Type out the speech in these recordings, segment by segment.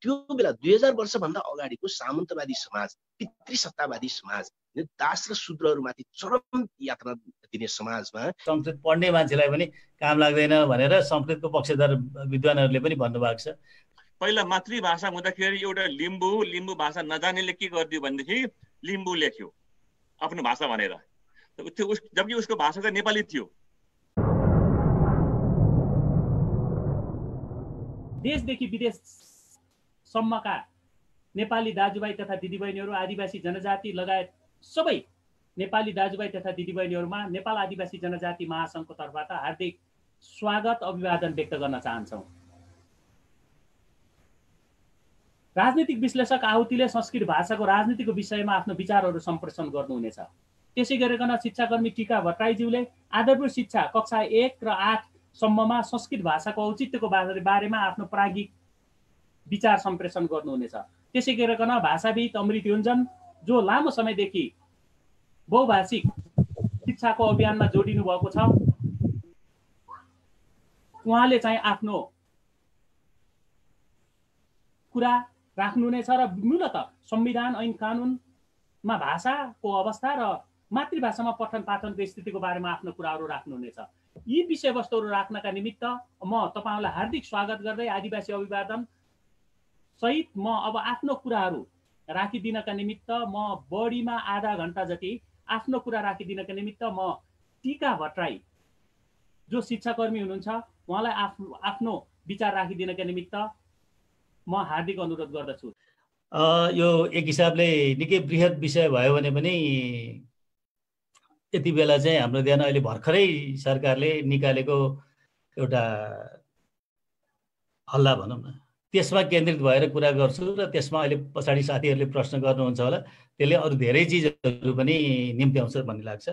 त्यो बेला 2000 वर्षभन्दा अगाडिको सामन्तवादी समाज, पितृसत्तावादी समाज, दास र शूद्रहरूमाथि चरम यातना दिने समाजमा संस्कृत पढ्ने मान्छेलाई पनि काम लाग्दैन भनेर संस्कृतको पक्षधर विद्वानहरूले पनि भन्नुभएको छ। पहिला मातृभाषा हुँदाखेरि एउटा लिम्बू भाषा नजानेले के गरिदियो भनेदेखि लिम्बू लेख्यो आफ्नो भाषा भनेर, जबकि उसको भाषा चाहिँ नेपाली थियो। देशदेखि विदेशसम्मका नेपाली दाजुभाइ तथा दिदीबहिनीहरू, आदिवासी जनजाति लगायत सबै नेपाली दाजुभाइ तथा दिदीबहिनीहरूमा नेपाल आदिवासी जनजाति महासङ्घको तर्फबाट हार्दिक स्वागत अभिवादन व्यक्त गर्न चाहन्छौँ। राजनीतिक विश्लेषक आहुतिले संस्कृत भाषाको राजनीतिको विषयमा आफ्नो विचारहरू सम्प्रेषण गर्नुहुनेछ। त्यसै गरिकन शिक्षाकर्मी टीका भट्टराईज्यूले आधारभूत शिक्षा कक्षा 1 र 8 सम्ममा संस्कृत भाषाको औचित्यको बारेमा आफ्नो प्राज्ञिक विचार सम्प्रेषण गर्नुहुनेछ। त्यसै गरिकन भाषाविद अमृत योन्जन, जो लामो समयदेखि बहुभाषिक शिक्षाको अभियानमा जोडिनु भएको छ, उहाँले चाहिँ आफ्नो कुरा राख्नुहुनेछ र मूलतः संविधान ऐन कानुनमा भाषाको अवस्था र मातृभाषामा पठन पाठनको स्थितिको बारेमा आफ्नो कुराहरू राख्नुहुनेछ। यी विषयवस्तुहरू राख्नका निमित्त म तपाईहरुलाई हार्दिक स्वागत गर्दै आदिवासी अभिवादन सहित म अब आफ्नो कुराहरू राखिदिनका निमित्त म बढीमा आधा घण्टा जति आफ्नो कुरा राखिदिनका निमित्त म टीका भट्टराई, जो शिक्षाकर्मी हुनुहुन्छ, उहाँलाई आफ्नो विचार राखिदिनका निमित्त म हार्दिक अनुरोध गर्दछु। यो एक हिसाबले निकै बृहत विषय भयो भने पनि यति बेला चाहिँ हाम्रो ध्यान अहिले भर्खरै सरकारले निकालेको एउटा हल्ला भनौँ न, त्यसमा केन्द्रित भएर कुरा गर्छु र त्यसमा अहिले पछाडि साथीहरूले प्रश्न गर्नुहुन्छ होला, त्यसले अरू धेरै चिजहरू पनि निम्त्याउँछ भन्ने लाग्छ।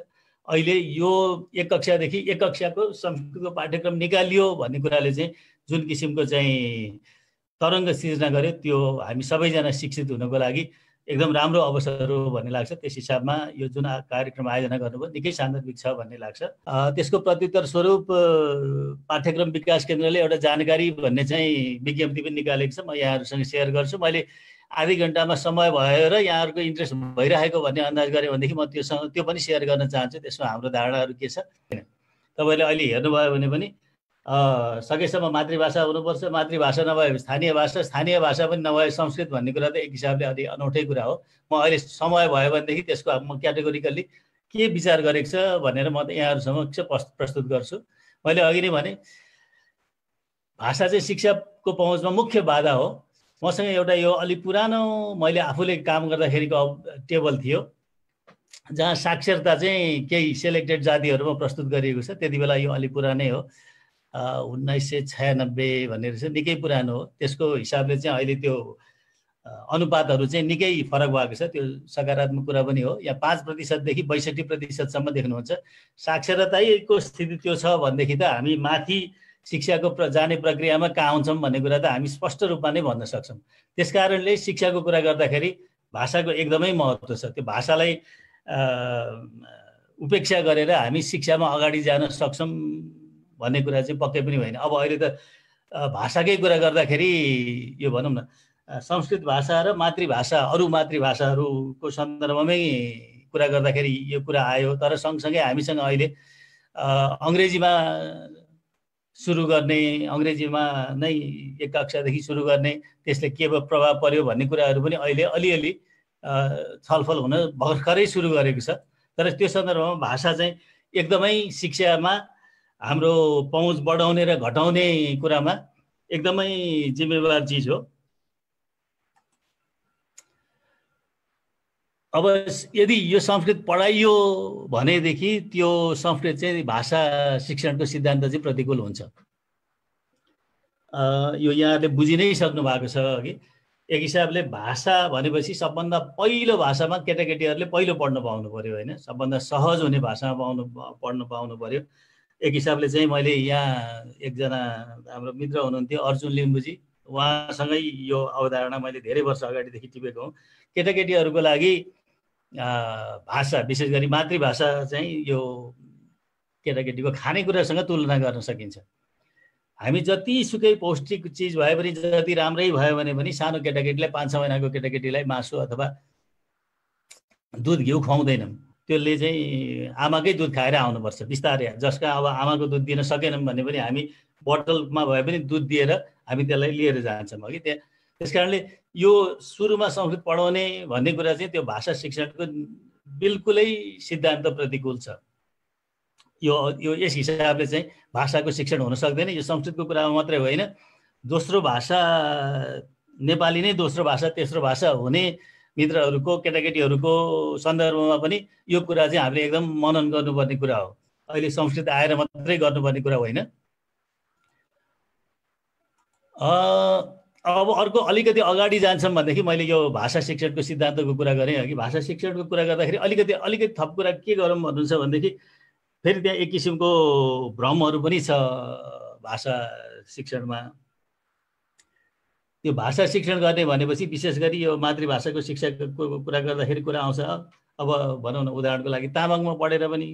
अहिले यो एक कक्षादेखि एक कक्षाको संस्कृतको पाठ्यक्रम निकालियो भन्ने कुराले चाहिँ जुन किसिमको चाहिँ तरङ्ग सिर्जना गर्यो, त्यो हामी सबैजना शिक्षित हुनको लागि एकदम राम्रो अवसर हो भन्ने लाग्छ। त्यस हिसाबमा यो जुन कार्यक्रम आयोजना गर्नुभयो निकै सान्दर्भिक छ भन्ने लाग्छ। त्यसको प्रत्युत्तर स्वरूप पाठ्यक्रम विकास केन्द्रले एउटा जानकारी भन्ने चाहिँ विज्ञप्ति पनि निकालेको छ, म यहाँहरूसँग सेयर गर्छु। मैले आधी घण्टामा समय भयो र यहाँहरूको इन्ट्रेस्ट भइरहेको भन्ने अन्दाज गरेँ भनेदेखि म त्यो पनि सेयर गर्न चाहन्छु। त्यसमा हाम्रो धारणाहरू के छ, तपाईँले अहिले हेर्नुभयो भने पनि सकेसम्म मातृभाषा हुनुपर्छ, मातृभाषा नभए स्थानीय भाषा, स्थानीय भाषा पनि नभए संस्कृत भन्ने कुरा त एक हिसाबले अलि अनौठै कुरा हो। म अहिले समय भयो भनेदेखि त्यसको म क्याटेगोरिकल्ली के विचार गरेको छ भनेर म त यहाँहरू समक्ष प्रस्तुत गर्छु। मैले अघि नै भने भाषा चाहिँ शिक्षाको पहुँचमा मुख्य बाधा हो। मसँग एउटा यो अलि पुरानो मैले आफूले काम गर्दाखेरिको टेबल थियो जहाँ साक्षरता चाहिँ केही सेलेक्टेड जातिहरूमा प्रस्तुत गरिएको छ। त्यति बेला यो अलि पुरानै हो, 1996 भन्ने रहेछ, निकै पुरानो हो। त्यसको हिसाबले चाहिँ अहिले त्यो अनुपातहरू चाहिँ निकै फरक भएको छ। त्यो सकारात्मक कुरा पनि हो। यहाँ 5% देखि 62% देख्नुहुन्छ। साक्षरताको स्थिति त्यो छ भनेदेखि त हामी माथि शिक्षाको जाने प्रक्रियामा कहाँ आउँछौँ भन्ने कुरा त हामी स्पष्ट रूपमा नै भन्न सक्छौँ। त्यसकारणले शिक्षाको कुरा गर्दाखेरि भाषाको एकदमै महत्त्व छ। त्यो भाषालाई उपेक्षा गरेर हामी शिक्षामा अगाडि जान सक्छौँ भन्ने कुरा चाहिँ पक्कै पनि होइन। अब अहिले त भाषाकै कुरा गर्दाखेरि यो भनौँ न, संस्कृत भाषा र मातृभाषा, अरू मातृभाषाहरूको सन्दर्भमै कुरा गर्दाखेरि यो कुरा आयो। तर सँगसँगै हामीसँग अहिले अङ्ग्रेजीमा सुरु गर्ने, अङ्ग्रेजीमा नै एक कक्षादेखि सुरु गर्ने, त्यसले के प्रभाव पर्यो भन्ने कुराहरू पनि अहिले अलिअलि छलफल हुन भर्खरै सुरु गरेको छ। तर त्यो सन्दर्भमा भाषा चाहिँ एकदमै शिक्षामा हाम्रो पहुँच बढाउने र घटाउने कुरामा एकदमै जिम्मेवार चिज हो। अब यदि यो संस्कृत पढाइयो भनेदेखि त्यो संस्कृत चाहिँ भाषा शिक्षणको सिद्धान्त चाहिँ प्रतिकूल हुन्छ। यो यहाँहरूले बुझि नै सक्नु भएको छ कि एक हिसाबले भाषा भनेपछि सबभन्दा पहिलो भाषामा केटाकेटीहरूले पहिलो पढ्न पाउनु पर्यो होइन, सबभन्दा सहज हुने भाषामा पढ्न पाउनु पर्यो। एक हिसाबले चाहिँ मैले यहाँ एकजना हाम्रो मित्र हुनुहुन्थ्यो अर्जुन लिम्बुजी, उहाँसँगै यो अवधारणा मैले धेरै वर्ष अगाडिदेखि टिपेको हुँ। केटाकेटीहरूको लागि भाषा विशेष गरी मातृभाषा चाहिँ यो केटाकेटीको खानेकुरासँग तुलना गर्न सकिन्छ। हामी जतिसुकै पौष्टिक चिज भए पनि जति राम्रै भयो भने पनि सानो केटाकेटीलाई 5-6 महिनाको केटाकेटीलाई मासु अथवा दुध घिउ खुवाउँदैनौँ। त्यसले चाहिँ आमाकै दुध खाएर आउनुपर्छ बिस्तारै। जसका अब आमाको दुध दिन सकेनौँ भने पनि हामी बोतलमा भए पनि दुध दिएर हामी त्यसलाई लिएर जान्छौँ अघि। त्यस कारणले यो सुरुमा संस्कृत पढाउने भन्ने कुरा चाहिँ त्यो भाषा शिक्षणको बिल्कुलै सिद्धान्त प्रतिकूल छ। यो यस हिसाबले चाहिँ भाषाको शिक्षण हुन सक्दैन। यो संस्कृतको कुरामा मात्रै होइन, दोस्रो भाषा नेपाली नै दोस्रो भाषा तेस्रो भाषा हुने मित्रहरूको केटाकेटीहरूको सन्दर्भमा पनि यो कुरा चाहिँ हामीले एकदम मनन गर्नुपर्ने कुरा हो। अहिले संस्कृत आएर मात्रै गर्नुपर्ने कुरा होइन। अब अर्को अलिकति अगाडि जान्छौँ भनेदेखि मैले यो भाषा शिक्षणको सिद्धान्तको कुरा गरेँ अघि। भाषा शिक्षणको कुरा गर्दाखेरि अलिकति थप कुरा के गरौँ भन्नुहुन्छ भनेदेखि फेरि त्यहाँ एक किसिमको भ्रमहरू पनि छ भाषा शिक्षणमा। त्यो भाषा शिक्षण गर्ने भनेपछि विशेष गरी यो मातृभाषाको शिक्षाको कुरा गर्दाखेरि कुरा आउँछ। अब भनौँ न उदाहरणको लागि तामाङमा पढेर पनि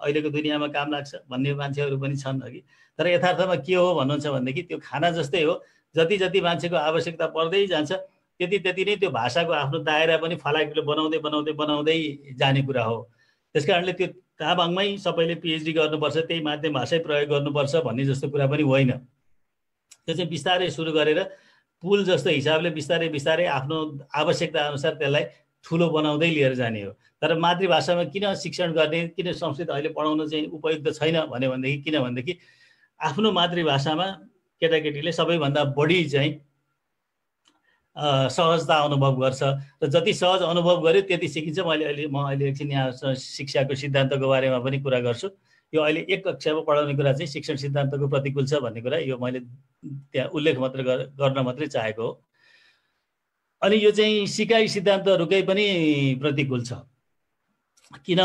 अहिलेको दुनियाँमा काम लाग्छ भन्ने मान्छेहरू पनि छन् अघि। तर यथार्थमा के हो भन्नुहुन्छ भनेदेखि त्यो खाना जस्तै हो, जति जति मान्छेको आवश्यकता पर्दै जान्छ त्यति नै त्यो भाषाको आफ्नो दायरा पनि फलाकिलो बनाउँदै बनाउँदै बनाउँदै जाने कुरा हो। त्यस कारणले त्यो तामाङमै सबैले पिएचडी गर्नुपर्छ, त्यही माध्यम भाषै प्रयोग गर्नुपर्छ भन्ने जस्तो कुरा पनि होइन। त्यो चाहिँ बिस्तारै सुरु गरेर पुल जस्तो हिसाबले बिस्तारै बिस्तारै आफ्नो आवश्यकता अनुसार त्यसलाई ठुलो बनाउँदै लिएर जाने हो। तर मातृभाषामा किन शिक्षण गर्ने, किन संस्कृत अहिले पढाउन चाहिँ उपयुक्त छैन भनेदेखि किनभनेदेखि आफ्नो मातृभाषामा केटाकेटीले सबैभन्दा बढी चाहिँ सहजता अनुभव गर्छ र जति सहज अनुभव गर्यो त्यति सिकिन्छ। म अहिले एकछिन यहाँ शिक्षाको सिद्धान्तको बारेमा पनि कुरा गर्छु। यो अहिले एक कक्षामा पढाउने कुरा चाहिँ शिक्षण सिद्धान्तको प्रतिकूल छ भन्ने कुरा यो मैले त्यहाँ उल्लेख मात्र गर्न मात्रै चाहेको हो। अनि यो चाहिँ सिकाइ सिद्धान्तहरूकै पनि प्रतिकूल छ। किन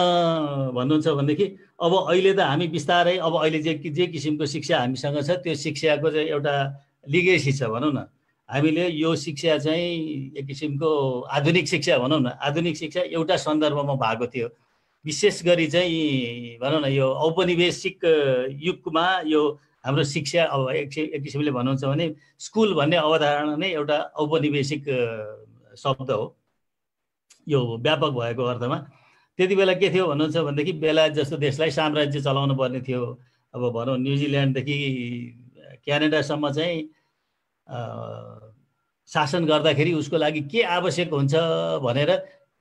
भन्नुहुन्छ भनेदेखि अब अहिले त हामी बिस्तारै अब अहिले जे किसिमको शिक्षा हामीसँग छ त्यो शिक्षाको चाहिँ एउटा लिगेसी छ भनौँ न। हामीले यो शिक्षा चाहिँ एक किसिमको आधुनिक शिक्षा भनौँ न, आधुनिक शिक्षा एउटा सन्दर्भमा भएको थियो। विशेष गरी चाहिँ भनौँ न यो औपनिवेशिक युगमा यो हाम्रो शिक्षा अब एक किसिमले भन्नुहुन्छ भने स्कुल भन्ने अवधारणा नै एउटा औपनिवेशिक शब्द हो यो व्यापक भएको अर्थमा। त्यति बेला के थियो भन्नुहुन्छ भनेदेखि बेलायत जस्तो देशलाई साम्राज्य चलाउनु पर्ने थियो। अब भनौँ न्युजिल्यान्डदेखि क्यानाडासम्म चाहिँ शासन गर्दाखेरि उसको लागि के आवश्यक हुन्छ भनेर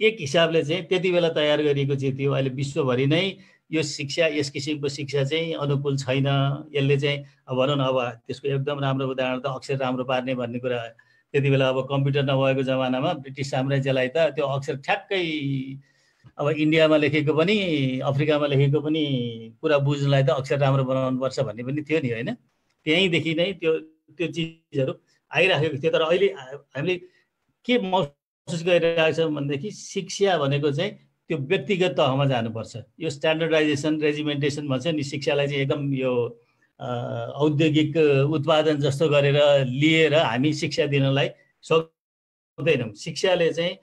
एक हिसाबले चाहिँ त्यति बेला तयार गरिएको चाहिँ थियो। अहिले विश्वभरि नै यो शिक्षा यस किसिमको शिक्षा चाहिँ अनुकूल छैन। यसले चाहिँ अब भनौँ न अब त्यसको एकदम राम्रो उदाहरण त अक्षर राम्रो पार्ने भन्ने कुरा त्यति बेला अब कम्प्युटर नभएको जमानामा ब्रिटिस साम्राज्यलाई त त्यो अक्षर ठ्याक्कै अब इन्डियामा लेखेको पनि अफ्रिकामा लेखेको पनि कुरा बुझ्नलाई त अक्षर राम्रो बनाउनुपर्छ भन्ने पनि थियो नि होइन। त्यहीँदेखि नै त्यो चिजहरू आइराखेको थियो। तर अहिले हामीले के महसुस गरिरहेको छौँ भनेदेखि शिक्षा भनेको चाहिँ त्यो व्यक्तिगत तहमा जानुपर्छ। यो स्ट्यान्डर्डाइजेसन रेजिमेन्टेसन भन्छ नि, शिक्षालाई चाहिँ एकदम यो औद्योगिक उत्पादन जस्तो गरेर लिएर हामी शिक्षा दिनलाई सक्दैनौँ। शिक्षाले चाहिँ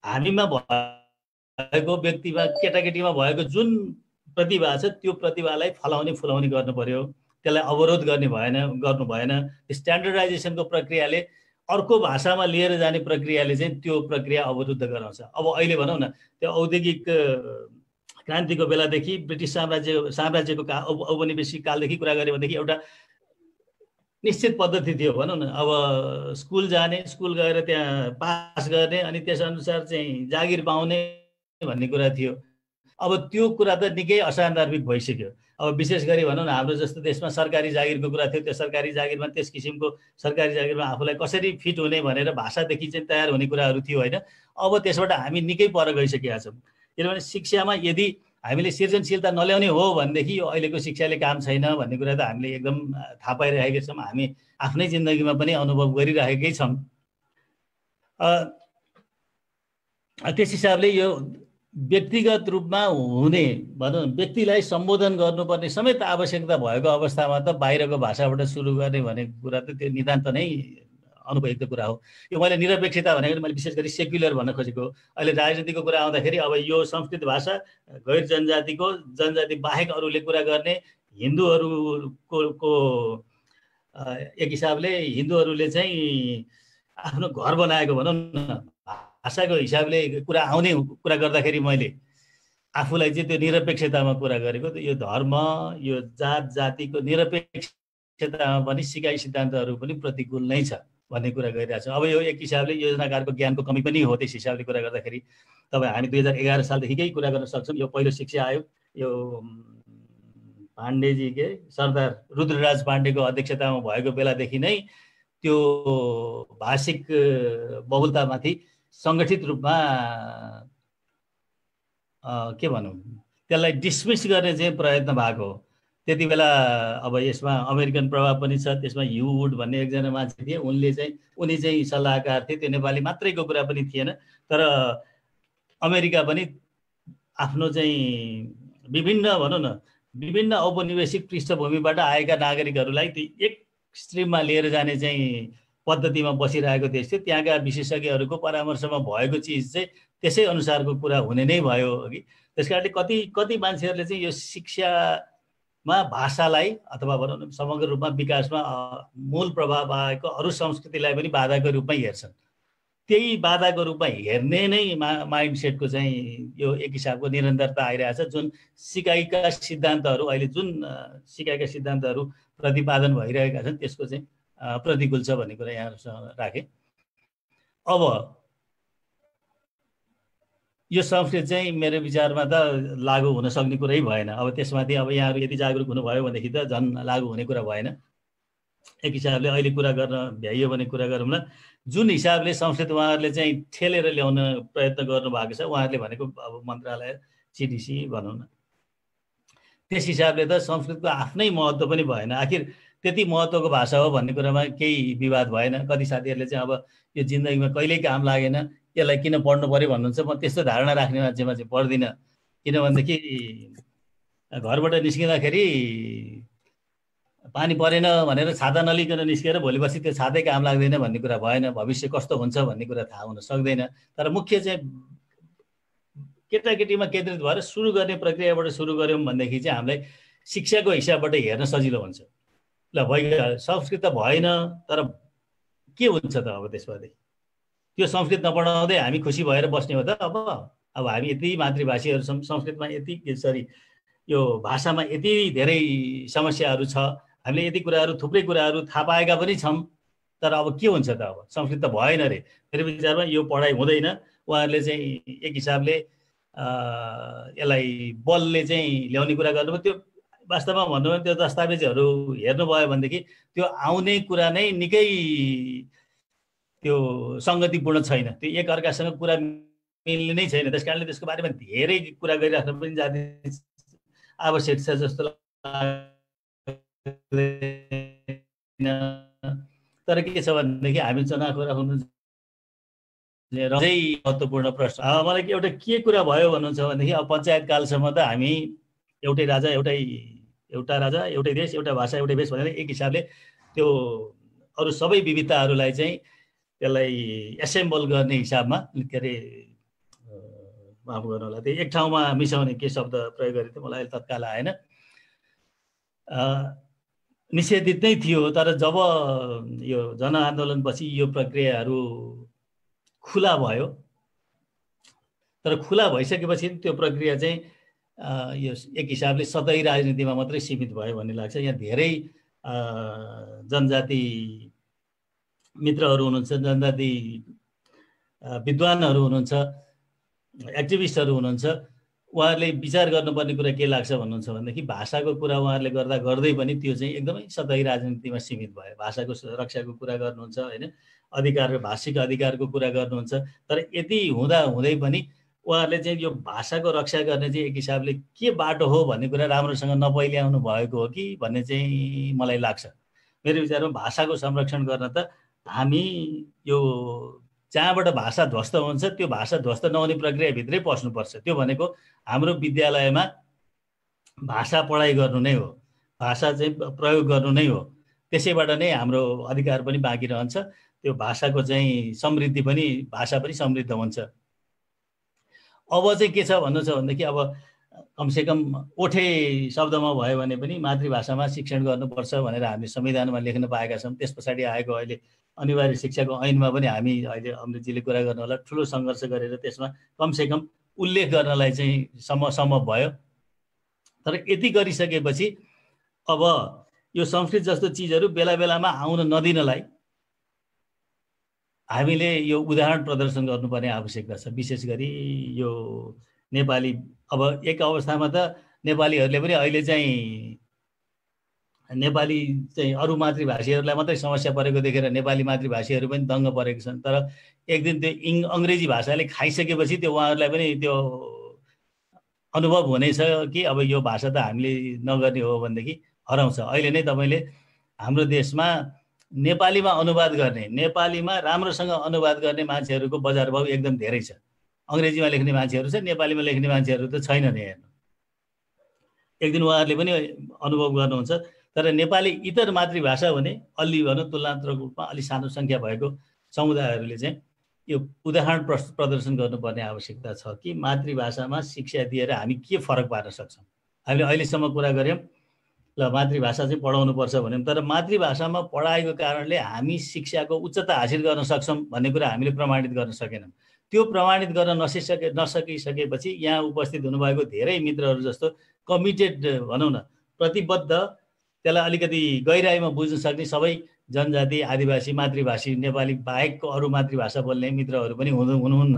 हामीमा भएको व्यक्तिमा केटाकेटीमा भएको जुन प्रतिभा छ त्यो प्रतिभालाई फुलाउने गर्नु पर्यो। त्यसलाई अवरोध गर्नु भएन। स्ट्यान्डर्डाइजेसनको प्रक्रियाले अर्को भाषामा लिएर जाने प्रक्रियाले चाहिँ त्यो प्रक्रिया अवरुद्ध गराउँछ। अब अहिले भनौँ न त्यो औद्योगिक क्रान्तिको बेलादेखि ब्रिटिस साम्राज्यको औपनिवेशिक कालदेखि कुरा गऱ्यो भनेदेखि एउटा निश्चित पद्धति थियो भनौँ न। अब स्कुल जाने, स्कुल गएर त्यहाँ पास गर्ने अनि त्यसअनुसार चाहिँ जागिर पाउने भन्ने कुरा थियो। अब त्यो कुरा त निकै असान्दर्भिक भइसक्यो। अब विशेष गरी भनौँ न हाम्रो जस्तो देशमा सरकारी जागिरको कुरा थियो। त्यो सरकारी जागिरमा त्यस किसिमको सरकारी जागिरमा आफूलाई कसरी फिट हुने भनेर भाषादेखि चाहिँ तयार हुने कुराहरू थियो होइन। अब त्यसबाट हामी निकै पर गइसकेका छौँ। किनभने शिक्षामा यदि हामीले सृजनशीलता नल्याउने हो भनेदेखि यो अहिलेको शिक्षाले काम छैन भन्ने कुरा त हामीले एकदम थाहा पाइरहेका छौँ। हामी आफ्नै जिन्दगीमा पनि अनुभव गरिरहेकै छौँ। त्यस हिसाबले यो व्यक्तिगत रूपमा हुने भनौँ व्यक्तिलाई सम्बोधन गर्नुपर्ने समेत आवश्यकता भएको अवस्थामा त बाहिरको भाषाबाट सुरु गर्ने भन्ने कुरा त त्यो नितान्त नै अनुपयुक्त कुरा हो। यो मैले निरपेक्षता भनेको मैले विशेष गरी सेक्युलर भन्न खोजेको। अहिले राजनीतिको कुरा आउँदाखेरि अब यो संस्कृत भाषा गैर जनजाति बाहेक अरूले कुरा गर्ने हिन्दूहरूको एक हिसाबले हिन्दूहरूले चाहिँ आफ्नो घर बनाएको भनौँ न भाषाको हिसाबले कुरा आउने कुरा गर्दाखेरि मैले आफूलाई चाहिँ त्यो निरपेक्षतामा कुरा गरेको यो धर्म यो जात जातिको निरपेक्षतामा पनि सिकाइ सिद्धान्तहरू पनि प्रतिकूल नै छ भन्ने कुरा गरिरहेको छ। अब यो एक हिसाबले योजनाकारको ज्ञानको कमी पनि हो। त्यस हिसाबले कुरा गर्दाखेरि तपाईँ हामी 2011 सालदेखिकै कुरा गर्न सक्छौँ। यो पहिलो शिक्षा आयोग यो पाण्डेजी के सरदार रुद्रराज पाण्डेको अध्यक्षतामा भएको बेलादेखि नै त्यो भाषिक बहुलतामाथि सङ्गठित रूपमा के भनौँ त्यसलाई डिसमिस गर्ने चाहिँ प्रयत्न भएको हो। त्यति बेला अब यसमा अमेरिकन प्रभाव पनि छ। त्यसमा ह्यू वुड भन्ने एकजना मान्छे थिए, उनी चाहिँ सल्लाहकार थिए। त्यो नेपाली मात्रैको कुरा पनि थिएन, तर अमेरिका पनि आफ्नो चाहिँ विभिन्न भनौँ न विभिन्न औपनिवेशिक पृष्ठभूमिबाट आएका नागरिकहरूलाई एक स्ट्रिममा लिएर जाने चाहिँ पद्धतिमा बसिरहेको देश थियो। त्यहाँका विशेषज्ञहरूको परामर्शमा भएको चिज चाहिँ त्यसै अनुसारको कुरा हुने नै भयो अघि। त्यस कारणले कति मान्छेहरूले चाहिँ यो शिक्षामा भाषालाई अथवा भनौँ न समग्र रूपमा विकासमा मूल प्रभाव आएको अरू संस्कृतिलाई पनि बाधाको रूपमै हेर्छन्। त्यही बाधाको रूपमा हेर्ने नै माइन्डसेटको चाहिँ यो एक हिसाबको निरन्तरता आइरहेछ। जुन सिकाइका सिद्धान्तहरू अहिले जुन सिकाइका सिद्धान्तहरू प्रतिपादन भइरहेका छन् त्यसको चाहिँ प्रतिकूल छ भन्ने कुरा यहाँहरूसँग राखेँ। अब यो संस्कृत चाहिँ मेरो विचारमा त लागू हुन सक्ने कुरै भएन। अब त्यसमाथि अब यहाँहरू यदि जागरुक हुनुभयो भनेदेखि त झन् लागू हुने कुरा भएन। एक हिसाबले अहिले कुरा गर्न भ्याइयो भने कुरा गरौँ न। जुन हिसाबले संस्कृत उहाँहरूले चाहिँ ठेलेर ल्याउन प्रयत्न गर्नुभएको छ, उहाँहरूले भनेको अब मन्त्रालय सिडिसी भनौँ न, त्यस हिसाबले त संस्कृतको आफ्नै महत्त्व पनि भएन। आखिर त्यति महत्त्वको भाषा हो भन्ने कुरामा केही विवाद भएन। कति साथीहरूले चाहिँ अब यो जिन्दगीमा कहिल्यै काम लागेन, यसलाई किन पढ्नु पर्यो भन्नुहुन्छ। म त्यस्तो धारणा राख्ने मान्छेमा चाहिँ पढ्दिनँ। किनभनेदेखि घरबाट निस्किँदाखेरि पानी परेन भनेर छाता नलिकन निस्केर भोलिपर्सि त्यो छातै काम लाग्दैन भन्ने कुरा भएन। भविष्य कस्तो हुन्छ भन्ने कुरा थाहा हुन सक्दैन। तर मुख्य चाहिँ केटाकेटीमा केन्द्रित भएर सुरु गर्ने प्रक्रियाबाट सुरु गऱ्यौँ भनेदेखि चाहिँ हामीलाई शिक्षाको हिसाबबाट हेर्न सजिलो हुन्छ। ल भइगयो, संस्कृत त भएन, तर के हुन्छ त अब त्यसपछि? त्यो संस्कृत नपढाउँदै हामी खुसी भएर बस्ने हो त? अब हामी यति मातृभाषीहरू छौँ, संस्कृतमा यति यो भाषामा यति धेरै समस्याहरू छ, हामीले यति कुराहरू थुप्रै कुराहरू थाहा पाएका पनि छौँ, तर अब के हुन्छ त? अब संस्कृत त भएन रे। मेरो विचारमा यो पढाइ हुँदैन। उहाँहरूले चाहिँ एक हिसाबले यसलाई बलले चाहिँ ल्याउने कुरा गर्नुभयो। त्यो वास्तवमा भन्नु भने त्यो दस्तावेजहरू हेर्नुभयो भनेदेखि त्यो आउने कुरा नै निकै त्यो सङ्गतिपूर्ण छैन। त्यो एकअर्कासँग कुरा मिल्ने नै छैन। त्यस कारणले त्यसको बारेमा धेरै कुरा गरिराख्न पनि जाने आवश्यक छ जस्तो लाग्दैन। तर के छ भनेदेखि हामी चनाखोरा हुनु अझै महत्त्वपूर्ण प्रश्न। मलाई एउटा के कुरा भयो भन्नुहुन्छ भनेदेखि अब पञ्चायत कालसम्म त हामी एउटै राजा एउटै देश एउटा भाषा एउटै भेष भनेर एक हिसाबले त्यो अरू सबै विविधताहरूलाई चाहिँ त्यसलाई एसेम्बल गर्ने हिसाबमा के अरे माफ गर्नु होला, त्यो एक ठाउँमा मिसाउने के शब्द प्रयोग गरेको थियो मलाई तत्काल आएन। निषेधित नै थियो। तर जब यो जनआन्दोलनपछि यो प्रक्रियाहरू खुला भयो, तर खुला भइसकेपछि त्यो प्रक्रिया चाहिँ यो एक हिसाबले सतही राजनीतिमा मात्रै सीमित भयो भन्ने लाग्छ। यहाँ धेरै जनजाति मित्रहरू हुनुहुन्छ, जनजाति विद्वानहरू हुनुहुन्छ, एक्टिभिस्टहरू हुनुहुन्छ। उहाँहरूले विचार गर्नुपर्ने कुरा के लाग्छ भन्नुहुन्छ भनेदेखि भाषाको कुरा उहाँहरूले गर्दै पनि त्यो चाहिँ एकदमै सतही राजनीतिमा सीमित भयो। भाषाको रक्षाको कुरा गर्नुहुन्छ होइन, अधिकार भाषिक अधिकारको कुरा गर्नुहुन्छ। तर यति हुँदै पनि उहाँहरूले चाहिँ यो भाषाको रक्षा गर्ने चाहिँ एक हिसाबले के बाटो हो भन्ने कुरा राम्रोसँग नपहिल्याउनु भएको हो कि भन्ने चाहिँ मलाई लाग्छ। मेरो विचारमा भाषाको संरक्षण गर्न त हामी यो जहाँबाट भाषा ध्वस्त हुन्छ त्यो भाषा ध्वस्त नहुने प्रक्रियाभित्रै पस्नुपर्छ। त्यो भनेको हाम्रो विद्यालयमा भाषा पढाइ गर्नु नै हो, भाषा चाहिँ प्रयोग गर्नु नै हो। त्यसैबाट नै हाम्रो अधिकार पनि बाँकी रहन्छ। त्यो भाषाको चाहिँ समृद्धि पनि, भाषा पनि समृद्ध हुन्छ। अब चाहिँ के छ भन्नु छ भनेदेखि अब कमसेकम ओठे शब्दमा भयो भने पनि मातृभाषामा शिक्षण गर्नुपर्छ भनेर हामी संविधानमा लेख्न पाएका छौँ। त्यस पछाडि आएको अहिले अनिवार्य शिक्षाको ऐनमा पनि हामी अहिले अमृतजीले कुरा गर्नु होला ठुलो सङ्घर्ष गरेर त्यसमा कमसेकम उल्लेख गर्नलाई चाहिँ सम्भव भयो। तर यति गरिसकेपछि अब यो संस्कृत जस्तो चिजहरू बेला बेलामा आउन नदिनलाई हामीले यो उदाहरण प्रदर्शन गर्नुपर्ने आवश्यकता छ। विशेष गरी यो नेपाली अब एक अवस्थामा त नेपालीहरूले पनि अहिले चाहिँ नेपाली चाहिँ अरू मातृभाषीहरूलाई मात्रै समस्या परेको देखेर नेपाली मातृभाषीहरू पनि दङ्ग परेको छन्। तर एक दिन त्यो अङ्ग्रेजी भाषाले खाइसकेपछि त्यो उहाँहरूलाई पनि त्यो अनुभव हुनेछ कि अब यो भाषा त हामीले नगर्ने हो भनेदेखि हराउँछ। अहिले नै तपाईँले हाम्रो देशमा नेपालीमा अनुवाद गर्ने, नेपालीमा राम्रोसँग अनुवाद गर्ने मान्छेहरूको बजार भाउ एकदम धेरै छ। अङ्ग्रेजीमा लेख्ने मान्छेहरू छ, नेपालीमा लेख्ने मान्छेहरू त छैनन्। हेर्नु एक दिन उहाँहरूले पनि अनुभव गर्नुहुन्छ। तर नेपाली इतर मातृभाषा भने अलि भनौँ तुलनात्मक रूपमा अलि सानो सङ्ख्या भएको समुदायहरूले चाहिँ यो उदाहरण प्रदर्शन गर्नुपर्ने आवश्यकता छ कि मातृभाषामा शिक्षा दिएर हामी के फरक पार्न सक्छौँ। हामीले अहिलेसम्म कुरा गऱ्यौँ ल मातृभाषा चाहिँ पढाउनुपर्छ भन्यौँ, तर मातृभाषामा पढाएको कारणले हामी शिक्षाको उच्चता हासिल गर्न सक्छौँ भन्ने कुरा हामीले प्रमाणित गर्न सकेनौँ। त्यो प्रमाणित गर्न नसकिसकेपछि यहाँ उपस्थित हुनुभएको धेरै मित्रहरू जस्तो कमिटेड भनौँ न प्रतिबद्ध, त्यसलाई अलिकति गहिराइमा बुझ्न सक्ने सबै जनजाति आदिवासी मातृभाषी नेपाली बाहेकको अरू मातृभाषा बोल्ने मित्रहरू पनि हुनुहुन्न।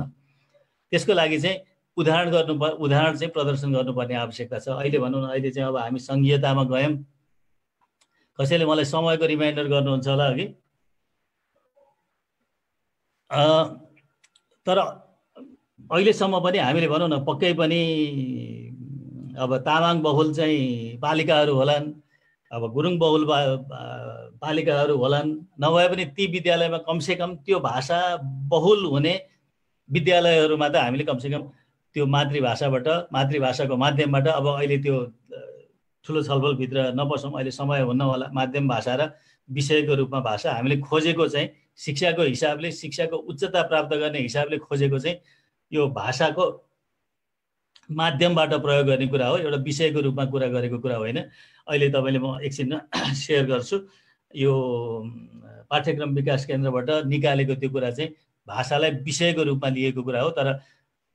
त्यसको लागि चाहिँ उदाहरण चाहिँ प्रदर्शन गर्नुपर्ने आवश्यकता छ। अहिले भनौँ न अहिले चाहिँ अब हामी सङ्घीयतामा गयौँ। कसैले मलाई समयको रिमाइन्डर गर्नुहुन्छ होला अघि। तर अहिलेसम्म पनि हामीले भनौँ न पक्कै पनि अब तामाङ बहुल चाहिँ पालिकाहरू होलान्, अब गुरुङ बहुल पालिकाहरू होलान्, नभए पनि ती विद्यालयमा कमसेकम त्यो भाषा बहुल हुने विद्यालयहरूमा त हामीले कमसेकम त्यो मातृभाषाको माध्यमबाट अब अहिले त्यो ठुलो छलफलभित्र नपसौँ, अहिले समय हुन्न होला। माध्यम भाषा र विषयको रूपमा भाषा हामीले खोजेको चाहिँ शिक्षाको हिसाबले, शिक्षाको उच्चता प्राप्त गर्ने हिसाबले खोजेको चाहिँ यो भाषाको माध्यमबाट प्रयोग गर्ने कुरा हो, एउटा विषयको रूपमा कुरा गरेको कुरा होइन। अहिले तपाईँले म एकछिन सेयर गर्छु। यो पाठ्यक्रम विकास केन्द्रबाट निकालेको त्यो कुरा चाहिँ भाषालाई विषयको रूपमा लिएको कुरा हो। तर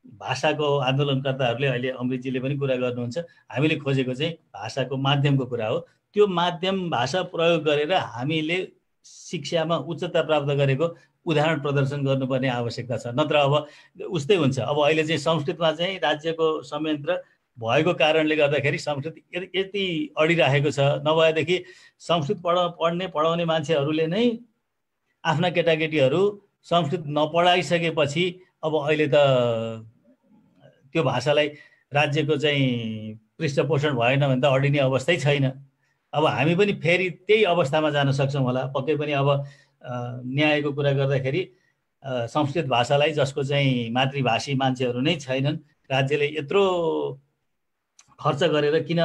भाषाको आन्दोलनकर्ताहरूले अहिले अमृतजीले पनि कुरा गर्नुहुन्छ, हामीले खोजेको चाहिँ भाषाको माध्यमको कुरा हो। त्यो माध्यम भाषा प्रयोग गरेर हामीले शिक्षामा उच्चता प्राप्त गरेको उदाहरण प्रदर्शन गर्नुपर्ने आवश्यकता छ। नत्र अब उस्तै हुन्छ। अब अहिले चाहिँ संस्कृतमा चाहिँ राज्यको संयन्त्र भएको कारणले गर्दाखेरि संस्कृत यति अडिराखेको छ। नभएदेखि संस्कृत पढाउने मान्छेहरूले नै आफ्ना केटाकेटीहरू संस्कृत नपढाइसकेपछि अब अहिले त त्यो भाषालाई राज्यको चाहिँ पृष्ठपोषण भएन भने त अडिने अवस्थै छैन। अब हामी पनि फेरि त्यही अवस्थामा जान सक्छौँ होला। पक्कै पनि अब न्यायको कुरा गर्दाखेरि संस्कृत भाषालाई जसको चाहिँ मातृभाषी मान्छेहरू नै छैनन्, राज्यले यत्रो खर्च गरेर किन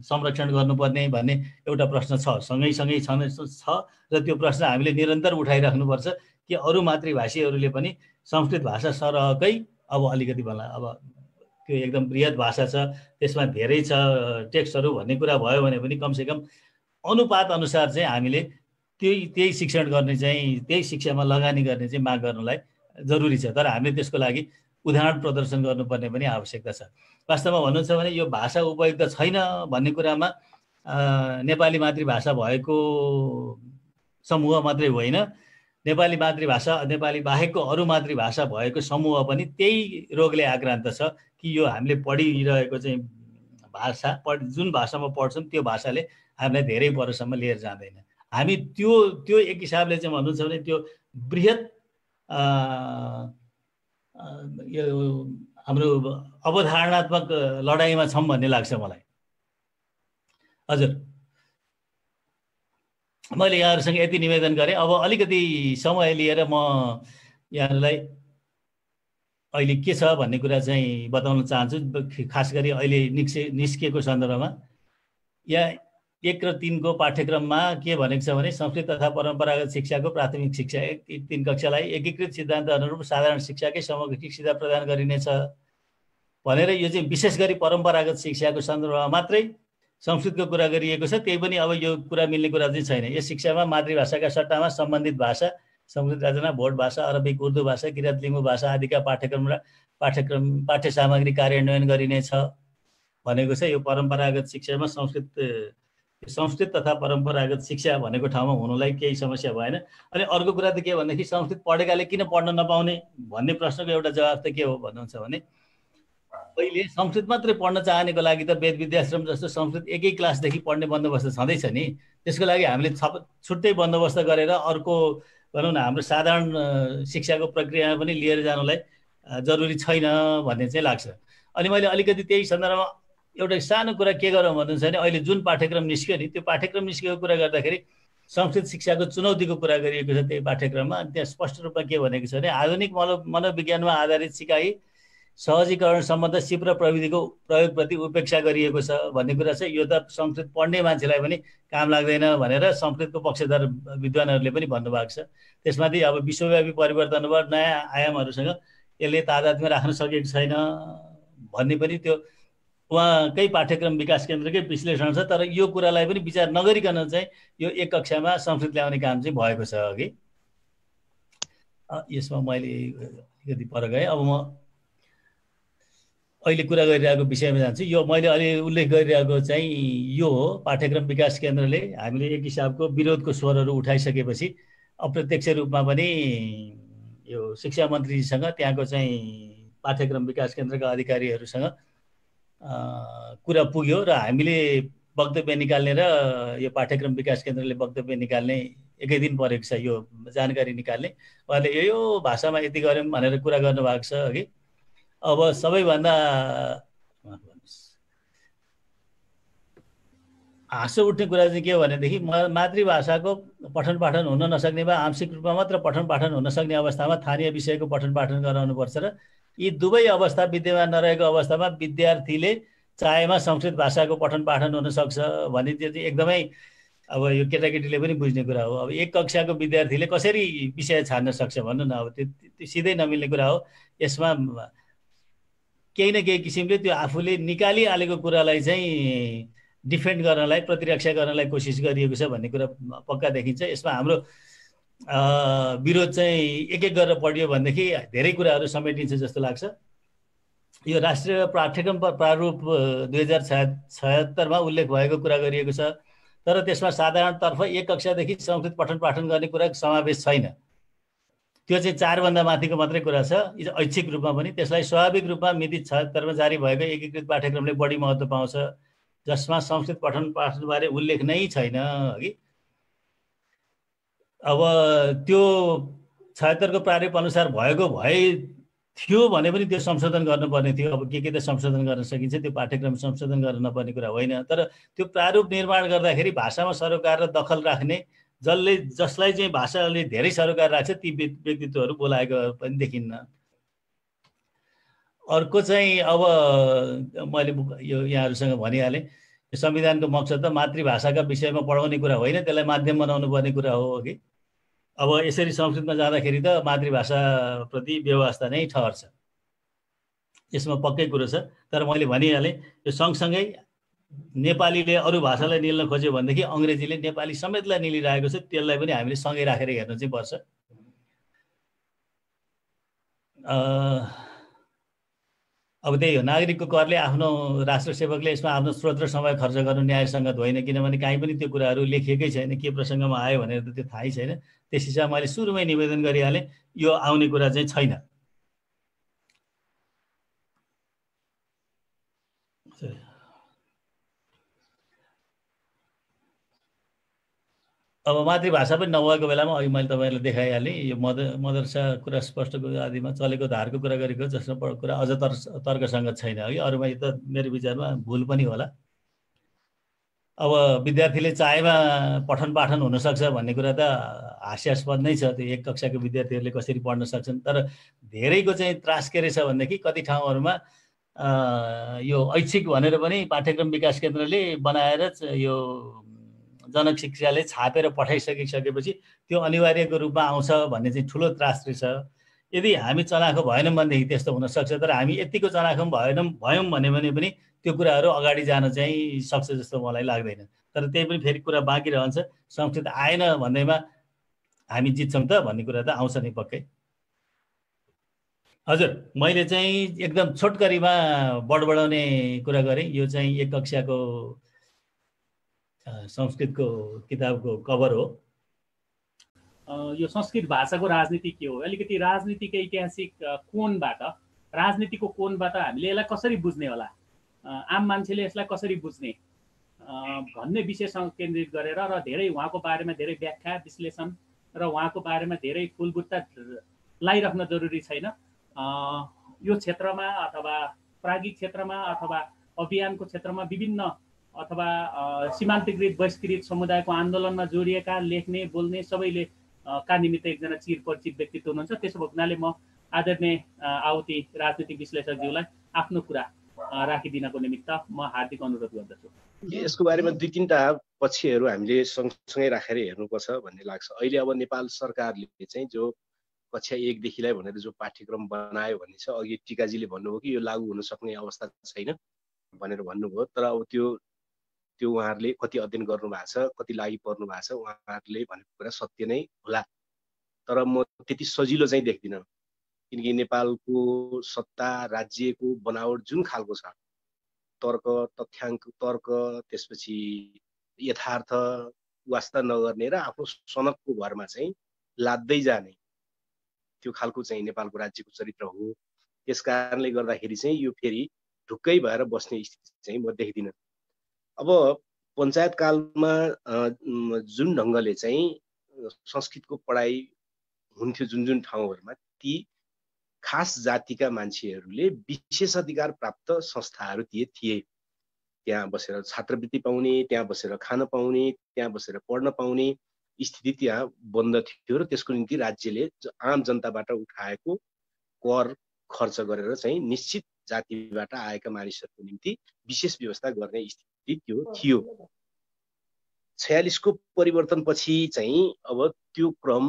संरक्षण गर्नुपर्ने भन्ने एउटा प्रश्न छ, सँगैसँगै छ। र त्यो प्रश्न हामीले निरन्तर उठाइराख्नुपर्छ कि अरू मातृभाषीहरूले पनि संस्कृत भाषा सरहकै अब अलिकति भला अब त्यो एकदम बृहत भाषा छ, त्यसमा धेरै छ टेक्स्टहरू भन्ने कुरा भयो भने पनि कमसेकम अनुपात अनुसार चाहिँ हामीले त्यही शिक्षण गर्ने चाहिँ त्यही शिक्षामा लगानी गर्ने चाहिँ माग गर्नलाई जरुरी छ। तर हामीले त्यसको लागि उदाहरण प्रदर्शन गर्नुपर्ने पनि आवश्यकता छ। वास्तवमा भन्नुहुन्छ भने यो भाषा उपयुक्त छैन भन्ने कुरामा नेपाली मातृभाषा भएको समूह मात्रै होइन, नेपाली मातृभाषा नेपाली बाहेकको अरू मातृभाषा भएको समूह पनि त्यही रोगले आक्रान्त छ कि यो हामीले पढिरहेको चाहिँ भाषा जुन भाषामा पढ्छौँ त्यो भाषाले हामीलाई धेरै परसम्म लिएर जाँदैन। हामी त्यो एक हिसाबले चाहिँ भन्नुहुन्छ भने त्यो बृहत यो हाम्रो अवधारणात्मक लडाइँमा छौँ भन्ने लाग्छ मलाई। हजुर, मैले यहाँहरूसँग यति निवेदन गरेँ। अब अलिकति समय लिएर म यहाँहरूलाई अहिले के छ भन्ने कुरा चाहिँ बताउन चाहन्छु। खास गरी अहिले निस्किएको सन्दर्भमा यहाँ 1 र 3 को पाठ्यक्रममा के भनेको छ भने संस्कृत तथा परम्परागत शिक्षाको प्राथमिक शिक्षा 1-3 कक्षालाई एकीकृत सिद्धान्त अनुरूप साधारण शिक्षाकै समग्र शिक्षा प्रदान गरिनेछ। भनेर यो चाहिँ विशेष गरी परम्परागत शिक्षाको सन्दर्भमा मात्रै संस्कृतको कुरा गरिएको छ। त्यही पनि अब यो कुरा मिल्ने कुरा चाहिँ छैन। यस शिक्षामा मातृभाषाका सट्टामा सम्बन्धित भाषा, संस्कृत रचना, भोट भाषा, अरबिक, उर्दू भाषा, किराँत लिम्बू भाषा आदिका पाठ्य सामग्री कार्यान्वयन गरिनेछ भनेको छ। यो परम्परागत शिक्षामा संस्कृत तथा परम्परागत शिक्षा भनेको ठाउँमा हुनुलाई केही समस्या भएन। अनि अर्को कुरा त के भन्दाखेरि संस्कृत पढेकाले किन पढ्न नपाउने भन्ने प्रश्नको एउटा जवाब त के हो भन्नुहुन्छ भने पहिले संस्कृत मात्रै पढ्न चाहनेको लागि त वेद विद्याश्रम जस्तो संस्कृत एकै क्लासदेखि पढ्ने बन्दोबस्त छँदैछ नि। त्यसको लागि हामीले छुट्टै बन्दोबस्त गरेर अर्को भनौँ न हाम्रो साधारण शिक्षाको प्रक्रियामा पनि लिएर जानुलाई जरुरी छैन भन्ने चाहिँ लाग्छ। अनि मैले अलिकति त्यही सन्दर्भमा एउटा सानो कुरा के गरौँ भन्नुहुन्छ भने अहिले जुन पाठ्यक्रम निस्क्यो नि त्यो पाठ्यक्रम निस्केको कुरा गर्दाखेरि संस्कृत शिक्षाको चुनौतीको कुरा गरिएको छ त्यही पाठ्यक्रममा। अनि त्यहाँ स्पष्ट रूपमा के भनेको छ भने आधुनिक मनोविज्ञानमा आधारित सिकाइ, सहजीकरण सम्बन्ध, सिप र प्रविधिको प्रयोगप्रति उपेक्षा गरिएको छ भन्ने कुरा छ। यो त संस्कृत पढ्ने मान्छेलाई पनि काम लाग्दैन भनेर संस्कृतको पक्षधर विद्वानहरूले पनि भन्नुभएको छ। त्यसमाथि अब विश्वव्यापी परिवर्तन भयो, नयाँ आयामहरूसँग यसले तादात्म्य राख्न सकेको छैन भन्ने पनि त्यो उहाँकै पाठ्यक्रम विकास केन्द्रकै विश्लेषण छ। तर यो कुरालाई पनि विचार नगरिकन चाहिँ यो एक कक्षामा संस्कृत ल्याउने काम चाहिँ भएको छ अघि। यसमा मैले अलिकति पर गएँ। अब म अहिले कुरा गरिरहेको विषयमा जान्छु। यो मैले अलि उल्लेख गरिरहेको चाहिँ यो हो पाठ्यक्रम विकास केन्द्रले हामीले एक हिसाबको विरोधको स्वरहरू उठाइसकेपछि अप्रत्यक्ष रूपमा पनि यो शिक्षा मन्त्रीजीसँग त्यहाँको चाहिँ पाठ्यक्रम विकास केन्द्रका अधिकारीहरूसँग कुरा पुग्यो र हामीले वक्तव्य निकाल्ने र यो पाठ्यक्रम विकास केन्द्रले वक्तव्य निकाल्ने एकै दिन परेको छ। यो जानकारी निकाल्ने उहाँले यो भाषामा यति गऱ्यौँ भनेर कुरा गर्नुभएको छ अघि। अब सबैभन्दा हाँसो उठ्ने कुरा चाहिँ के हो भनेदेखि मातृभाषाको पठन पाठन हुन नसक्ने वा आंशिक रूपमा मात्र पठन पाठन हुन सक्ने अवस्थामा स्थानीय विषयको पठन पाठन गराउनुपर्छ र यी दुवै अवस्था विद्यमान नरहेको अवस्थामा विद्यार्थीले चाहेमा संस्कृत भाषाको पठन पाठन हुन सक्छ भन्ने त्यो चाहिँ एकदमै अब यो केटाकेटीले पनि बुझ्ने कुरा हो। अब एक कक्षाको विद्यार्थीले कसरी विषय छान्न सक्छ भन्नु न। अब त्यो सिधै नमिल्ने कुरा हो। यसमा केही न केही किसिमले त्यो आफूले निकालिहालेको कुरालाई चाहिँ डिफेन्ड गर्नलाई, प्रतिरक्षा गर्नलाई कोसिस गरिएको छ भन्ने कुरा पक्का देखिन्छ। यसमा हाम्रो विरोध चाहिँ एक एक गरेर पढियो भनेदेखि धेरै कुराहरू समेटिन्छ जस्तो लाग्छ। यो राष्ट्रिय पाठ्यक्रम प्रारूप 2076 उल्लेख भएको कुरा गरिएको छ। तर त्यसमा साधारणतर्फ एक कक्षादेखि संस्कृत पठन पाठन गर्ने कुरा समावेश छैन। त्यो चाहिँ 4 भन्दा माथिको मात्रै कुरा छ ऐच्छिक रूपमा पनि। त्यसलाई स्वाभाविक रूपमा मिति 76 मा जारी भएको एकीकृत पाठ्यक्रमले बढी महत्त्व पाउँछ जसमा संस्कृत पठन पाठनबारे उल्लेख नै छैन अघि। अब त्यो 76 को प्रारूप अनुसार भएको भए थियो भने पनि त्यो संशोधन गर्नुपर्ने थियो। अब के त संशोधन गर्न सकिन्छ, त्यो पाठ्यक्रम संशोधन गर्न नपर्ने कुरा होइन। तर त्यो प्रारूप निर्माण गर्दाखेरि भाषामा सरोकार र दखल राख्ने जसलाई चाहिँ भाषाले धेरै सरोकार राख्छ ती व्यक्तित्वहरू बोलाएको पनि देखिन्न। अर्को चाहिँ अब मैले यो यहाँहरूसँग भनिहालेँ, संविधानको मकसद त मातृभाषाका विषयमा पढाउने कुरा होइन, त्यसलाई माध्यम बनाउनु पर्ने कुरा हो अघि। अब यसरी संस्कृतमा जाँदाखेरि त मातृभाषाप्रति व्यवस्था नै ठहर्छ, यसमा पक्कै कुरो छ। तर मैले भनिहालेँ यो सँगसँगै नेपालीले अरू भाषालाई निल्न खोज्यो भनेदेखि अङ्ग्रेजीले नेपाली समेतलाई निलिरहेको छ। त्यसलाई पनि हामीले सँगै राखेर हेर्नु चाहिँ पर्छ। अब त्यही हो, नागरिकको करले आफ्नो राष्ट्र सेवकले यसमा आफ्नो स्रोत र समय खर्च गर्नु न्यायसङ्गत होइन। किनभने काहीँ पनि त्यो कुराहरू लेखिएकै छैन, के प्रसङ्गमा आयो भनेर त त्यो थाहै छैन। त्यस हिसाबमा मैले सुरुमै निवेदन गरिहालेँ यो आउने कुरा चाहिँ छैन। अब मातृभाषा पनि नभएको बेलामा अघि मैले तपाईँहरूलाई देखाइहालेँ यो मदरसा कुरा स्पष्ट आदिमा चलेको धारको कुरा गरेको जसमा कुरा अझ तर्कसङ्गत छैन अघि। अरूमा यो त मेरो विचारमा भुल पनि होला। अब विद्यार्थीले चाहेमा पठन पाठन हुनसक्छ भन्ने कुरा त हास्यास्पद नै छ। त्यो एक कक्षाको विद्यार्थीहरूले कसरी पढ्न सक्छन्। तर धेरैको चाहिँ त्रास के रहेछ भनेदेखि कति ठाउँहरूमा यो ऐच्छिक भनेर पनि पाठ्यक्रम विकास केन्द्रले बनाएर यो जनक शिक्षाले छापेर पठाइसकेपछि त्यो अनिवार्यको रूपमा आउँछ भन्ने चाहिँ ठुलो त्रास रहेछ। यदि हामी चलाखो भएनौँ भनेदेखि त्यस्तो हुनसक्छ, तर हामी यतिको चलाखो भयौँ भने पनि त्यो कुराहरू अगाडि जान चाहिँ सक्छ जस्तो मलाई लाग्दैन। तर त्यही पनि फेरि कुरा बाँकी रहन्छ, संस्कृत आएन भन्दैमा हामी जित्छौँ त भन्ने कुरा त आउँछ नि पक्कै। हजुर, मैले चाहिँ एकदम छोटकरीमा बढाउने कुरा गरेँ। यो चाहिँ एक कक्षाको संस्कृतको किताबको कभर हो। यो संस्कृत भाषाको राजनीति के हो, अलिकति राजनीतिक ऐतिहासिक कोणबाट, राजनीतिको कोणबाट हामीले यसलाई कसरी बुझ्ने होला, आम मान्छेले यसलाई कसरी बुझ्ने भन्ने विषयसँग केन्द्रित गरेर र धेरै उहाँको बारेमा धेरै व्याख्या विश्लेषण र उहाँको बारेमा धेरै फुलबुट्टा लगाइराख्न जरुरी छैन। यो क्षेत्रमा अथवा प्राज्ञिक क्षेत्रमा अथवा अभियानको क्षेत्रमा विभिन्न अथवा सीमान्तकृत बहिष्कृत समुदायको आन्दोलनमा जोडिएका लेख्ने बोल्ने सबैले का निमित्त एकजना चिरपरिचित व्यक्तित्व हुनुहुन्छ। त्यसो भएको हुनाले म आदरणीय आवती राजनीतिक विश्लेषकज्यूलाई आफ्नो कुरा राखिदिनको निमित्त म हार्दिक अनुरोध गर्दछु। यसको बारेमा दुई तीनटा पक्षहरू हामीले सँगसँगै राखेर हेर्नुपर्छ भन्ने लाग्छ। अहिले अब नेपाल सरकारले चाहिँ जो कक्षा 1 देखिलाई भनेर जो पाठ्यक्रम बनायो भन्ने छ, अघि टिकाजीले भन्नुभयो कि यो लागू हुन सक्ने अवस्था छैन भनेर भन्नुभयो, तर अब त्यो उहाँहरूले कति अध्ययन गर्नु भएको छ, कति लागि पर्नु भएको छ, उहाँहरूले भनेको कुरा सत्य नै होला। तर म त्यति सजिलो चाहिँ देख्दिनँ, किनकि नेपालको सत्ता राज्यको बनावट जुन खालको छ, तर्क तथ्याङ्क तर्क त्यसपछि यथार्थ वास्ता नगर्ने र आफ्नो सनकको भरमा चाहिँ लाद्दै जाने त्यो खालको चाहिँ नेपालको राज्यको चरित्र हो। त्यस कारणले गर्दाखेरि चाहिँ यो फेरि ढुक्कै भएर बस्ने स्थिति चाहिँ म देख्दिनँ। अब पञ्चायत कालमा जुन ढङ्गले चाहिँ संस्कृतको पढाइ हुन्थ्यो जुन जुन ठाउँहरूमा, ती खास जातिका मान्छेहरूले विशेषाधिकार प्राप्त संस्थाहरू थिए। त्यहाँ बसेर छात्रवृत्ति पाउने, त्यहाँ बसेर खान पाउने, त्यहाँ बसेर पढ्न पाउने स्थिति त्यहाँ बन्द थियो र त्यसको निम्ति राज्यले आम जनताबाट उठाएको कर खर्च गरेर चाहिँ निश्चित जातिबाट आएका मानिसहरूको निम्ति विशेष व्यवस्था गर्ने स्थिति त्यो थियो। 46 को परिवर्तनपछि चाहिँ अब त्यो क्रम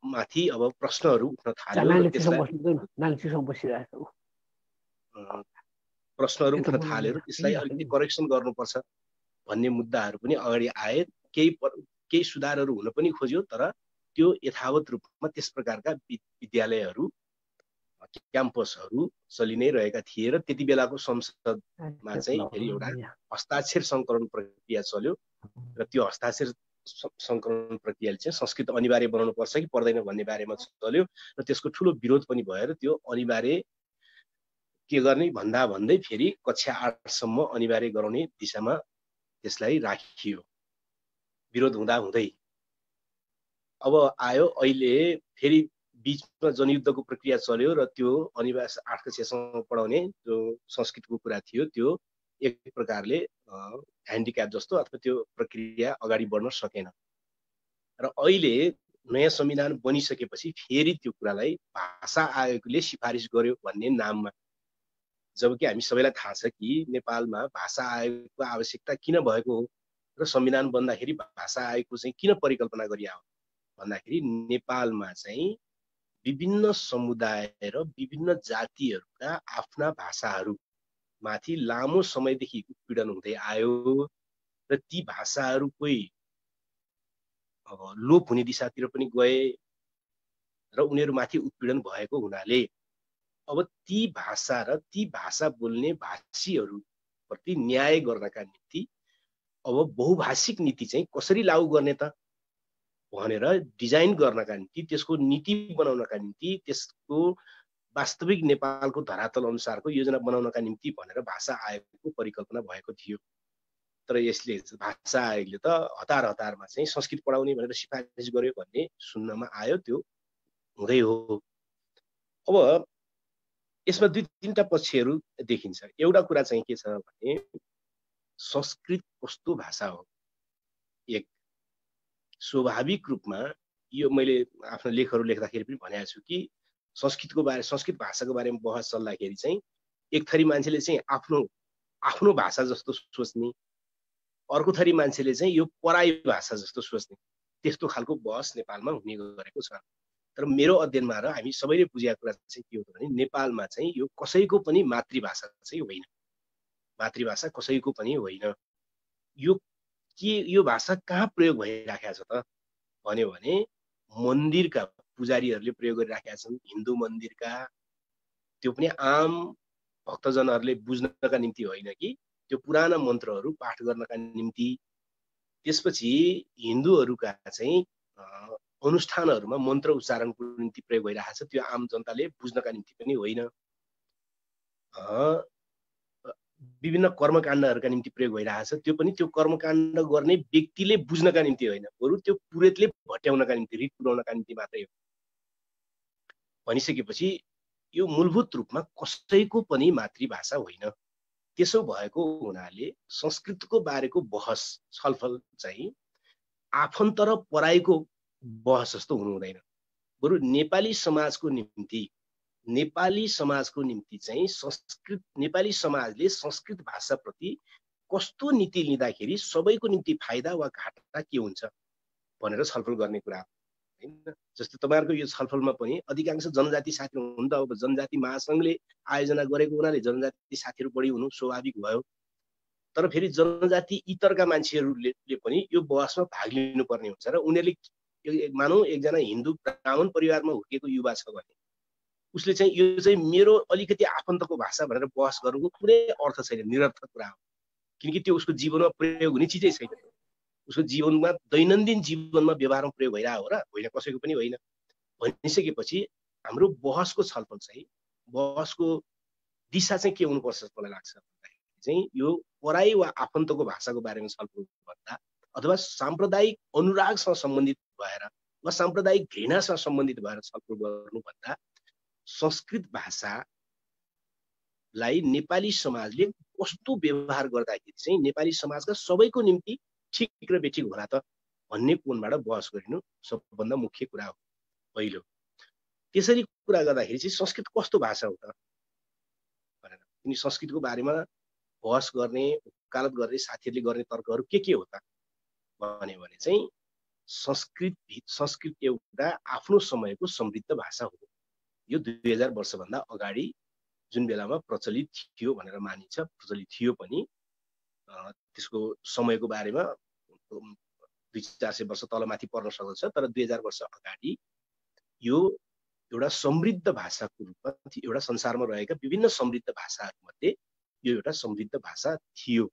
माथि अब प्रश्नहरू उठ्न थाल्यो र त्यसलाई अलिकति करेक्सन गर्नुपर्छ भन्ने मुद्दाहरू पनि अगाडि आए। केही सुधारहरू हुन पनि खोज्यो, तर त्यो यथावत रूपमा त्यस प्रकारका विद्यालयहरू क्याम्पसहरू चलि नै रहेका थिए र त्यति बेलाको संसदमा चाहिँ फेरि एउटा हस्ताक्षर सङ्कलन प्रक्रिया चल्यो र त्यो हस्ताक्षर सङ्कलन प्रक्रियाले चाहिँ संस्कृत अनिवार्य बनाउनु पर्छ कि पर्दैन भन्ने बारेमा चल्यो र त्यसको ठुलो विरोध पनि भयो र त्यो अनिवार्य के गर्ने भन्दै फेरि कक्षा 8 सम्म अनिवार्य गराउने दिशामा त्यसलाई राखियो। विरोध हुँदै अब आयो अहिले फेरि बीचमा जनयुद्धको प्रक्रिया चल्यो र त्यो अनिवार्य 8 कक्षासम्म पढाउने जो संस्कृतको कुरा थियो त्यो एक प्रकारले ह्यान्डिक्याप जस्तो अथवा त्यो प्रक्रिया अगाडि बढ्न सकेन र अहिले नयाँ संविधान बनिसकेपछि फेरि त्यो कुरालाई भाषा आयोगले सिफारिस गर्यो भन्ने नाममा, जबकि हामी सबैलाई थाहा छ कि नेपालमा भाषा आयोगको आवश्यकता किन भएको हो र संविधान बन्दाखेरि भाषा आयोगको चाहिँ किन परिकल्पना गरियो भन्दाखेरि नेपालमा चाहिँ विभिन्न समुदाय र विभिन्न जातिहरूका आफ्ना भाषाहरू माथि लामो समयदेखि उत्पीडन हुँदै आयो र ती भाषाहरू कोही लोप हुने दिशातिर पनि गए र उनीहरूमाथि उत्पीडन भएको हुनाले अब ती भाषा र ती भाषा बोल्ने भाषीहरू प्रति न्याय गर्नका निम्ति अब बहुभाषिक नीति चाहिँ कसरी लागू गर्ने त भनेर डिजाइन गर्नका निम्ति, त्यसको नीति बनाउनका निम्ति, त्यसको वास्तविक नेपालको धरातल अनुसारको योजना बनाउनका निम्ति भनेर भाषा आयोगको परिकल्पना भएको थियो। तर यसले भाषा आयोगले त हतारमा चाहिँ संस्कृत पढाउने भनेर सिफारिस गर्यो भन्ने सुन्नमा आयो। त्यो हुँदै हो। अब यसमा दुई तीनटा पक्षहरू देखिन्छ। एउटा कुरा चाहिँ के छ भने संस्कृत कस्तो भाषा हो। एक स्वाभाविक रूपमा यो मैले आफ्नो लेखहरू लेख्दाखेरि पनि भनेको छु कि संस्कृत भाषाको बारेमा बहस चल्दाखेरि चाहिँ एक थरी मान्छेले चाहिँ आफ्नो भाषा जस्तो सोच्ने, अर्को थरी मान्छेले चाहिँ यो पराई भाषा जस्तो सोच्ने, त्यस्तो खालको बहस नेपालमा हुने गरेको छ। तर मेरो अध्ययनमा र हामी सबैले बुझेको कुरा चाहिँ के हो भने नेपालमा चाहिँ यो कसैको पनि मातृभाषा चाहिँ होइन, मातृभाषा कसैको पनि होइन। यो भाषा कहाँ प्रयोग भइराखेको छ त भन्यो भने मन्दिरका पुजारीहरूले प्रयोग गरिराखेका छन्, हिन्दू मन्दिरका, त्यो पनि आम भक्तजनहरूले बुझ्नका निम्ति होइन कि त्यो पुराना मन्त्रहरू पाठ गर्नका निम्ति। त्यसपछि हिन्दूहरूका चाहिँ अनुष्ठानहरूमा मन्त्र उच्चारणको निम्ति प्रयोग भइरहेको छ, त्यो आम जनताले बुझ्नका निम्ति पनि होइन। विभिन्न कर्मकाण्डहरूका निम्ति प्रयोग भइरहेको छ, त्यो पनि त्यो कर्मकाण्ड गर्ने व्यक्तिले बुझ्नका निम्ति होइन, बरु त्यो पुरोहितले भट्याउनका निम्ति, रित पुर्याउनका निम्ति मात्रै हो। भनिसकेपछि यो मूलभूत रूपमा कसैको पनि मातृभाषा होइन। त्यसो भएको हुनाले संस्कृतको बारेको बहस छलफल चाहिँ आफन्त र पराईको बहस जस्तो हुनु हुँदैन, बरु नेपाली समाजको निम्ति चाहिँ संस्कृत, नेपाली समाजले संस्कृत भाषाप्रति कस्तो नीति लिँदाखेरि सबैको निम्ति फाइदा वा घाटा के हुन्छ भनेर छलफल गर्ने कुरा हैन। जस्तो तपाईहरुको यो छलफलमा पनि अधिकांश जनजाति साथीहरु हुन् त, अब जनजाति महासंघले आयोजना गरेको हुनाले जनजाति साथीहरु बढी हुनु स्वाभाविक भयो। तर फेरि जनजाति इतरका मान्छेहरुले पनि यो बहसमा भाग लिनुपर्ने हुन्छ र उनीहरुले मानौ एकजना हिन्दू ब्राह्मण परिवारमा हुर्केको युवा छ भने उसले चाहिँ यो चाहिँ मेरो अलिकति आफन्तको भाषा भनेर बहस गर्नुको कुनै अर्थ छैन, निरर्थक कुरा हो। किनकि त्यो उसको जीवनमा प्रयोग हुने चिजै छैन, उसको जीवनमा दैनन्दिन जीवनमा व्यवहारमा प्रयोग भइरहेको हो र होइन, कसैको पनि होइन। भनिसकेपछि हाम्रो बहसको छलफल चाहिँ, बहसको दिशा चाहिँ के हुनुपर्छ जस्तो मलाई लाग्छ भन्दाखेरि चाहिँ यो पराई वा आफन्तको भाषाको बारेमा छलफल गर्दा अथवा साम्प्रदायिक अनुरागसँग सम्बन्धित भएर वा साम्प्रदायिक घृणासँग सम्बन्धित भएर छलफल गर्नुभन्दा संस्कृत भाषालाई नेपाली समाजले कस्तो व्यवहार गर्दाखेरि चाहिँ नेपाली समाजका सबैको निम्ति ठिक र बेठिक होला त भन्ने कोणबाट बहस गरिनु सबभन्दा मुख्य कुरा हो पहिलो। त्यसरी कुरा गर्दाखेरि चाहिँ संस्कृत कस्तो भाषा हो त भनेर अनि संस्कृतको बारेमा बहस गर्ने, वकालत गर्ने साथीहरूले गर्ने तर्कहरू के हो त भन्यो भने चाहिँ संस्कृत एउटा आफ्नो समयको समृद्ध भाषा हो। यो 2000 वर्षभन्दा अगाडि जुन बेलामा प्रचलित थियो भनेर मानिन्छ, प्रचलित थियो पनि, त्यसको समयको बारेमा 200-400 वर्ष तलमाथि पर्न सक्दछ, तर 2000 वर्ष अगाडि यो एउटा समृद्ध भाषाको रूपमा एउटा संसारमा रहेका विभिन्न समृद्ध भाषाहरूमध्ये यो एउटा समृद्ध भाषा थियो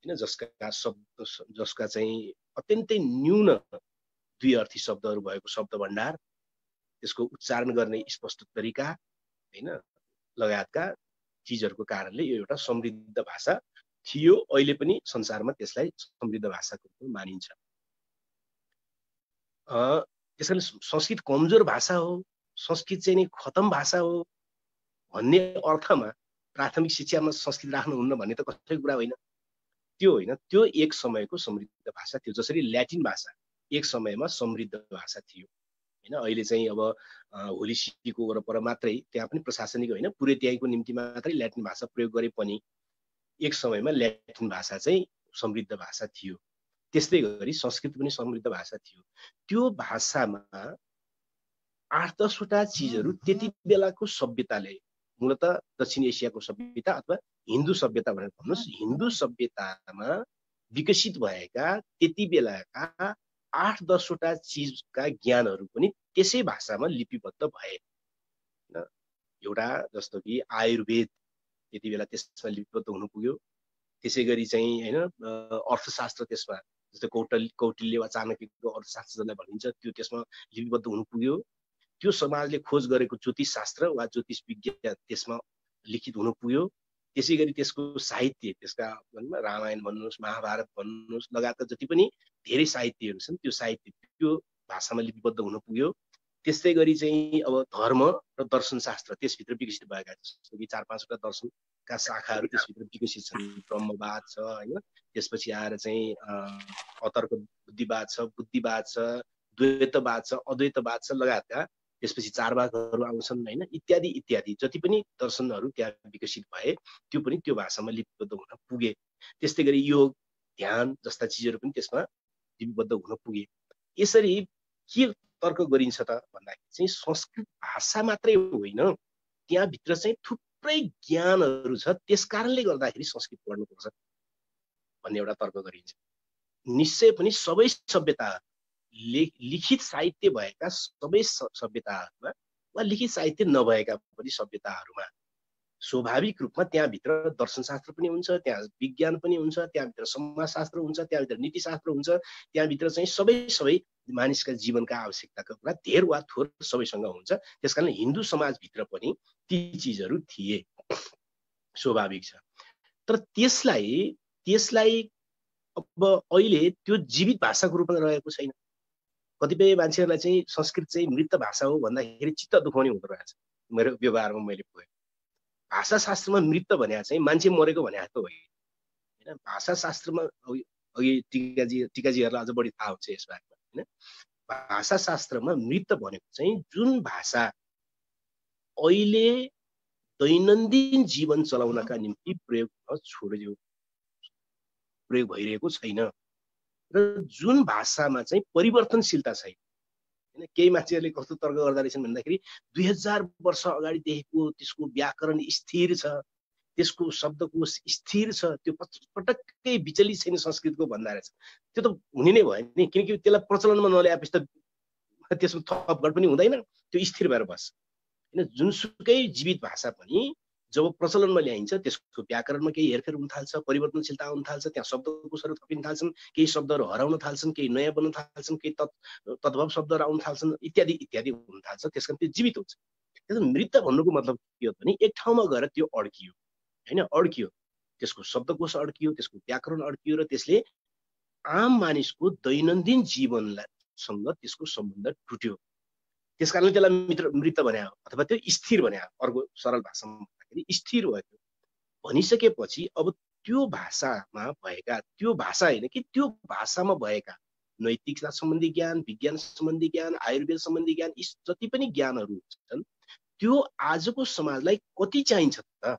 हैन, जसका चाहिँ अत्यन्तै न्यून द्विअर्थी शब्दहरू भएको शब्द भण्डार, त्यसको उच्चारण गर्ने स्पष्ट तरिका हैन लगायतका चीजहरूको कारणले यो एउटा समृद्ध भाषा थियो। अहिले पनि संसारमा त्यसलाई समृद्ध भाषाको रूपमा मानिन्छ। त्यसैले संस्कृत कमजोर भाषा हो, संस्कृत चाहिँ नि खतम भाषा हो भन्ने अर्थमा प्राथमिक शिक्षामा संस्कृत राख्नुहुन्न भन्ने त कसैको कुरा होइन। त्यो होइन, त्यो एक समयको समृद्ध भाषा थियो। जसरी ल्याटिन भाषा एक समयमा समृद्ध भाषा थियो हैन, अहिले चाहिँ अब होली सिटीको वरपर मात्रै, त्यहाँ पनि प्रशासनिक होइन पुरै त्यहीँको निम्ति मात्रै ल्याटिन भाषा प्रयोग गरे पनि एक समयमा ल्याटिन भाषा चाहिँ समृद्ध भाषा थियो। त्यस्तै गरी संस्कृत पनि समृद्ध भाषा थियो। त्यो भाषामा 8-10 वटा चीजहरू त्यति बेलाको सभ्यताले, मूलत दक्षिण एसियाको सभ्यता अथवा हिन्दू सभ्यता भनेर भन्नुहोस्, हिन्दू सभ्यतामा विकसित भएका त्यति बेलाका 8-10 वटा चीजका ज्ञानहरू पनि त्यसै भाषामा लिपिबद्ध भए। एउटा जस्तो कि आयुर्वेद त्यति बेला त्यसमा लिपिबद्ध हुनु पुग्यो। त्यसै गरी चाहिँ हैन अर्थशास्त्र, त्यसमा जस्तो कौटिल्य वा चाणक्यको अर्थशास्त्र जसलाई भनिन्छ त्यो त्यसमा लिपिबद्ध हुनु पुग्यो। त्यो समाजले खोज गरेको ज्योतिष शास्त्र वा ज्योतिष विज्ञान त्यसमा लिखित हुनु पुग्यो। त्यसै गरी त्यसको साहित्य, त्यसका रामायण भन्नुहोस्, महाभारत भन्नुहोस् लगायतका जति पनि धेरै साहित्यहरू छन् त्यो साहित्य त्यो भाषामा लिपिबद्ध हुन पुग्यो। त्यस्तै गरी चाहिँ अब धर्म र दर्शन शास्त्र त्यसभित्र विकसित भएका, जस्तो कि 4-5 वटा दर्शनका शाखाहरू त्यसभित्र विकसित छन्। ब्रह्मवाद छ हैन, त्यसपछि आएर चाहिँ अतर्क बुद्धिवाद छ, बुद्धिवाद छ, द्वैतवाद छ, अद्वैतवाद छ लगायतका, त्यसपछि चारवाकहरू आउँछन् हैन, इत्यादि इत्यादि जति पनि दर्शनहरू त्यहाँ विकसित भए त्यो पनि त्यो भाषामा लिपिबद्ध हुन पुगे। त्यस्तै गरी योग, ध्यान जस्ता चिजहरू पनि त्यसमा लिपिबद्ध हुन पुगे। यसरी के तर्क गरिन्छ त भन्दाखेरि चाहिँ संस्कृत भाषा मात्रै होइन, त्यहाँभित्र चाहिँ थुप्रै ज्ञानहरू छ, त्यसकारणले गर्दाखेरि संस्कृत पढ्नुपर्छ भन्ने एउटा तर्क गरिन्छ। निश्चय पनि सबै सभ्यता लिखित साहित्य भएका सबै सभ्यताहरूमा वा लिखित साहित्य नभएका पनि सभ्यताहरूमा स्वाभाविक रूपमा त्यहाँभित्र दर्शनशास्त्र पनि हुन्छ, त्यहाँ विज्ञान पनि हुन्छ, त्यहाँभित्र समाजशास्त्र हुन्छ, त्यहाँभित्र नीतिशास्त्र हुन्छ, त्यहाँभित्र चाहिँ सबै मानिसका जीवनका आवश्यकताका कुरा धेर वा थोर सबैसँग हुन्छ। त्यसकारण हिन्दू समाजभित्र पनि ती चिजहरू थिए, स्वाभाविक छ। तर त्यसलाई अब अहिले त्यो जीवित भाषाको रूपमा रहेको छैन। कतिपय मान्छेहरूलाई चाहिँ संस्कृत चाहिँ मृत भाषा हो भन्दाखेरि चित्त दुखाउने हुँदो रहेछ। मेरो व्यवहारमा मैले भयो भाषाशास्त्रमा मृत भने चाहिँ मान्छे मरेको भने त होइन। भाषाशास्त्रमा अघि टिकाजीहरूलाई अझ बढी थाहा हुन्छ यस बारेमा होइन। भाषाशास्त्रमा मृत भनेको चाहिँ जुन भाषा अहिले दैनन्दिन जीवन चलाउनका निम्ति प्रयोग भइरहेको छैन र जुन भाषामा चाहिँ परिवर्तनशीलता छैन हैन। केही मान्छेहरूले कस्तो तर्क गर्दा रहेछन् भन्दाखेरि 2000 वर्ष अगाडिदेखिको त्यसको व्याकरण स्थिर छ, त्यसको शब्दकोश स्थिर छ, त्यो पटक्कै विचलित छैन संस्कृतको भन्दा रहेछ। त्यो त हुने नै भयो नि, किनकि त्यसलाई प्रचलनमा नल्याएपछि त त्यसमा थपघट पनि हुँदैन, त्यो स्थिर भएर बस्छ हैन। जुनसुकै जीवित भाषा पनि जब प्रचलनमा ल्याइन्छ त्यसको व्याकरणमा केही हेरफेर हुन थाल्छ, परिवर्तनशीलता आउन थाल्छ, त्यहाँ शब्दकोशहरू थपिन थाल्छन्, केही शब्दहरू हराउन थाल्छन्, केही नयाँ बन्न थाल्छन्, केही तद्भव शब्दहरू आउन थाल्छन्, इत्यादि इत्यादि हुन थाल्छ। त्यसकारण त्यो जीवित हुन्छ। त्यसो मृत भन्नुको मतलब के हो भने एक ठाउँमा गएर त्यो अड्कियो हैन, अड्कियो, त्यसको शब्दकोश अड्कियो, त्यसको व्याकरण अड्कियो र त्यसले आम मानिसको दैनन्दिन जीवनसँग त्यसको सम्बन्ध टुट्यो। त्यसकारणले त्यसलाई मृत भन्या हो अथवा त्यो स्थिर भन्या हो। अर्को सरल भाषामा भन्दाखेरि स्थिर भयो भनिसकेपछि अब त्यो भाषामा भएका, त्यो भाषा होइन कि त्यो भाषामा भएका नैतिकता सम्बन्धी ज्ञान, विज्ञान सम्बन्धी ज्ञान, आयुर्वेद सम्बन्धी ज्ञान, यी जति पनि ज्ञानहरू छन् त्यो आजको समाजलाई कति चाहिन्छ त?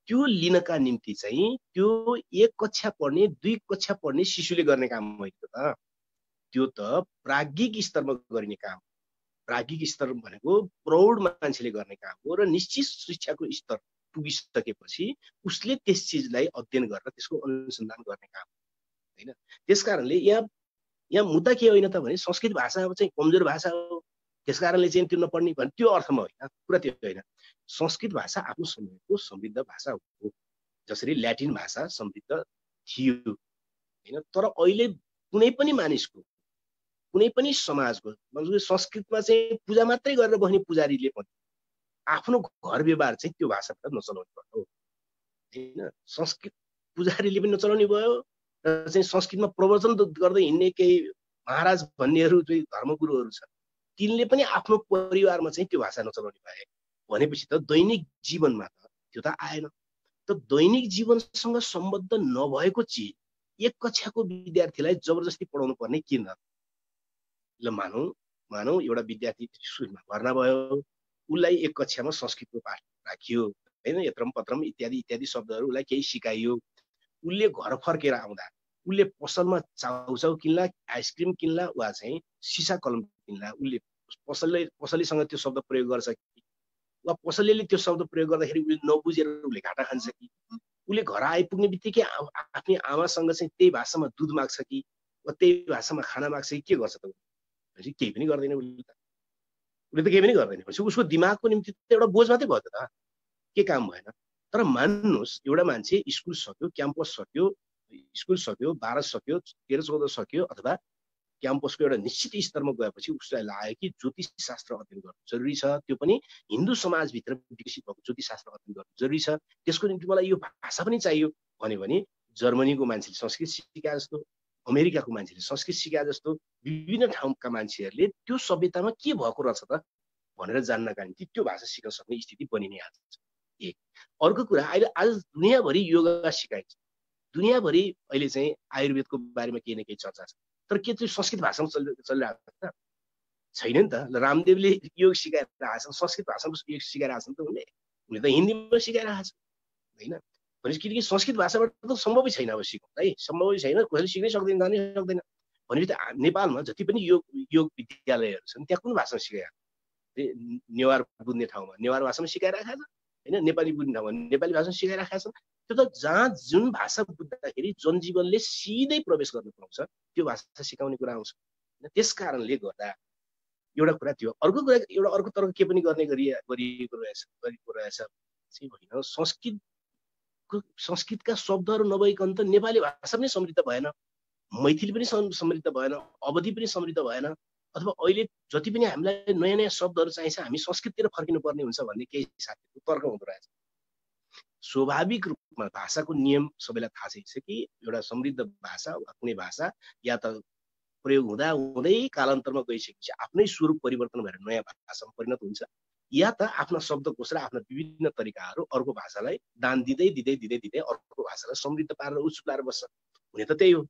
त्यो लिनका निम्ति चाहिँ त्यो 1 कक्षा पढ्ने 2 कक्षा पढ्ने शिशुले गर्ने काम होइन त। त्यो त प्राज्ञिक स्तरमा गरिने काम। प्राज्ञिक स्तर भनेको प्रौढ मान्छेले गर्ने काम हो र निश्चित शिक्षाको स्तर पुगिसकेपछि उसले त्यस चिजलाई अध्ययन गरेर त्यसको अनुसन्धान गर्ने काम होइन। त्यसकारणले यहाँ मुद्दा के होइन त भने संस्कृत भाषा चाहिँ कमजोर भाषा हो त्यसकारणले चाहिँ त्यो नपढ्ने भने त्यो अर्थमा होइन, कुरा त्यो होइन। संस्कृत भाषा आफ्नो समयको समृद्ध भाषा हो, जसरी ल्याटिन भाषा समृद्ध थियो होइन। तर अहिले कुनै पनि मानिसको, कुनै पनि समाजको संस्कृतमा चाहिँ पूजा मात्रै गरेर बस्ने पुजारीले पनि आफ्नो घर व्यवहार चाहिँ त्यो भाषाबाट नचलाउने भयो होइन। संस्कृत पुजारीले पनि नचलाउने भयो र चाहिँ संस्कृतमा प्रवचन गर्दै हिँड्ने केही महाराज भन्नेहरू चाहिँ धर्मगुरुहरू छन्, तिनले पनि आफ्नो परिवारमा चाहिँ त्यो भाषा नचलाउने भए भनेपछि त दैनिक जीवनमा त त्यो त आएन। त दैनिक जीवनसँग सम्बद्ध नभएको चिज 1 कक्षाको विद्यार्थीलाई जबरजस्ती पढाउनु पर्ने किन? ल मानौ एउटा विद्यार्थी स्कुलमा भर्ना भयो, उसलाई 1 कक्षामा संस्कृतको पाठ राखियो हैन, यत्रम पत्रम इत्यादि इत्यादि शब्दहरू उसलाई केही सिकाइयो। उसले घर फर्केर आउँदा उसले पसलमा चाउचाउ किन्ला, आइसक्रिम किन्ला वा चाहिँ सिसा कलम किन्ला, उसले पसलेसँग त्यो शब्द प्रयोग गर्छ कि वा पसलेले त्यो शब्द प्रयोग गर्दाखेरि उसले नबुझेर उसले घाटा खान्छ कि उसले घर आइपुग्ने बित्तिकै आफ्नै आमासँग चाहिँ त्यही भाषामा दुध माग्छ कि वा त्यही भाषामा खाना माग्छ कि के गर्छ त? केही पनि गर्दैन उसले त केही पनि गर्दैन। उसको दिमागको निम्ति त एउटा बोझ मात्रै भयो त, के काम भएन। तर मान्नुहोस् एउटा मान्छे स्कुल सक्यो, क्याम्पस सक्यो, स्कुल सक्यो, 12 सक्यो, 13-14 सक्यो अथवा क्याम्पसको एउटा निश्चित स्तरमा गएपछि उसलाई लाग्यो कि ज्योतिष शास्त्र अध्ययन गर्नु जरुरी छ, त्यो पनि हिन्दू समाजभित्र विकसित भएको ज्योतिष शास्त्र अध्ययन गर्नु जरुरी छ, त्यसको निम्ति मलाई यो भाषा पनि चाहियो भन्यो भने जर्मनीको मान्छेले संस्कृत सिकाए जस्तो, अमेरिकाको मान्छेले संस्कृत सिकाए जस्तो विभिन्न ठाउँका मान्छेहरूले त्यो सभ्यतामा के भएको रहेछ त भनेर जान्नका निम्ति त्यो भाषा सिक्न सक्ने स्थिति बनि नै हाल्छ। एक अर्को कुरा, अहिले आज दुनियाँभरि योगा सिकाइन्छ, दुनियाँभरि अहिले चाहिँ आयुर्वेदको बारेमा केही न केही चर्चा छ, तर के त्यो संस्कृत भाषामा चलिरहेको छ त? छैन नि त। रामदेवले योग सिकाइरहेका छन्, संस्कृत भाषामा योग सिकाइरहेका छन् त उनले त हिन्दीमा सिकाइरहेका छन् होइन। भनेपछि किनकि संस्कृत भाषाबाट त सम्भवै छैन अब सिक्नु है, सम्भवै छैन, कसैले सिक्नै सक्दैन, जानै सक्दैन। भनेपछि नेपालमा जति पनि योग विद्यालयहरू छन् त्यहाँ कुन भाषामा सिकाइरहेको नेवार बुझ्ने ठाउँमा नेवार भाषामा सिकाइरहेको छ होइन, नेपाली बुझ्ने ठाउँमा नेपाली भाषामा सिकाइरहेको छ। त्यो त जहाँ जुन भाषा बुझ्दाखेरि जनजीवनले सिधै प्रवेश गर्न पाउँछ त्यो भाषा सिकाउने कुरा आउँछ। त्यस कारणले गर्दा एउटा कुरा थियो। अर्को कुरा एउटा अर्को तर्क के पनि गर्ने गरिएको रहेछ होइन, संस्कृतका शब्दहरू नभइकन त नेपाली भाषा पनि समृद्ध भएन, मैथिली पनि समृद्ध भएन, अवधि पनि समृद्ध भएन, अथवा अहिले जति पनि हामीलाई नयाँ नयाँ शब्दहरू चाहिन्छ हामी संस्कृततिर फर्किनु पर्ने हुन्छ भन्ने केही साथीहरूको तर्क हुँदो रहेछ। स्वाभाविक रूपमा भाषाको नियम सबैलाई थाहा छ कि एउटा समृद्ध भाषा वा कुनै भाषा या त प्रयोग हुँदा हुँदै कालान्तरमा गइसकेपछि आफ्नै स्वरूप परिवर्तन भएर नयाँ भाषामा परिणत हुन्छ, या त आफ्ना शब्दकोश र आफ्ना विभिन्न तरिकाहरू अर्को भाषालाई दान दिँदै दिँदै दिँदै दिँदै अर्को भाषालाई समृद्ध पारेर उच्चाएर बस्छ। हुने त त्यही हो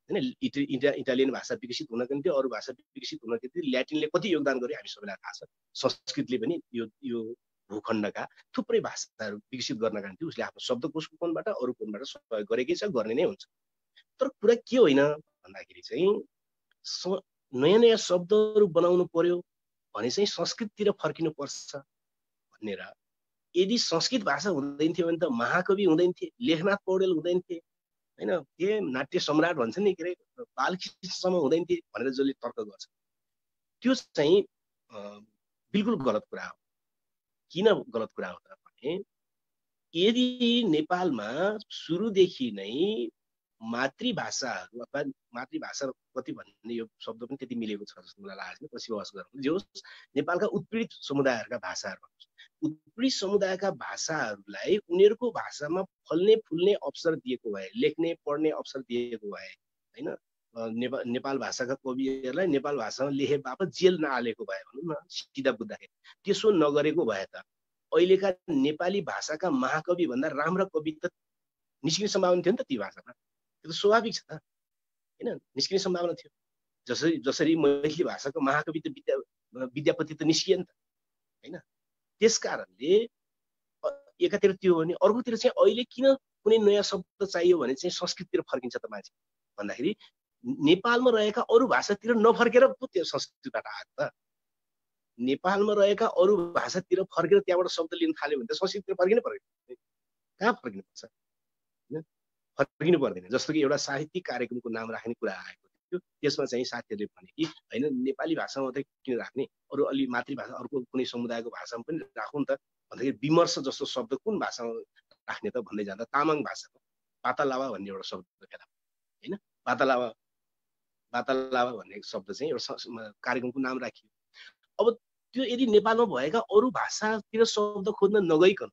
होइन। इटालियन भाषा विकसित हुनका निम्ति, अरू भाषा विकसित हुनका निम्ति ल्याटिनले कति योगदान गर्यो हामी सबैलाई थाहा छ। संस्कृतले पनि यो भूखण्डका थुप्रै भाषाहरू विकसित गर्नका निम्ति उसले आफ्नो शब्दकोशको कोणबाट अरू कोणबाट सहयोग गरेकै छ, गर्ने नै हुन्छ। तर कुरा के होइन भन्दाखेरि चाहिँ नयाँ नयाँ शब्दहरू बनाउनु पर्यो भने चाहिँ संस्कृततिर फर्किनु पर्छ भनेर। यदि संस्कृत भाषा हुँदैन थियो भने त महाकवि हुँदैन थिए, लेखनाथ पौडेल हुँदैन थिए होइन, के नाट्य सम्राट भन्छ नि, के अरे बालकृष्णसम्म हुँदैन थिए भनेर जसले तर्क गर्छ त्यो चाहिँ बिल्कुल गलत कुरा हो। किन गलत कुरा हो त भने यदि नेपालमा सुरुदेखि नै मातृभाषाहरू अथवा मातृभाषा कति भन्ने यो शब्द पनि त्यति मिलेको छ जस्तो मलाई लाग्छ, पछि बहस गरौँ। जो नेपालका उत्पीडित समुदायहरूका भाषाहरू, उत्पीडित समुदायका भाषाहरूलाई उनीहरूको भाषामा फल्ने फुल्ने अवसर दिएको भए, लेख्ने पढ्ने अवसर दिएको भए होइन, नेपाल भाषाका कविहरूलाई नेपाल भाषामा लेखे बापत जेल नहालेको भए भनौँ न सिधा बुझ्दाखेरि, त्यसो नगरेको भए त अहिलेका नेपाली भाषाका महाकवि भन्दा राम्रा कवि त निस्किने सम्भावना थियो नि त ती भाषामा। त्यो त स्वाभाविक छ त होइन, निस्किने सम्भावना थियो। जसरी मैथिली भाषाको महाकवि त विद्यापति त निस्किए नि त होइन। त्यस कारणले एकातिर त्यो हो भने अर्कोतिर चाहिँ अहिले किन कुनै नयाँ शब्द चाहियो भने चाहिँ संस्कृततिर फर्किन्छ त मान्छे भन्दाखेरि नेपालमा रहेका अरू भाषातिर नफर्केर पो त्यो संस्कृतबाट आएको त। नेपालमा रहेका अरू भाषातिर फर्केर त्यहाँबाट शब्द लिन थाल्यो भने त संस्कृततिर फर्किनु पर्दैन, कहाँ फर्किनु पर्छ, फर्किनु पर्दैन। जस्तो कि एउटा साहित्यिक कार्यक्रमको नाम राख्ने कुरा आएको थियो, त्यसमा चाहिँ साथीहरूले भने कि होइन नेपाली भाषामा मात्रै किन राख्ने, अरू अलि मातृभाषा अर्को कुनै समुदायको भाषामा पनि राखौँ त भन्दाखेरि विमर्श जस्तो शब्द कुन भाषामा राख्ने त भन्दै जाँदा तामाङ भाषाको पातालावा भन्ने एउटा शब्द फेला होइन, पातालावा भन्ने शब्द चाहिँ एउटा कार्यक्रमको नाम राखियो। अब त्यो यदि नेपालमा भएका अरू भाषातिर शब्द खोज्न नगइकन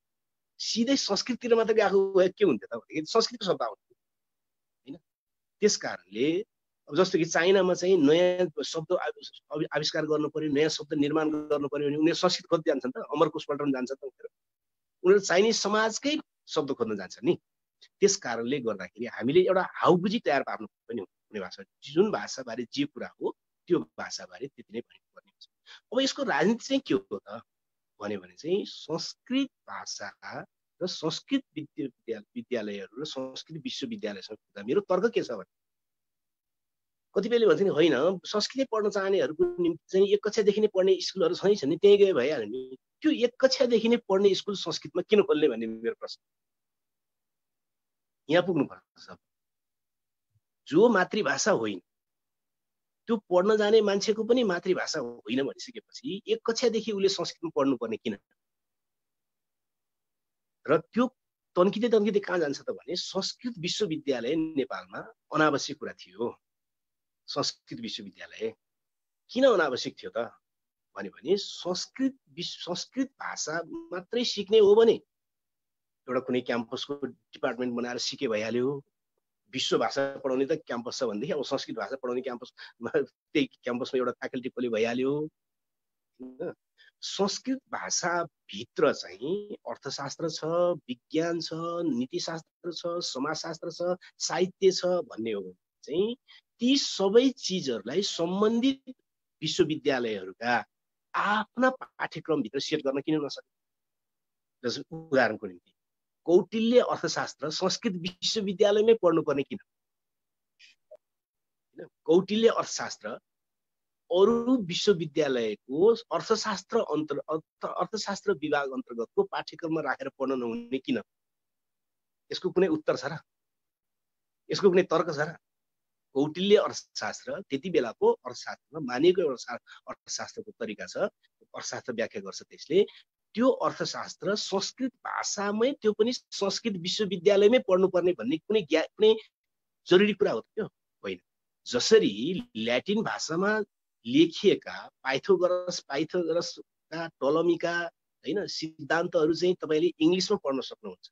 सिधै संस्कृततिर मात्रै गएको भए के हुन्थ्यो त भन्दाखेरि संस्कृतको शब्द आउँथ्यो होइन। त्यस कारणले अब जस्तो कि चाइनामा चाहिँ नयाँ शब्द आविष्कार गर्नु पर्यो, नयाँ शब्द निर्माण गर्नु पर्यो भने उनीहरू संस्कृत खोज्दै जान्छन् त, अमरकोश पल्टाउन जान्छ त उनीहरू चाइनिज समाजकै शब्द खोज्न जान्छ नि। त्यस कारणले गर्दाखेरि हामीले एउटा हाउबुझी तयार पार्नु पनि हुने भाषा, जुन भाषाबारे जे कुरा हो त्यो भाषाबारे त्यति नै भन्नुपर्ने हुन्छ। अब यसको राजनीति चाहिँ के हो त भन्यो भने चाहिँ संस्कृत भाषा र संस्कृत विद्यालयहरू र संस्कृत विश्वविद्यालयसँग मेरो तर्क के छ भने कतिपयले भन्छ नि होइन संस्कृत पढ्न चाहनेहरूको निम्ति चाहिँ एक कक्षादेखि नै पढ्ने स्कुलहरू छन् नि, त्यही गए भइहाल्यो नि। त्यो एक कक्षादेखि नै पढ्ने स्कुल संस्कृतमा किन खोल्ने भन्ने मेरो प्रश्न। यहाँ पुग्नु पर्छ। जो मातृभाषा होइन त्यो पढ्न जाने मान्छेको पनि मातृभाषा होइन भनिसकेपछि एक कक्षादेखि उसले संस्कृतमा पढ्नुपर्ने किन? र त्यो तन्किँदै कहाँ जान्छ त भने संस्कृत विश्वविद्यालय नेपालमा अनावश्यक कुरा थियो। संस्कृत विश्वविद्यालय किन अनावश्यक थियो त भन्यो भने संस्कृत भाषा मात्रै सिक्ने हो भने एउटा कुनै क्याम्पसको डिपार्टमेन्ट बनाएर सिके भइहाल्यो। विश्व भाषा पढाउने त क्याम्पस छ भनेदेखि अब संस्कृत भाषा पढाउने क्याम्पस त्यही क्याम्पसमा एउटा फ्याकल्टी खोले भइहाल्यो। संस्कृत भाषा भित्र चाहिँ अर्थशास्त्र छ, विज्ञान छ, नीतिशास्त्र छ, समाजशास्त्र छ, साहित्य छ भन्ने हो भने चाहिँ ती सबै चिजहरूलाई सम्बन्धित विश्वविद्यालयहरूका आफ्ना पाठ्यक्रमभित्र सेट गर्न किन नसके? जस्तो उदाहरणको निम्ति कौटिल्य अर्थशास्त्र संस्कृत विश्वविद्यालयमै पढ्नुपर्ने किन? हैन कौटिल्य अर्थशास्त्र अरू विश्वविद्यालयको अर्थशास्त्र विभाग अन्तर्गतको पाठ्यक्रममा राखेर पढ्न नहुने किन? यसको कुनै उत्तर छ र? यसको कुनै तर्क छ र? कौटिल्य अर्थशास्त्र त्यति बेलाको अर्थशास्त्रमा मानिएको एउटा अर्थशास्त्रको तरिका छ, अर्थशास्त्र व्याख्या गर्छ त्यसले। त्यो अर्थशास्त्र संस्कृत भाषामै, त्यो पनि संस्कृत विश्वविद्यालयमै पढ्नुपर्ने भन्ने कुनै जरुरी कुरा हो त्यो होइन। जसरी ल्याटिन भाषामा लेखिएका पाइथागोरसका टोलमीका हैन सिद्धान्तहरू चाहिँ तपाईले इंग्लिशमा पढ्न सक्नुहुन्छ।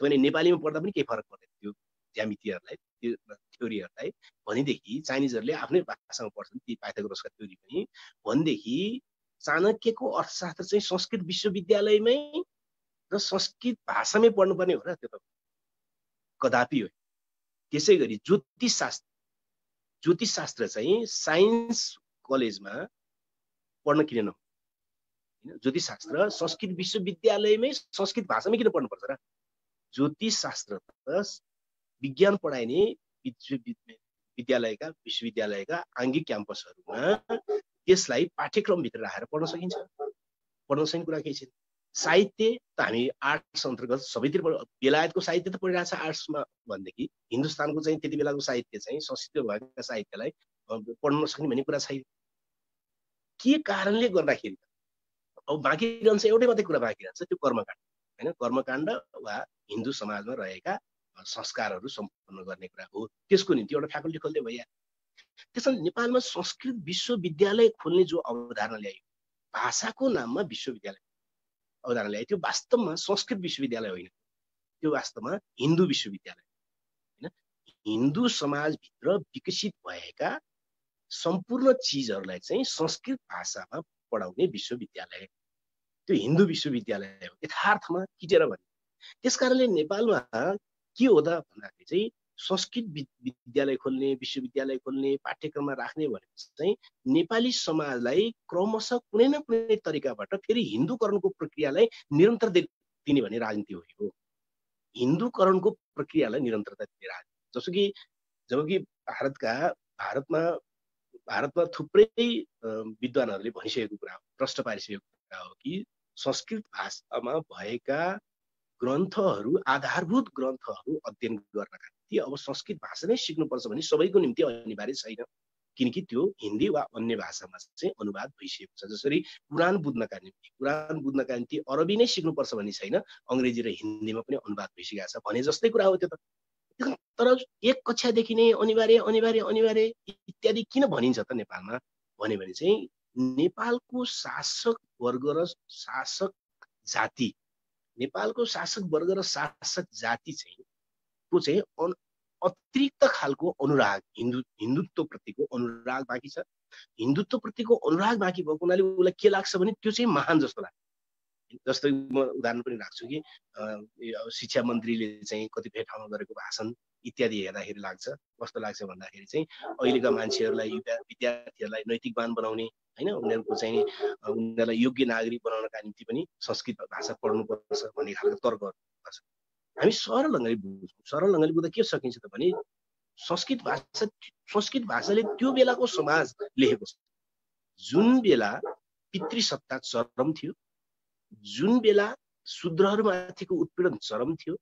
तपाईले नेपालीमा पढ्दा पनि केही फरक पर्दैन त्यो ज्यामितिहरुलाई, त्यो थ्योरीहरुलाई। भनेदेखि चाइनिजहरुले आफ्नै भाषामा पढ्छन् ती पाइथागोरसका थ्योरी पनि। भनेदेखि चाणक्यको अर्थशास्त्र चाहिँ संस्कृत विश्वविद्यालयमै र संस्कृत भाषामै पढ्नुपर्ने हो र? त्यो त कदापि हो। त्यसैगरी ज्योतिषशास्त्र चाहिँ साइन्स कलेजमा पढ्न किन नहुने? ज्योतिषशास्त्र संस्कृत विश्वविद्यालयमै संस्कृत भाषामै किन पढ्नुपर्छ र? ज्योतिषशास्त्र त विज्ञान पढाइने विश्वविद्यालयका आङ्गिक क्याम्पसहरूमा त्यसलाई पाठ्यक्रमभित्र राखेर पढ्न सकिन्छ। पढ्न सकिने कुरा केही छैन। साहित्य त हामी आर्ट्स अन्तर्गत सबैतिर बेलायतको साहित्य त पढिरहेछ आर्ट्समा भनेदेखि हिन्दुस्तानको चाहिँ त्यति बेलाको साहित्य चाहिँ संस्कृत भएका साहित्यलाई पढ्न नसक्ने भन्ने कुरा छैन। के कारणले गर्दाखेरि अब बाँकी रहन्छ एउटै मात्रै कुरा बाँकी रहन्छ, त्यो कर्मकाण्ड हैन। कर्मकाण्ड वा हिन्दू समाजमा रहेका संस्कारहरू सम्पन्न गर्ने कुरा हो। त्यसको निम्ति एउटा फ्याकल्टी खोल्दै भइहाल्यो। त्यसैले नेपालमा संस्कृत विश्वविद्यालय खोल्ने जो अवधारणा ल्यायो, भाषाको नाममा विश्वविद्यालय अवधारणा ल्यायो, त्यो वास्तवमा संस्कृत विश्वविद्यालय होइन, त्यो वास्तवमा हिन्दू विश्वविद्यालय हैन। हिन्दू समाजभित्र विकसित भएका सम्पूर्ण चिजहरूलाई चाहिँ संस्कृत भाषामा पढाउने विश्वविद्यालय, त्यो हिन्दू विश्वविद्यालय हो यथार्थमा किटेर भने। त्यसकारणले नेपालमा के हो त भन्दाखेरि चाहिँ संस्कृत विद्यालय खोल्ने, विश्वविद्यालय खोल्ने, पाठ्यक्रममा राख्ने भनेपछि चाहिँ नेपाली समाजलाई क्रमशः कुनै न कुनै तरिकाबाट फेरि हिन्दूकरणको प्रक्रियालाई निरन्तर दिने भन्ने राजनीति हो। हिन्दूकरणको प्रक्रियालाई निरन्तरता दिने राजनीति। जबकि भारतमा थुप्रै विद्वानहरूले भनिसकेको कुरा हो, प्रश्न पारिसकेको कुरा हो कि संस्कृत भाषामा भएका ग्रन्थहरू, आधारभूत ग्रन्थहरू अध्ययन गर्नका निम्ति अब संस्कृत भाषा नै सिक्नुपर्छ भने सबैको निम्ति अनिवार्य छैन, किनकि त्यो हिन्दी वा अन्य भाषामा चाहिँ अनुवाद भइसकेको छ। जसरी कुरान बुझ्नका निम्ति अरबी नै सिक्नुपर्छ भन्ने छैन, अंग्रेजी र हिन्दीमा पनि अनुवाद भइसकेको छ भने जस्तै कुरा हो त्यो त। तर एक कक्षादेखि नै अनिवार्य इत्यादि किन भनिन्छ त नेपालमा भन्यो भने चाहिँ नेपालको शासक वर्ग र शासक जाति, नेपालको शासक वर्ग र शासक जाति चाहिँ को चाहिँ अतिरिक्त खालको अनुराग, हिन्दुत्व प्रतिको अनुराग बाँकी छ। हिन्दुत्व प्रतिको अनुराग बाँकी भएको हुनाले उसलाई के लाग्छ भने त्यो चाहिँ महान जस्तो लाग्छ। जस्तै म उदाहरण पनि राख्छु कि शिक्षा मन्त्रीले चाहिँ कतिपय ठाउँमा गरेको भाषण इत्यादि हेर्दाखेरि लाग्छ, कस्तो लाग्छ भन्दाखेरि चाहिँ अहिलेका मान्छेहरूलाई, विद्यार्थीहरूलाई नैतिकवान बनाउने हैन, उनीहरूलाई योग्य नागरिक बनाउनका निम्ति पनि संस्कृत भाषा पढ्नुपर्छ भन्ने खालको तर्कहरू गर्छ। हामी सरल ढङ्गले बुझ्दा के सकिन्छ त भने संस्कृत भाषाले त्यो बेलाको समाज लेखेको छ। जुन बेला पितृसत्ता चरम थियो, जुन बेला शूद्रहरूमाथिको उत्पीडन चरम थियो,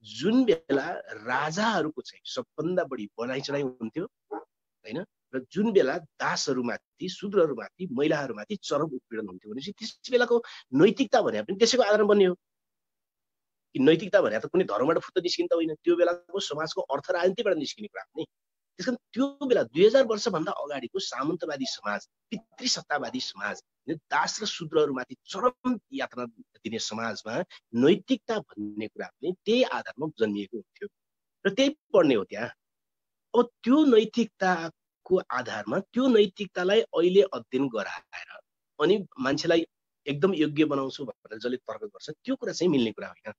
जुन बेला राजाहरूको चाहिँ सबभन्दा बढी बनाइ चढाइ हुन्थ्यो हैन, र जुन बेला दासहरूमाथि, शूद्रहरूमाथि, महिलाहरूमाथि चरम उत्पीडन हुन्थ्यो भनेपछि त्यस बेलाको नैतिकता भने पनि त्यसैको आधारमा बन्ने हो। कि नैतिकता भने त कुनै धर्मबाट फुत्त निस्किने त होइन, त्यो बेलाको समाजको अर्थ राजनीतिबाट निस्किने कुरा हो नि। त्यसकारण त्यो बेला 2000 वर्षभन्दा अगाडिको सामन्तवादी समाज, पितृसत्तावादी समाज, दास र शूद्रहरूमाथि चरम यातना दिने समाजमा नैतिकता भन्ने कुरा पनि त्यही आधारमा जन्मिएको हुन्थ्यो र त्यही पढ्ने हो त्यहाँ। अब त्यो नैतिकताको आधारमा त्यो नैतिकतालाई अहिले अध्ययन गराएर अनि मान्छेलाई एकदम योग्य बनाउँछु भनेर जसले तर्क गर्छ त्यो कुरा चाहिँ मिल्ने कुरा होइन।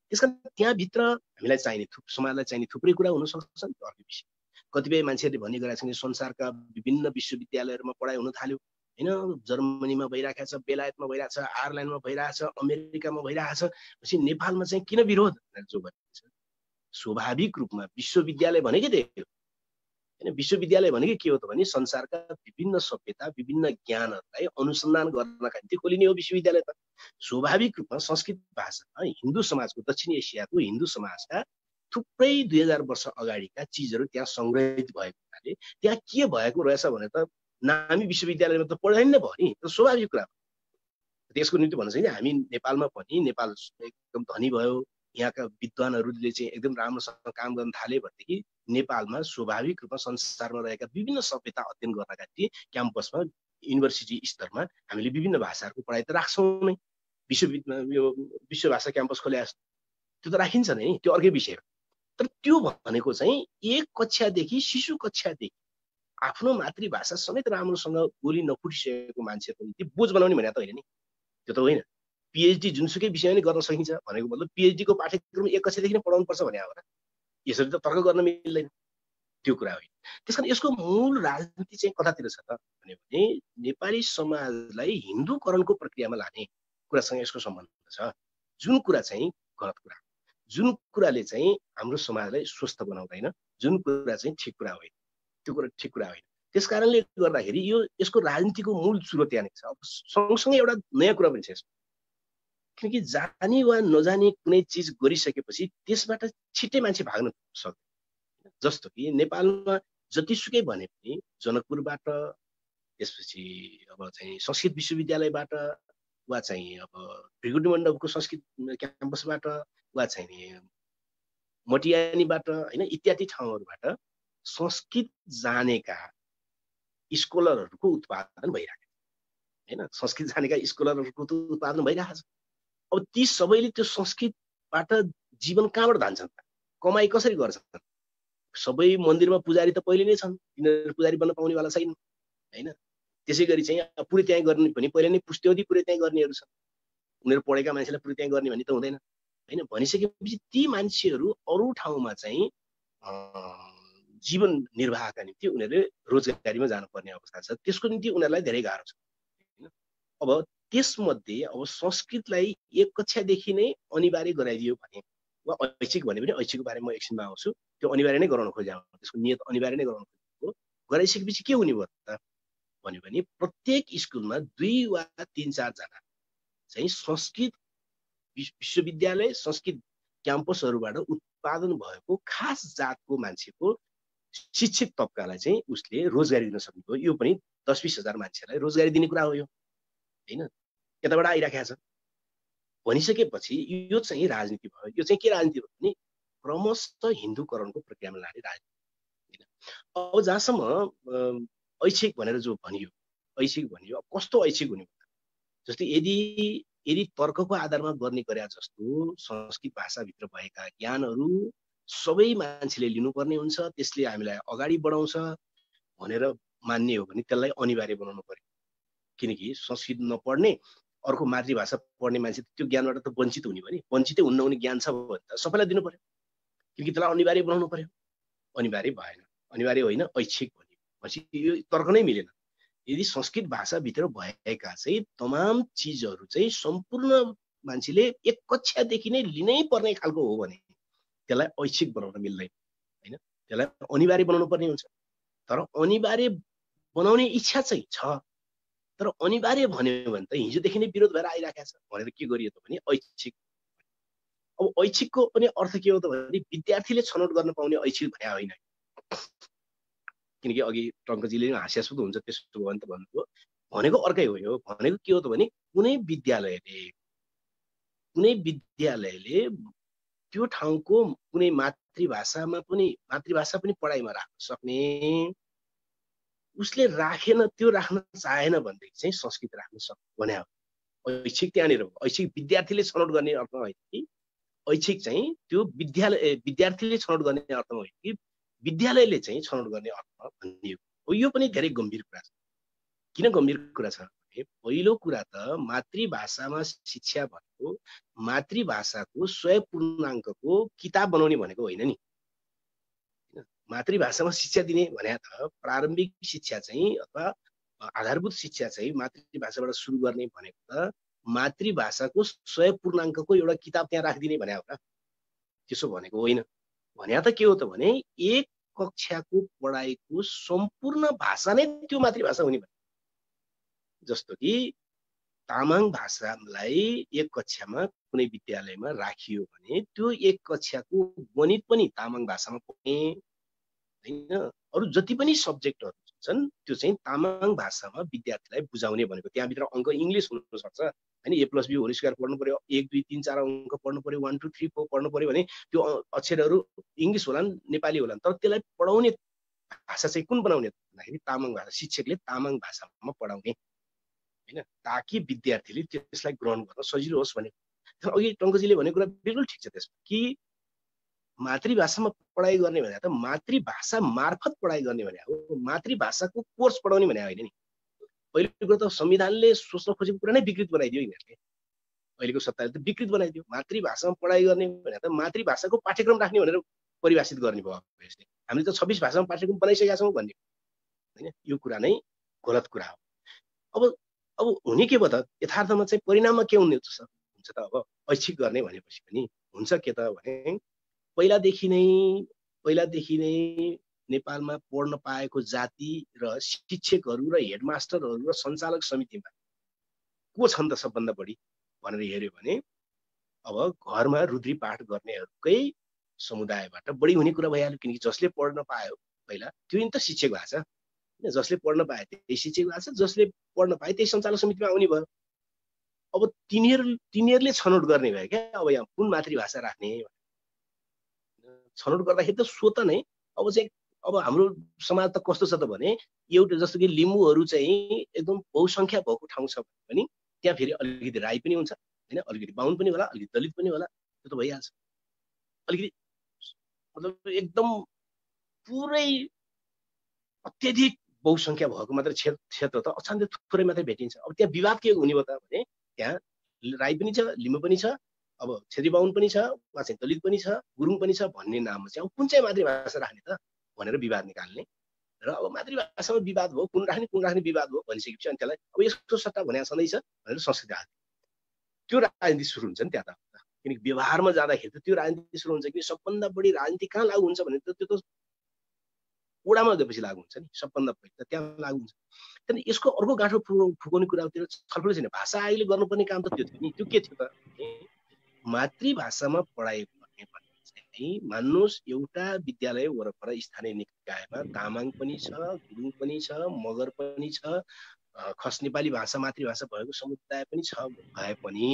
त्यसकारण त्यहाँभित्र हामीलाई चाहिने, समाजलाई चाहिने थुप्रै कुरा हुन सक्छन्। अर्को विषय, कतिपय मान्छेहरूले भन्ने गरेका छन् संसारका विभिन्न विश्वविद्यालयहरूमा पढाइ हुन थाल्यो हैन, जर्मनीमा भइरहेको छ, बेलायतमा भइरहेछ, आयरल्यान्डमा भइरहेछ, अमेरिकामा भइरहेछ, पछि नेपालमा चाहिँ किन विरोध जो भनिन्छ। स्वाभाविक रूपमा विश्वविद्यालय भनेकै त्यही हो, हैन। विश्वविद्यालय भनेको के हो त भने संसारका विभिन्न सभ्यता विभिन्न ज्ञानहरूलाई अनुसन्धान गर्नका निम्ति खोलिने हो विश्वविद्यालय त। स्वाभाविक रूपमा संस्कृत भाषामा हिन्दू समाजको दक्षिण एसियाको हिन्दू समाजका थुप्रै 2000 वर्ष अगाडिका चिजहरू त्यहाँ संग्रहित भएको हुनाले त्यहाँ के भएको रहेछ भने त नामी विश्वविद्यालयमा त पढाइ नै भयो नि। स्वाभाविक कुरा त्यसको निम्ति भन्न चाहिँ हामी नेपालमा पनि नेपाल एकदम धनी भयो, यहाँका विद्वानहरूले चाहिँ एकदम राम्रोसँग काम गर्न थाले भनेदेखि नेपालमा स्वाभाविक रूपमा संसारमा रहेका विभिन्न सभ्यता अध्ययन गर्नका निम्ति क्याम्पसमा युनिभर्सिटी स्तरमा हामीले विभिन्न भाषाहरूको पढाइ त राख्छौँ नै। विश्व भाषा क्याम्पस खोले त्यो त राखिन्छ नै, त्यो अर्कै विषय हो। तर त्यो भनेको चाहिँ एक कक्षादेखि शिशु कक्षादेखि आफ्नो मातृभाषा समेत राम्रोसँग बोली नफुटिसकेको मान्छेको निम्ति बोझ बनाउने भने त होइन नि, त्यो त होइन। पिएचडी जुनसुकै विषयमा नै गर्न सकिन्छ भनेको मतलब पिएचडी को पाठ्यक्रम एक कक्षादेखि नै पढाउनु पर्छ भने हो र? यसरी त तर्क गर्न मिल्दैन, त्यो कुरा होइन। त्यसकारण यसको मूल राजनीति चाहिँ कतातिर छ त भने नेपाली समाजलाई हिन्दूकरणको प्रक्रियामा लाने कुरासँग यसको सम्बन्ध छ। जुन कुरा चाहिँ गलत कुरा, जुन कुराले चाहिँ हाम्रो समाजलाई स्वस्थ बनाउँदैन, जुन कुरा चाहिँ ठिक कुरा होइन, त्यो कुरा ठिक कुरा होइन। त्यसकारणले गर्दाखेरि यो यसको राजनीतिको मूल स्रोत यहाँ छ। अब सँगसँगै एउटा नयाँ कुरा पनि छ यसमा, किनकि जाने वा नजाने कुनै चिज गरिसकेपछि त्यसबाट छिट्टै मान्छे भाग्न सक्दैन। जस्तो कि नेपालमा जतिसुकै भने पनि जनकपुरबाट, त्यसपछि अब चाहिँ संस्कृत विश्वविद्यालयबाट वा चाहिँ अब भृगुटी मण्डपको संस्कृत क्याम्पसबाट वा चाहिँ मटियानीबाट होइन इत्यादि ठाउँहरूबाट संस्कृत जानेका स्कलरहरूको उत्पादन भइरहेको छ होइन। संस्कृत जानेका स्कलरहरूको उत्पादन भइरहेको छ। अब ती सबैले त्यो संस्कृतबाट जीवन कहाँबाट धान्छन् त, कमाई कसरी गर्छन्? सबै मन्दिरमा पुजारी त पहिले नै छन्, तिनीहरू पुजारी बन्न पाउनेवाला छैन होइन। त्यसै गरी चाहिँ पुरै त्यहाँ गर्ने भने पहिले नै पुष्ट्यौती पुरै त्यहाँ गर्नेहरू छन्, उनीहरू पढेका मान्छेलाई पुरै त्यहाँ गर्ने भन्ने त हुँदैन होइन। भनिसकेपछि ती मान्छेहरू अरू ठाउँमा चाहिँ जीवन निर्वाहका निम्ति उनीहरूले रोजगारीमा जानुपर्ने अवस्था छ। त्यसको निम्ति उनीहरूलाई धेरै गाह्रो छ होइन। अब त्यसमध्ये अब संस्कृतलाई एक कक्षादेखि नै अनिवार्य गराइदियो भने वा ऐच्छिक भने पनि ऐच्छिकको बारेमा म एकछिनमा आउँछु, त्यो अनिवार्य नै गराउन खोजेको, त्यसको नियत अनिवार्य नै गराउन खोजेको। गराइसकेपछि के हुने भयो त भन्यो भने प्रत्येक स्कुलमा 2 वा 3-4 जना चाहिँ संस्कृत विश्वविद्यालय संस्कृत क्याम्पसहरूबाट उत्पादन भएको खास जातको मान्छेको शिक्षित तबकालाई चाहिँ उसले रोजगारी दिन सक्ने भयो। यो पनि 10-20 हजार मान्छेलाई रोजगारी दिने कुरा हो यो होइन, यताबाट आइराखेको छ। भनिसकेपछि यो चाहिँ राजनीति भयो। यो चाहिँ के राजनीति भयो भने क्रमशः हिन्दूकरणको प्रक्रियामा लाने राजनीति होइन। अब जहाँसम्म ऐच्छिक भनेर जो भनियो, ऐच्छिक भनियो, अब कस्तो ऐच्छिक हुने? जस्तै यदि तर्कको आधारमा गर्ने गरे जस्तो संस्कृत भाषाभित्र भएका ज्ञानहरू सबै मान्छेले लिनुपर्ने हुन्छ, त्यसले हामीलाई अगाडि बढाउँछ भनेर मान्ने हो भने त्यसलाई अनिवार्य बनाउनु पर्यो। किनकि संस्कृत नपढ्ने अर्को मातृभाषा पढ्ने मान्छे त्यो ज्ञानबाट त वञ्चित हुने भयो नि। वञ्चितै हुन्न हुने ज्ञान छ भने त सबैलाई दिनु पर्यो, किनकि त्यसलाई अनिवार्य बनाउनु पर्यो। अनिवार्य भएन, अनिवार्य होइन, ऐच्छिक भन्यो पछि यो तर्क नै मिलेन। यदि संस्कृत भाषाभित्र भएका चाहिँ तमाम चिजहरू चाहिँ सम्पूर्ण मान्छेले एक कक्षादेखि नै लिनै पर्ने खालको हो भने त्यसलाई ऐच्छिक बनाउन मिल्दैन होइन, त्यसलाई अनिवार्य बनाउनु पर्ने हुन्छ। तर अनिवार्य बनाउने इच्छा चाहिँ छ, तर अनिवार्य भन्यो भने त हिजोदेखि नै विरोध भएर आइराखेको छ भनेर के गरियो त भने ऐच्छिक। अब ऐच्छिकको पनि अर्थ के हो त भने विद्यार्थीले छनौट गर्न पाउने ऐच्छिक भने होइन, किनकि अघि टङ्कजीले हास्यास्पद हुन्छ त्यसो भयो भने त भन्नुभयो, भनेको अर्कै हो। यो भनेको के हो त भने कुनै विद्यालयले त्यो ठाउँको कुनै मातृभाषा पनि पढाइमा राख्न सक्ने, उसले राखेन, त्यो राख्न चाहेन भनेदेखि चाहिँ संस्कृत राख्न सक्ने भने हो। ऐच्छिक त्यहाँनिर हो। ऐच्छिक विद्यार्थीले छनौट गर्ने अर्थमा होइन कि ऐच्छिक चाहिँ त्यो विद्यार्थीले छनौट गर्ने अर्थमा होइन कि विद्यालयले चाहिँ छनौट गर्ने अर्थमा भनियो। यो पनि धेरै गम्भीर कुरा छ। किन गम्भीर कुरा छ भने पहिलो कुरा त मातृभाषामा शिक्षा भनेको मातृभाषाको 100 पूर्णाङ्कको किताब बनाउने भनेको होइन नि। मातृभाषामा शिक्षा दिने भने त प्रारम्भिक शिक्षा चाहिँ अथवा आधारभूत शिक्षा चाहिँ मातृभाषाबाट सुरु गर्ने भनेको त मातृभाषाको 100 पूर्णाङ्कको एउटा किताब त्यहाँ राखिदिने भने हो र? त्यसो भनेको होइन। भने त के हो त भने एक कक्षाको पढाइको सम्पूर्ण भाषा नै त्यो मातृभाषा हुने भने, जस्तो कि तामाङ भाषालाई एक कक्षामा कुनै विद्यालयमा राखियो भने त्यो एक कक्षाको गणित पनि तामाङ भाषामा पढ्ने हैन, अरु जति पनि सब्जेक्टहरु छन् त्यो चाहिँ तामाङ भाषामा विद्यार्थीलाई बुझाउने भनेको। त्यहाँभित्र अङ्क इङ्ग्लिस हुन सक्छ हैन, a + b होल स्क्वायर पढ्नु पर्यो, 1 2 3 4 अङ्क पढ्नु पर्यो, 1 2 3 4 पढ्नु पर्यो भने त्यो अक्षरहरु इङ्ग्लिस होलान् नेपाली होलान्, तर त्यसलाई पढाउने भाषा चाहिँ कुन बनाउने भन्दाखेरि तामाङ भाषा, शिक्षकले तामाङ भाषामा पढाउने हैन, ताकि विद्यार्थीले त्यसलाई ग्रहण गर्न सजिलो होस् भने। अघि टङ्कजीले भनेको कुरा बिल्कुल ठिक छ त्यसमा कि मातृभाषामा पढाइ गर्ने भने त मातृभाषा मार्फत पढाइ गर्ने भने हो, मातृभाषाको कोर्स पढाउने भने होइन नि। पहिलो कुरा त संविधानले सोच्न खोजेको कुरा नै विकृत बनाइदियो यिनीहरूले, अहिलेको सत्ताले त विकृत बनाइदियो। मातृभाषामा पढाइ गर्ने भने त मातृभाषाको पाठ्यक्रम राख्ने भनेर परिभाषित गर्ने भयो यसले। हामीले त 26 भाषामा पाठ्यक्रम बनाइसकेका छौँ भन्ने हैन, यो कुरा नै गलत कुरा हो। अब हुने के भयो त यथार्थमा चाहिँ परिणाममा के हुन्छ त, अब ऐच्छिक गर्ने भनेपछि पनि हुन्छ के त भने पहिलादेखि नै नेपालमा पढ्न पाएको जाति र शिक्षकहरू र हेडमास्टरहरू र सञ्चालक समितिमा को छन् त सबभन्दा बढी भनेर हेर्यो भने अब घरमा रुद्री पाठ गर्नेहरूकै समुदायबाट बढी हुने कुरा भइहाल्यो, किनकि जसले पढ्न पायो पहिला त्यो नि त शिक्षक भएको छ, जसले पढ्न पाए त्यही शिक्षक भएको छ, जसले पढ्न पाए त्यही सञ्चालक समितिमा आउने भयो। अब तिनीहरूले छनौट गर्ने भयो क्या, अब यहाँ कुन मातृभाषा राख्ने छनौट गर्दाखेरि त स्वत नै अब हाम्रो समाज त कस्तो छ त भने एउटा जस्तो कि लिम्बूहरू चाहिँ एकदम बहुसङ्ख्या भएको ठाउँ छ भने त्यहाँ फेरि अलिकति राई पनि हुन्छ हैन, अलिकति बाहुन पनि होला, अलिकति दलित पनि होला, त्यो त भइहाल्छ। अलिकति मतलब एकदम पुरै अत्यधिक बहुसङ्ख्या भएको मात्र क्षेत्र त असाध्यै थोरै मात्रै भेटिन्छ। अब त्यहाँ विवाद के हुने भयो त भने त्यहाँ राई पनि छ, लिम्बू पनि छ, अब छेत्री बाहुन पनि छ, वा चाहिँ दलित पनि छ, गुरुङ पनि छ भन्ने नाममा चाहिँ अब कुन चाहिँ मातृभाषा राख्ने त भनेर विवाद निकाल्ने र अब मातृभाषामा विवाद भयो, कुन राख्ने विवाद भयो भनिसकेपछि अनि त्यसलाई अब यसको सट्टा भनेको छँदैछ भनेर संस्कृति हाल्ने, त्यो राजनीति सुरु हुन्छ नि त्यहाँ त। किनकि व्यवहारमा जाँदाखेरि त त्यो राजनीति सुरु हुन्छ कि सबभन्दा बढी राजनीति कहाँ लागु हुन्छ भने त्यो त ओडामा गएपछि लागु हुन्छ नि, सबभन्दा पहिला त त्यहाँ लागु हुन्छ। त्यहाँदेखि यसको अर्को गाँठो फुकाउने कुरातिर छलफल छैन। भाषा आयोगले गर्नुपर्ने काम त त्यो थियो नि, त्यो के थियो त मातृभाषामा पढाइ गर्ने चाहिँ मान्नुहोस् एउटा विद्यालय वरपर स्थानीय निकायमा तामाङ पनि छ, गुरुङ पनि छ, मगर पनि छ, खस नेपाली भाषा मातृभाषा भएको समुदाय पनि छ भए पनि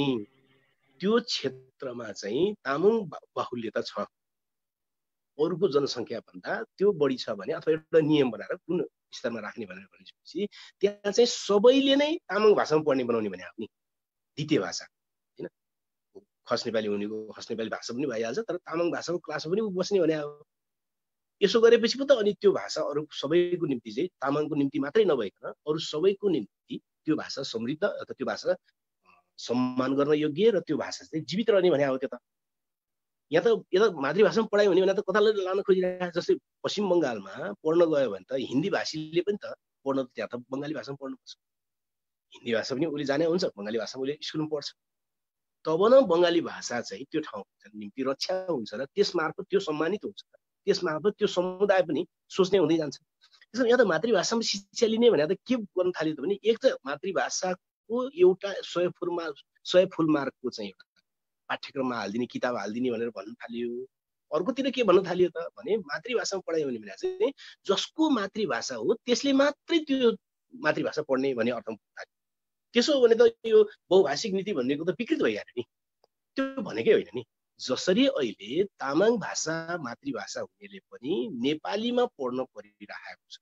त्यो क्षेत्रमा चाहिँ तामाङ बाहुल्यता छ, अरूको जनसङ्ख्या भन्दा त्यो बढी छ भने अथवा एउटा नियम बनाएर कुन स्तरमा राख्ने भनेपछि त्यहाँ चाहिँ सबैले नै तामाङ भाषामा पढ्ने बनाउने भने हो नि, द्वितीय भाषा हैन। खस नेपाली हुनेको खस नेपाली भाषा पनि भइहाल्छ, तर तामाङ भाषाको क्लासमा पनि बस्ने भने हो। यसो गरेपछि पो त अनि त्यो भाषा अरू सबैको निम्ति चाहिँ तामाङको निम्ति मात्रै नभइकन अरू सबैको निम्ति त्यो भाषा समृद्ध अथवा त्यो भाषा सम्मान गर्न योग्य र त्यो भाषा चाहिँ जीवित रहने भने हो। त्यो त यहाँ त मातृभाषामा पढाइ हुने भने त कता लान खोजिरहेको, जस्तै पश्चिम बङ्गालमा पढ्न गयो भने त हिन्दी भाषीले पनि त पढ्न त्यहाँ त बङ्गाली भाषामा पढ्नुपर्छ, हिन्दी भाषा पनि उसले जाने हुन्छ, बङ्गाली भाषा उसले स्कुलमा पढ्छ, तब न बङ्गाली भाषा चाहिँ त्यो ठाउँको निम्ति रक्षा हुन्छ र त्यस मार्फत त्यो सम्मानित हुन्छ, त्यस मार्फत त्यो समुदाय पनि सोच्ने हुँदै जान्छ। त्यसो यहाँ त मातृभाषामा शिक्षा लिने भने त के गर्न थाल्यो त भने एक त मातृभाषाको एउटा 100 फुल मार्कको चाहिँ एउटा पाठ्यक्रममा हालिदिने, किताब हालिदिने भनेर भन्न थालियो। अर्कोतिर के भन्न थालियो त भने मातृभाषामा पढाइ हुने भने चाहिँ जसको मातृभाषा हो त्यसले मात्रै त्यो मातृभाषा पढ्ने भन्ने अर्थ थाल्यो। त्यसो हो भने त यो बहुभाषिक नीति भन्नेको त विकृत भइहाल्यो नि, त्यो भनेकै होइन नि। जसरी अहिले तामाङ भाषा मातृभाषा हुनेले पनि नेपालीमा पढ्न परिरहेको छ,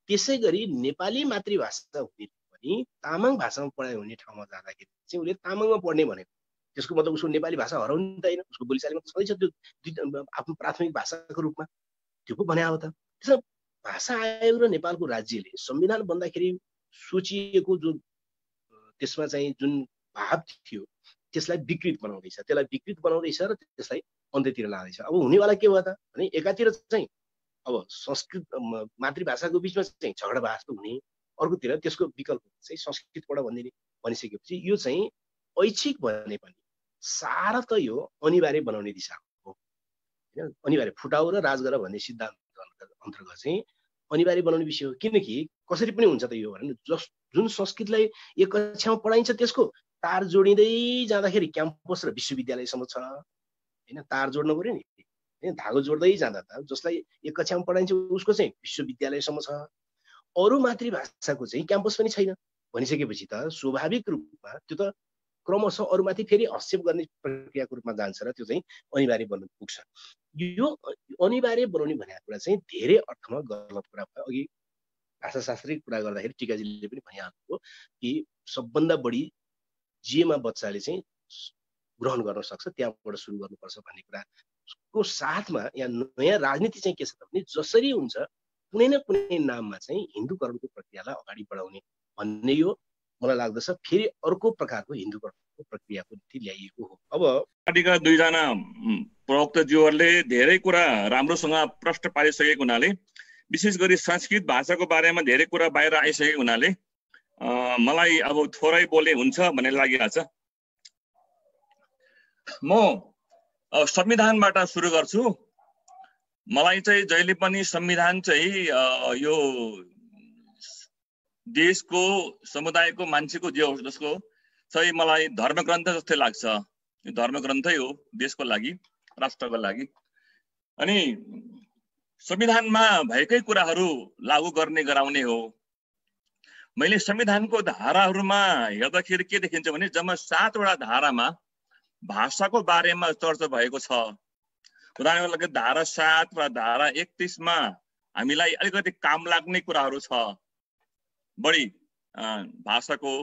त्यसै गरी नेपाली मातृभाषा हुनेले पनि तामाङ भाषामा पढाइ हुने ठाउँमा जाँदाखेरि चाहिँ उसले तामाङमा पढ्ने भनेको त्यसको मतलब उसको नेपाली भाषा हराउने त होइन, उसको बोलीचालीमा त छँदैछ त्यो आफ्नो प्राथमिक भाषाको रूपमा, त्यो पो भने हो त। त्यसो भाषा आयोग र नेपालको राज्यले संविधान बन्दाखेरि सोचिएको जो त्यसमा चाहिँ जुन भाव थियो त्यसलाई विकृत बनाउँदैछ, त्यसलाई विकृत बनाउँदैछ र त्यसलाई अन्त्यतिर लाँदैछ। अब हुनेवाला के भयो त भने एकातिर चाहिँ अब संस्कृत मातृभाषाको बिचमा चाहिँ झगडा बहस हुने, अर्कोतिर त्यसको विकल्प चाहिँ संस्कृत पढ भनिसकेपछि यो चाहिँ ऐच्छिक भने पनि सारा त यो अनिवार्य बनाउने दिशा हो हैन। अनिवार्य फुटाउ र राज गर भन्ने सिद्धान्त अन्तर्गत चाहिँ अनिवार्य बनाउने विषय हो। किनकि कसरी पनि हुन्छ त यो भने जुन संस्कृतलाई एक कक्षामा पढाइन्छ त्यसको तार जोडिँदै जाँदाखेरि क्याम्पस र विश्वविद्यालयसम्म छ हैन। तार जोड्नु पर्यो नि, हैन, धागो जोड्दै जाँदा त जसलाई एक कक्षामा पढाइन्छ उसको चाहिँ विश्वविद्यालयसम्म छ। अरू मातृभाषाको चाहिँ क्याम्पस पनि छैन भनिसकेपछि त स्वाभाविक रूपमा त्यो त क्रमशः अरूमाथि फेरि हस्तक्षेप गर्ने प्रक्रियाको रूपमा जान्छ र त्यो चाहिँ अनिवार्य बन्न पुग्छ। यो अनिवार्य बनाउने भनेको कुरा चाहिँ धेरै अर्थमा गलत कुरा भयो। अघि भाषाशास्त्रीय कुरा गर्दाखेरि टिकाजीले पनि भनिहाल्नुभयो कि सबभन्दा बढी जेमा बच्चाले चाहिँ ग्रहण गर्न सक्छ त्यहाँबाट सुरु गर्नुपर्छ भन्ने कुराको साथमा यहाँ नयाँ राजनीति चाहिँ के छ भने जसरी हुन्छ कुनै न कुनै नाममा चाहिँ हिन्दूकरणको प्रक्रियालाई अगाडि बढाउने भन्ने यो मलाई लाग्दछ फेरि अर्को प्रकारको हिन्दूकरणको प्रक्रियाको निम्ति ल्याइएको हो। अब पार्टीका दुईजना प्रवक्ताज्यूहरूले धेरै कुरा राम्रोसँग प्रश्न पारिसकेको हुनाले विशेष गरी संस्कृत भाषाको बारेमा धेरै कुरा बाहिर आइसकेको हुनाले मलाई अब थोरै बोले हुन्छ भन्ने लागिरहेछ। म संविधानबाट सुरु गर्छु। मलाई चाहिँ जहिले पनि संविधान चाहिँ यो देशको समुदायको मान्छेको जे होस् जसको चाहिँ मलाई धर्मग्रन्थ जस्तै लाग्छ। यो धर्मग्रन्थै हो देशको लागि, राष्ट्रको लागि। अनि संविधानमा भएकै कुराहरू लागू गर्ने गराउने हो। मैले संविधानको धाराहरूमा हेर्दाखेरि के देखिन्छ भने जम्मा 7 वटा धारामा भाषाको बारेमा चर्चा भएको छ। उदाहरणको लागि धारा 7 र धारा 31 मा हामीलाई अलिकति काम लाग्ने कुराहरू छ बढी भाषाको।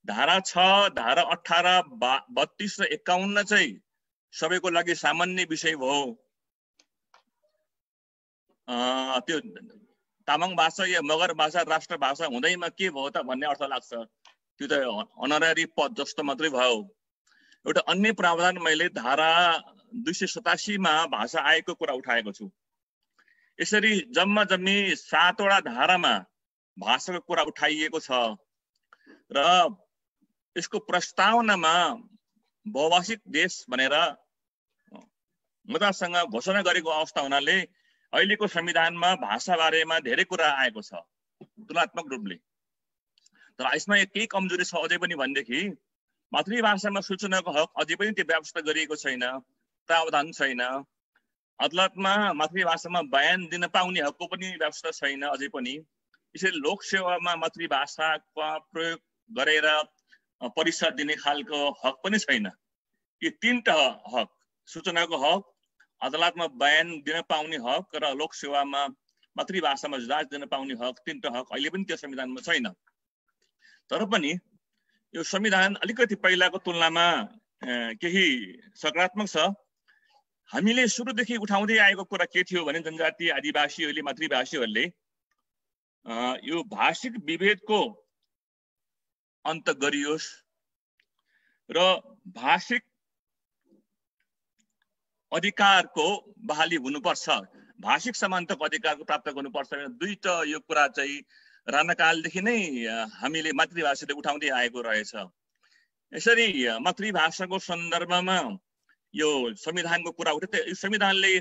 धारा 6, धारा 18, 32 र 51 चाहिँ सबैको लागि सामान्य विषय भयो। त्यो तामाङ भाषा या मगर भाषा राष्ट्रभाषा हुँदैमा के भयो त भन्ने अर्थ लाग्छ। त्यो त अनरारी पद जस्तो मात्रै भयो। एउटा अन्य प्रावधान मैले धारा 287 मा भाषा आएको कुरा उठाएको छु। यसरी जम्मा 7 वटा धारामा भाषाको कुरा उठाइएको छ र यसको प्रस्तावनामा बहुभाषिक देश भनेर मुद्दासँग घोषणा गरेको अवस्था हुनाले अहिलेको संविधानमा भाषा बारेमा धेरै कुरा आएको छ तुलनात्मक रूपले। तर यसमा केही कमजोरी छ अझै पनि भनेदेखि मातृभाषामा सूचनाको हक अझै पनि त्यो व्यवस्था गरिएको छैन, प्रावधान छैन। अदालतमा मातृभाषामा बयान दिन पाउने हकको पनि व्यवस्था छैन अझै पनि। यसरी लोकसेवामा मातृभाषाको प्रयोग गरेर परीक्षा दिने खालको हक पनि छैन। यी 3टा हक, सूचनाको हक, अदालतमा बयान दिन पाउने हक र लोकसेवामा मातृभाषामा जवाफ दिन पाउने हक, 3टा हक अहिले पनि त्यो संविधानमा छैन। तर पनि यो संविधान अलिकति पहिलाको तुलनामा केही सकारात्मक छ। हामीले सुरुदेखि उठाउँदै आएको कुरा के थियो भने जनजाति आदिवासीहरूले मातृभाषीहरूले यो भाषिक विभेदको अन्त गरियोस् र भाषिक अधिकारको बहाली हुनुपर्छ, भाषिक समानताको अधिकारको प्राप्त गर्नुपर्छ। 2टा यो कुरा चाहिँ राणाकालदेखि नै हामीले मातृभाषाले उठाउँदै आएको रहेछ। यसरी मातृभाषाको सन्दर्भमा यो संविधानको कुरा उठ्यो। यो संविधानले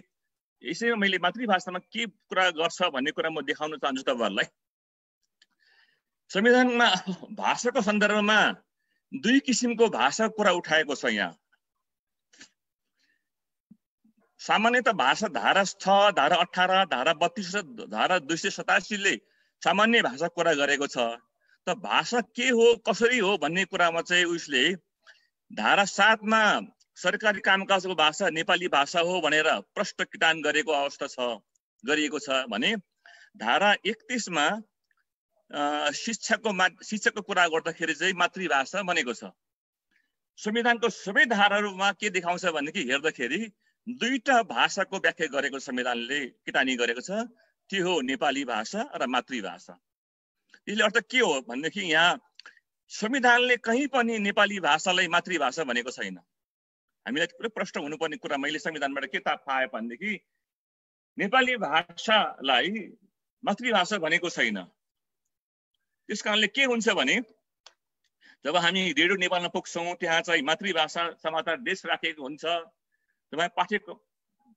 यसैमा मैले मातृभाषामा के कुरा गर्छ भन्ने कुरा म देखाउन चाहन्छु तपाईहरुलाई। संविधानमा भाषाको सन्दर्भमा 2 किसिमको भाषाको कुरा उठाएको छ। यहाँ सामान्यतः भाषा धारा 6, धारा 18, धारा 32 र धारा 287 ले सामान्य भाषा कुरा गरेको छ। त भाषा के हो, कसरी हो भन्ने कुरामा चाहिँ उसले धारा 7 मा सरकारी कामकाजको भाषा नेपाली भाषा हो भनेर प्रष्ट किटान गरेको अवस्था गरिएको छ भने धारा 31 मा शिक्षाको कुरा गर्दाखेरि चाहिँ मातृभाषा बनेको छ। संविधानको सबै धाराहरूमा के देखाउँछ भनेदेखि हेर्दाखेरि 2टा भाषाको व्याख्या गरेको संविधानले किटानी गरेको छ। त्यो हो नेपाली भाषा र मातृभाषा। यसले अर्थ के हो भनेदेखि यहाँ संविधानले कहीँ पनि नेपाली भाषालाई मातृभाषा भनेको छैन। हामीलाई पुरै प्रश्न हुनुपर्ने कुरा मैले संविधानबाट के थाहा पाएँ भनेदेखि नेपाली भाषालाई मातृभाषा भनेको छैन। त्यस कारणले के हुन्छ भने जब हामी रेडियो नेपालमा पुग्छौँ त्यहाँ चाहिँ मातृभाषा समाचार देश राखेको हुन्छ। तपाईँ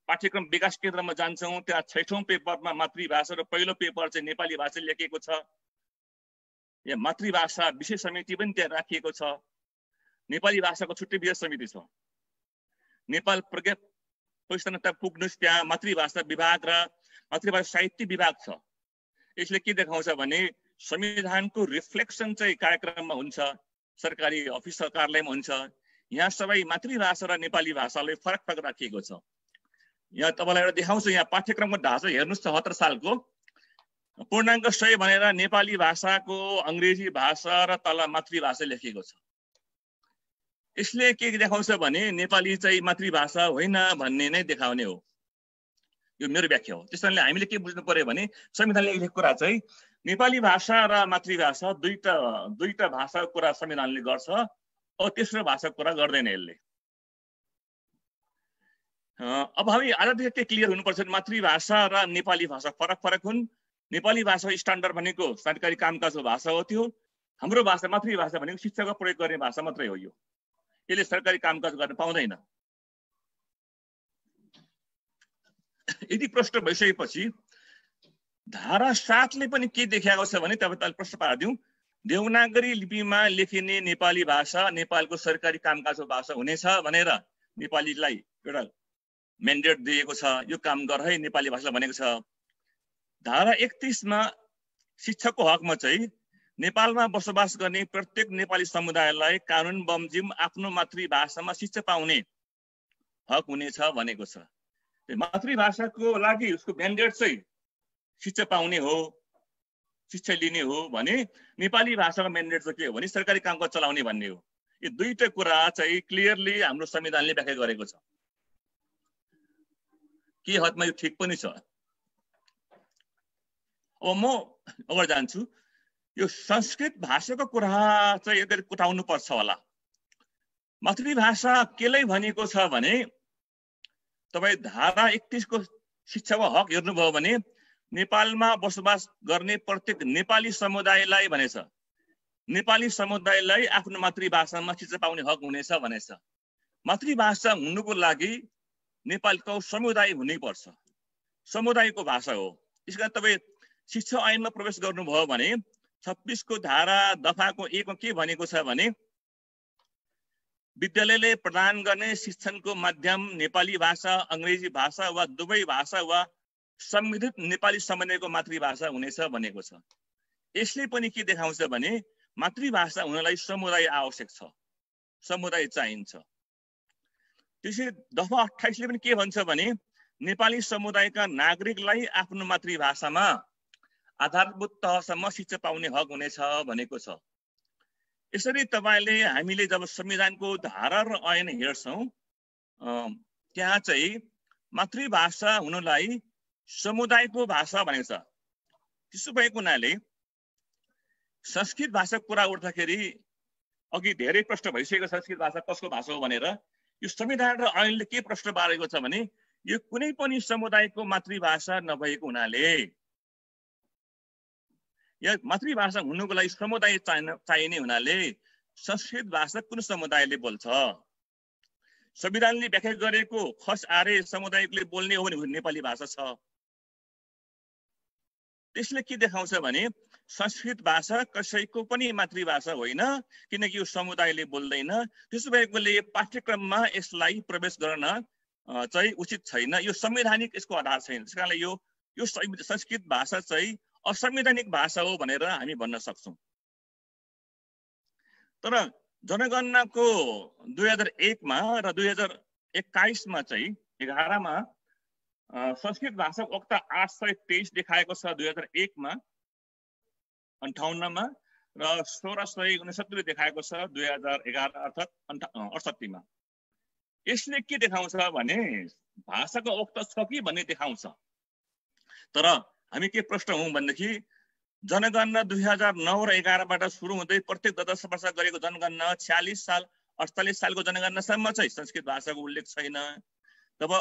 पाठ्यक्रम विकास केन्द्रमा जान्छौँ, त्यहाँ 6औं पेपरमा मातृभाषा र पहिलो पेपर चाहिँ नेपाली भाषा लेखिएको छ। यहाँ मातृभाषा विशेष समिति पनि त्यहाँ राखिएको छ। नेपाली भाषाको छुट्टै विशेष समिति छ। नेपाल प्रज्ञा प्रतिष्ठान पुग्नुहोस्, त्यहाँ मातृभाषा विभाग र मातृभाषा साहित्य विभाग छ। यसले के देखाउँछ भने संविधानको रिफ्लेक्सन चाहिँ कार्यक्रममा हुन्छ, सरकारी अफिस कार्यालयमा हुन्छ। यहाँ सबै मातृभाषा र नेपाली भाषालाई फरक फरक राखिएको छ। यहाँ तपाईँलाई एउटा देखाउँछु, यहाँ पाठ्यक्रमको ढाँचा हेर्नुहोस्, 76 सालको पूर्णाङ्क 100 भनेर नेपाली भाषाको अङ्ग्रेजी भाषा र तल मातृभाषा लेखिएको छ। यसले के देखाउँछ भने नेपाली चाहिँ मातृभाषा होइन भन्ने नै देखाउने हो। यो मेरो व्याख्या हो। त्यस कारणले हामीले के बुझ्नु पर्यो भने संविधानले लेखेको कुरा चाहिँ नेपाली भाषा र मातृभाषा दुईटा भाषाको कुरा संविधानले गर्छ, अब तेस्रो भाषाको कुरा गर्दैन यसले। अब हामी आजदेखि के क्लियर हुनुपर्छ, मातृभाषा र नेपाली भाषा फरक फरक हुन्। नेपाली भाषा स्ट्यान्डर्ड भनेको सरकारी कामकाजको भाषा हो, त्यो हाम्रो भाषा मातृभाषा भनेको शिक्षाको प्रयोग गर्ने भाषा मात्रै हो। यसले सरकारी कामकाज गर्न पाउँदैन। यदि प्रश्न भइसकेपछि धारा 7ले पनि के देखाएको छ भने तपाईलाई प्रश्न पारिदिउँ, देवनागरी लिपिमा लेखिने नेपाली भाषा नेपालको सरकारी कामकाजको भाषा हुनेछ भनेर नेपालीलाई एउटा म्यान्डेट दिएको छ। यो काम गर है नेपाली भाषा भनेको छ। धारा 31 मा शिक्षाको हकमा चाहिँ नेपालमा बसोबास गर्ने प्रत्येक नेपाली समुदायलाई कानुन बमोजिम आफ्नो मातृभाषामा शिक्षा पाउने हक हुनेछ भनेको छ। मातृभाषाको लागि उसको म्यान्डेट चाहिँ शिक्षा पाउने हो, शिक्षा लिने हो भने नेपाली भाषाको म्यान्डेट चाहिँ के हो भने सरकारी कामकाज चलाउने भन्ने हो। यो दुईटा कुरा चाहिँ क्लियरली हाम्रो संविधानले व्याख्या गरेको छ। के हदमा यो ठिक पनि छ। अब म अगाडि जान्छु। यो संस्कृत भाषाको कुरा चाहिँ यसरी कुटाउनु पर्छ होला। मातृभाषा केलाई भनेको छ भने तपाई धारा 31 को शिक्षाको हक हेर्नुभयो भने नेपालमा बसोबास गर्ने प्रत्येक नेपाली समुदायलाई भनेछ। नेपाली समुदायलाई आफ्नो मातृभाषामा शिक्षा पाउने हक हुनेछ भनेछ। मातृभाषा हुनुको लागि नेपालको समुदाय हुनै पर्छ। समुदायको भाषा हो। यसकारण तपाई शिक्षा ऐनमा प्रवेश गर्नुभयो भने 26 को धारा दफाको 1 मा के भनेको छ भने विद्यालयले प्रदान गर्ने शिक्षणको माध्यम नेपाली भाषा, अंग्रेजी भाषा वा दुवै भाषा वा सम्मिलित नेपाली समुदायको मातृभाषा हुनेछ भनेको छ। यसले पनि के देखाउँछ भने मातृभाषा हुनलाई समुदाय आवश्यक छ, समुदाय चाहिन्छ। त्यसै दफा 28 ले पनि के भन्छ भने नेपाली समुदायका नागरिकलाई आफ्नो मातृभाषामा आधारभूत तहसम्म शिक्षा पाउने हक हुनेछ भनेको छ। यसरी तपाईले हामीले जब संविधानको धारा र ऐन हेर्छौं त्यहाँ चाहिँ मातृभाषा हुनलाई समुदायको भाषा भनेको छ। त्यसो भएको हुनाले संस्कृत भाषाको कुरा उठ्दाखेरि अघि धेरै प्रश्न भइसकेको संस्कृत भाषा कसको भाषा हो भनेर यो संविधान र ऐनले के प्रश्न पारेको छ भने यो कुनै पनि समुदायको मातृभाषा नभएको हुनाले या मातृभाषा हुनुको लागि समुदाय चाहिने हुनाले संस्कृत भाषा कुन समुदायले बोल्छ। संविधानले व्याख्या गरेको खस आर्य समुदायले बोल्ने हो भने नेपाली भाषा छ। त्यसले के देखाउँछ भने संस्कृत भाषा कसैको पनि मातृभाषा होइन, किनकि यो समुदायले बोल्दैन। त्यसो भएकोले पाठ्यक्रममा यसलाई प्रवेश गर्न चाहिँ उचित छैन। यो संवैधानिक यसको आधार छैन। त्यसकारणले यो संस्कृत भाषा चाहिँ असंवैधानिक भाषा हो भनेर हामी भन्न सक्छौं। तर जनगणनाको 2001 मा र 2021 मा चाहिँ 11 मा संस्कृत भाषाको वक्ता 823 देखाएको छ 2001 मा, 58 मा र 1669 देखाएको छ 2011 अर्थात् 68 मा। यसले के देखाउँछ भने भाषाको वक्ता छ कि भन्ने देखाउँछ। तर हामी के प्रश्न हौं भनेदेखि जनगणना 2009 र 11 बाट सुरु हुँदै प्रत्येक 10 वर्ष गरेको जनगणना 46 साल 48 सालको जनगणनासम्म चाहिँ संस्कृत भाषाको उल्लेख छैन। तब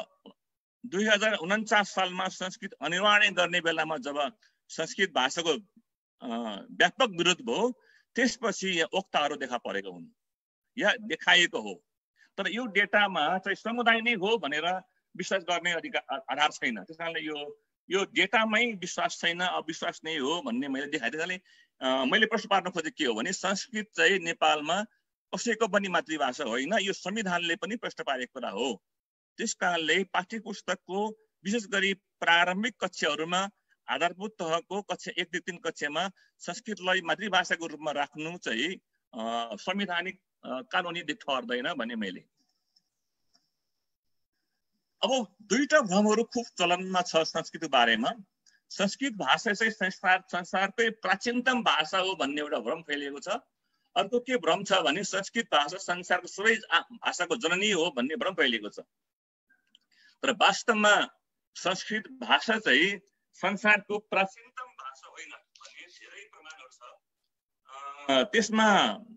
2049 सालमा संस्कृत अनिवार्य गर्ने बेलामा जब संस्कृत भाषाको व्यापक विरोध भयो त्यसपछि यहाँ वक्ताहरू देखा परेका हुन् या देखाइएको हो। तर यो डेटामा चाहिँ समुदाय नै हो भनेर विश्वास गर्ने आधार छैन। त्यस कारणले यो डेटामै विश्वास छैन, अविश्वास नै हो भन्ने मैले देखाएँ। मैले प्रश्न पार्न खोजेको के हो भने संस्कृत चाहिँ नेपालमा कसैको पनि मातृभाषा होइन, यो संविधानले पनि प्रश्न पारेको कुरा हो। त्यस कारणले पाठ्य पुस्तकको विशेष गरी प्रारम्भिक कक्षाहरूमा आधारभूत तहको कक्षा 1, 2, 3 कक्षामा संस्कृतलाई मातृभाषाको रूपमा राख्नु चाहिँ संवैधानिक कानुनी ठहर्दैन भने मैले। अब दुईटा भ्रमहरू खुब चलनमा छ संस्कृतको बारेमा। संस्कृत भाषा चाहिँ संसारकै प्राचीनतम भाषा हो भन्ने एउटा भ्रम फैलिएको छ। अर्को के भ्रम छ भने संस्कृत भाषा संसारको सबै भाषाको जननी हो भन्ने भ्रम फैलिएको छ। तर वास्तवमा संस्कृत भाषा चाहिँ संसारको प्राचीनतम भाषा होइन भन्ने धेरै प्रमाणहरू छ। त्यसमा